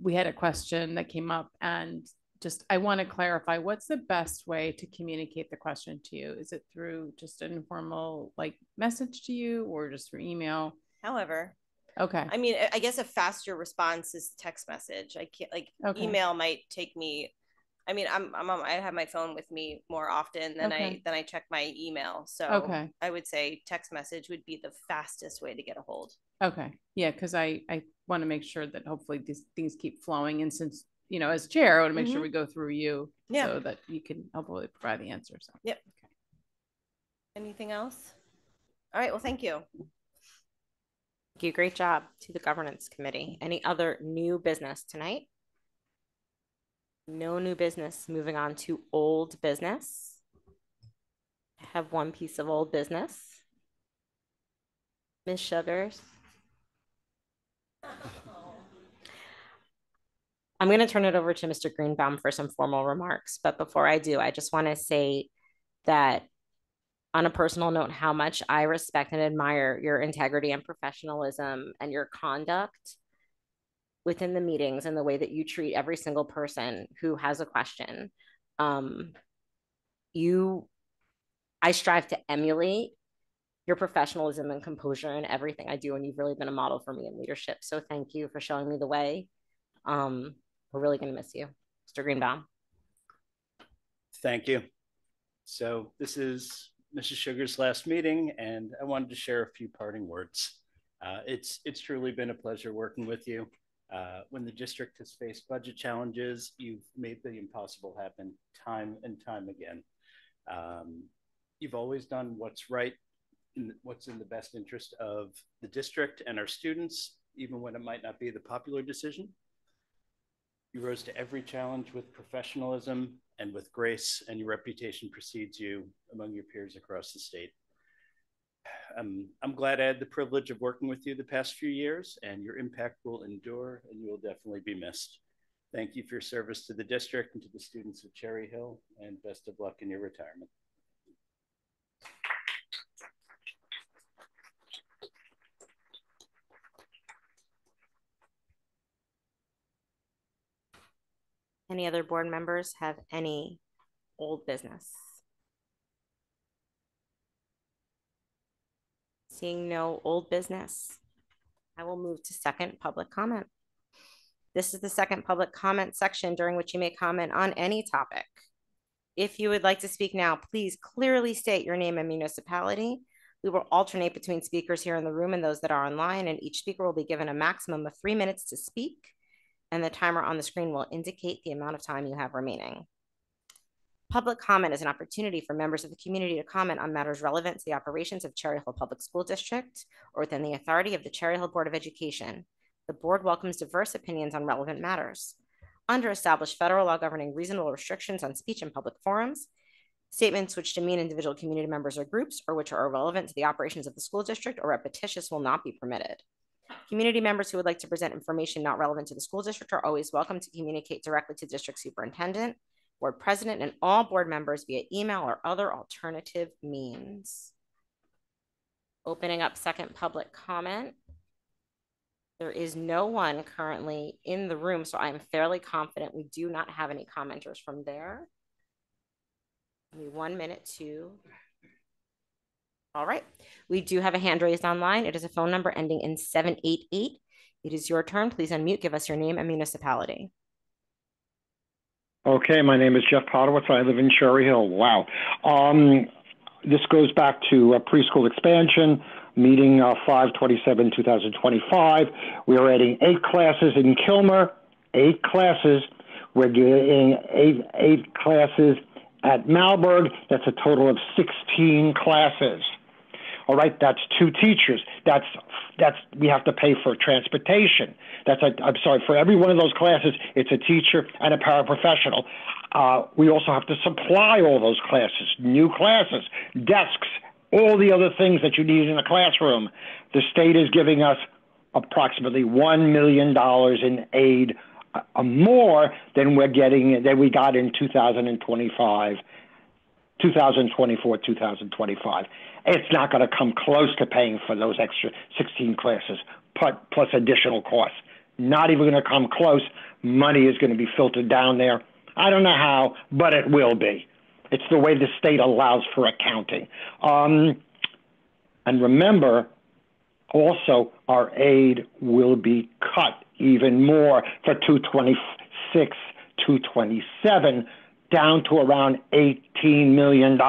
we had a question that came up, and just, I want to clarify, what's the best way to communicate the question to you? Is it through just an informal like message to you, or just through email? However. Okay. I mean, I guess a faster response is text message. I can't like email might take me. I mean, I have my phone with me more often than I check my email. So I would say text message would be the fastest way to get a hold. Okay. Yeah, because I want to make sure that hopefully these things keep flowing. And since, you know, as chair, I want to make sure we go through you so that you can hopefully provide the answer. So. Yep. Okay. Anything else? All right. Well, thank you. Thank you. Great job to the governance committee. Any other new business tonight? No new business. Moving on to old business. I have one piece of old business. Ms. Sugars. I'm going to turn it over to Mr. Greenbaum for some formal remarks. But before I do, I just want to say that on a personal note, how much I respect and admire your integrity and professionalism and your conduct within the meetings and the way that you treat every single person who has a question. I strive to emulate your professionalism and composure in everything I do, and you've really been a model for me in leadership. So thank you for showing me the way. We're really going to miss you, Mr. Greenbaum. Thank you. So this is Mrs. Sugar's last meeting, and I wanted to share a few parting words. It's truly been a pleasure working with you. When the district has faced budget challenges, you've made the impossible happen time and time again. You've always done what's right, what's in the best interest of the district and our students, even when it might not be the popular decision. You rose to every challenge with professionalism and with grace, and your reputation precedes you among your peers across the state. I'm glad I had the privilege of working with you the past few years, and your impact will endure and you will definitely be missed. Thank you for your service to the district and to the students of Cherry Hill, and best of luck in your retirement. Any other board members have any old business? Seeing no old business, I will move to second public comment. This is the second public comment section during which you may comment on any topic. If you would like to speak now, please clearly state your name and municipality. We will alternate between speakers here in the room and those that are online, and each speaker will be given a maximum of 3 minutes to speak, and the timer on the screen will indicate the amount of time you have remaining. Public comment is an opportunity for members of the community to comment on matters relevant to the operations of Cherry Hill Public School District or within the authority of the Cherry Hill Board of Education. The board welcomes diverse opinions on relevant matters. Under established federal law governing reasonable restrictions on speech in public forums, statements which demean individual community members or groups or which are irrelevant to the operations of the school district or repetitious will not be permitted. Community members who would like to present information not relevant to the school district are always welcome to communicate directly to district superintendent, board president, and all board members via email or other alternative means. Opening up second public comment. There is no one currently in the room, so I'm fairly confident we do not have any commenters from there. Give me 1 minute to. All right. We do have a hand raised online. It is a phone number ending in 788. It is your turn. Please unmute. Give us your name and municipality. Okay, my name is Jeff Podowitz. I live in Cherry Hill. Wow. This goes back to preschool expansion, meeting 5/27/2025. We are adding 8 classes in Kilmer, 8 classes. We're getting eight classes At Malberg, that's a total of 16 classes. All right, that's 2 teachers. That's we have to pay for transportation. I'm sorry, for every one of those classes, it's a teacher and a paraprofessional. We also have to supply all those classes, new classes, desks, all the other things that you need in a classroom. The state is giving us approximately $1 million in aid, more than we got in 2024, 2025. It's not going to come close to paying for those extra 16 classes, plus additional costs. Not even going to come close. Money is going to be filtered down there. I don't know how, but it will be. It's the way the state allows for accounting. And remember, also, our aid will be cut even more for 226, 227, down to around $18 million.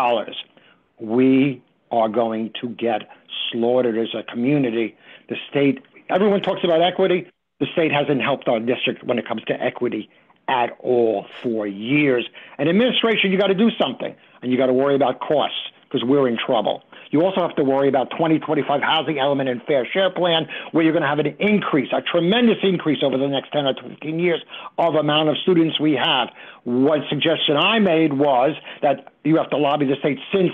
We are going to get slaughtered as a community. The state, everyone talks about equity. The state hasn't helped our district when it comes to equity at all for years. And administration, you got to do something, and you got to worry about costs because we're in trouble. You also have to worry about 2025 housing element and fair share plan, where you're going to have an increase, a tremendous increase over the next 10 or 15 years of amount of students we have. One suggestion I made was that you have to lobby the state, since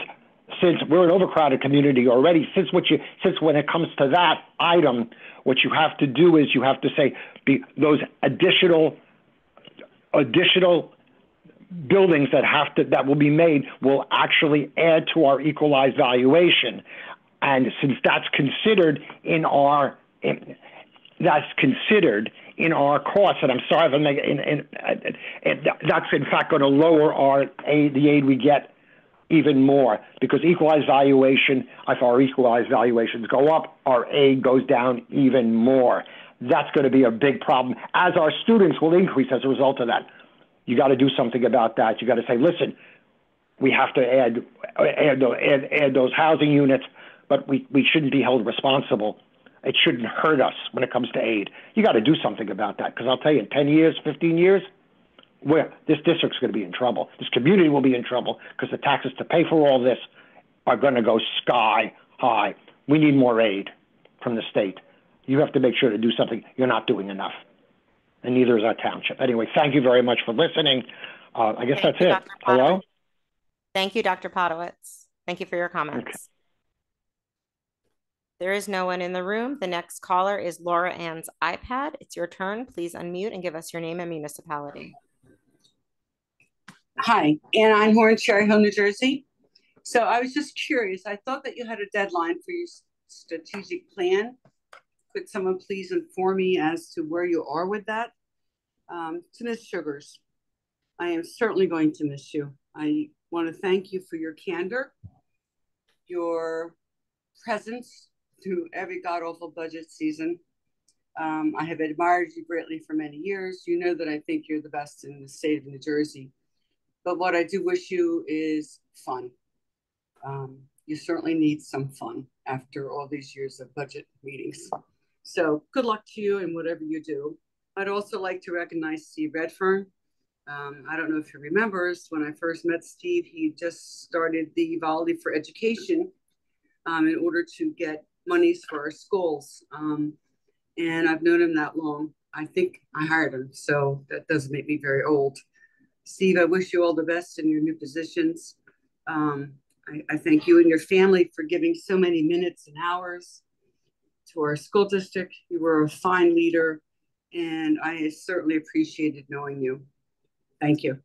we're an overcrowded community already, since when it comes to that item, what you have to do is you have to say those additional buildings that will be made will actually add to our equalized valuation. And since that's considered in our costs, and I'm sorry if I'm making, that's in fact going to lower the aid we get even more, because equalized valuation, if our equalized valuations go up, our aid goes down even more. That's going to be a big problem, as our students will increase as a result of that. You got to do something about that. You got to say, listen, we have to add those housing units, but we shouldn't be held responsible. It shouldn't hurt us when it comes to aid. You got to do something about that, because I'll tell you, in 10 years, 15 years, this district's going to be in trouble. This community will be in trouble, because the taxes to pay for all this are going to go sky high. We need more aid from the state. You have to make sure to do something. You're not doing enough. And neither is our township. Anyway, thank you very much for listening. I guess that's it. Hello? Thank you, Dr. Podowitz. Thank you for your comments. Okay. There is no one in the room. The next caller is Laura Ann's iPad. It's your turn. Please unmute and give us your name and municipality. Hi, Ann Einhorn, Cherry Hill, New Jersey. So I was just curious. I thought that you had a deadline for your strategic plan. Could someone please inform me as to where you are with that? To Ms. Sugars, I am certainly going to miss you. I want to thank you for your candor, your presence through every god-awful budget season. I have admired you greatly for many years. You know that I think you're the best in the state of New Jersey. But what I do wish you is fun. You certainly need some fun after all these years of budget meetings. So good luck to you in whatever you do. I'd also like to recognize Steve Redfern. I don't know if he remembers, when I first met Steve, he just started the Volley for Education in order to get monies for our schools. And I've known him that long. I think I hired him, so that doesn't make me very old. Steve, I wish you all the best in your new positions. I thank you and your family for giving so many minutes and hours to our school district. You were a fine leader, and I certainly appreciated knowing you. Thank you.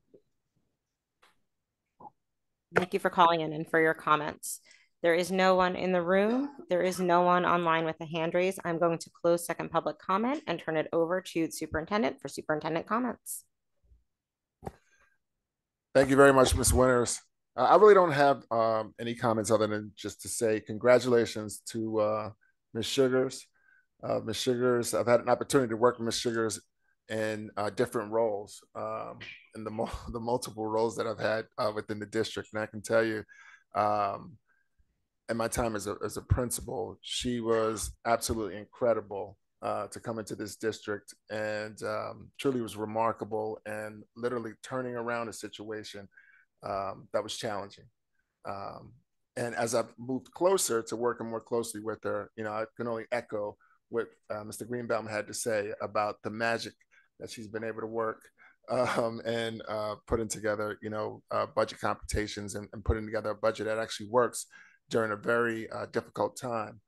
Thank you for calling in and for your comments. There is no one in the room. There is no one online with a hand raised. I'm going to close second public comment and turn it over to the superintendent for superintendent comments. Thank you very much, Ms. Winters. I really don't have any comments other than just to say congratulations to Ms. Sugars. Ms. Sugars, I've had an opportunity to work with Ms. Sugars in different roles, in the multiple roles that I've had within the district. And I can tell you, in my time as a principal, she was absolutely incredible to come into this district, and truly was remarkable, and literally turning around a situation that was challenging. And as I've moved closer to working more closely with her, you know, I can only echo what Mr. Greenbaum had to say about the magic that she's been able to work and putting together, you know, budget computations and putting together a budget that actually works during a very difficult time.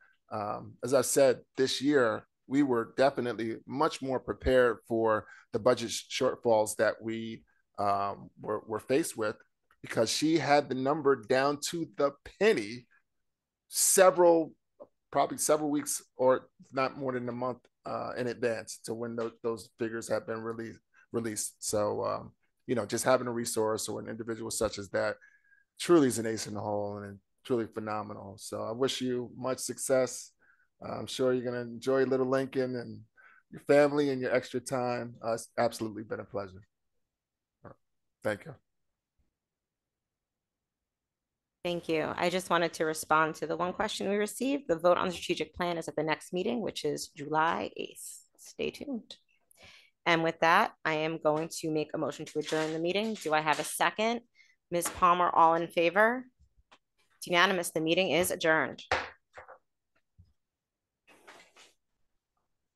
As I said, this year, we were definitely much more prepared for the budget shortfalls that we were faced with, because she had the number down to the penny probably several weeks, or not more than a month in advance to when those figures have been released. So, you know, just having a resource or an individual such as that truly is an ace in the hole and truly phenomenal. So I wish you much success. I'm sure you're going to enjoy Little Lincoln and your family and your extra time. It's absolutely been a pleasure. Thank you. Thank you. I just wanted to respond to the one question we received. The vote on the strategic plan is at the next meeting, which is July 8th. Stay tuned. And with that, I am going to make a motion to adjourn the meeting. Do I have a second? Ms. Palmer, all in favor? It's unanimous. The meeting is adjourned.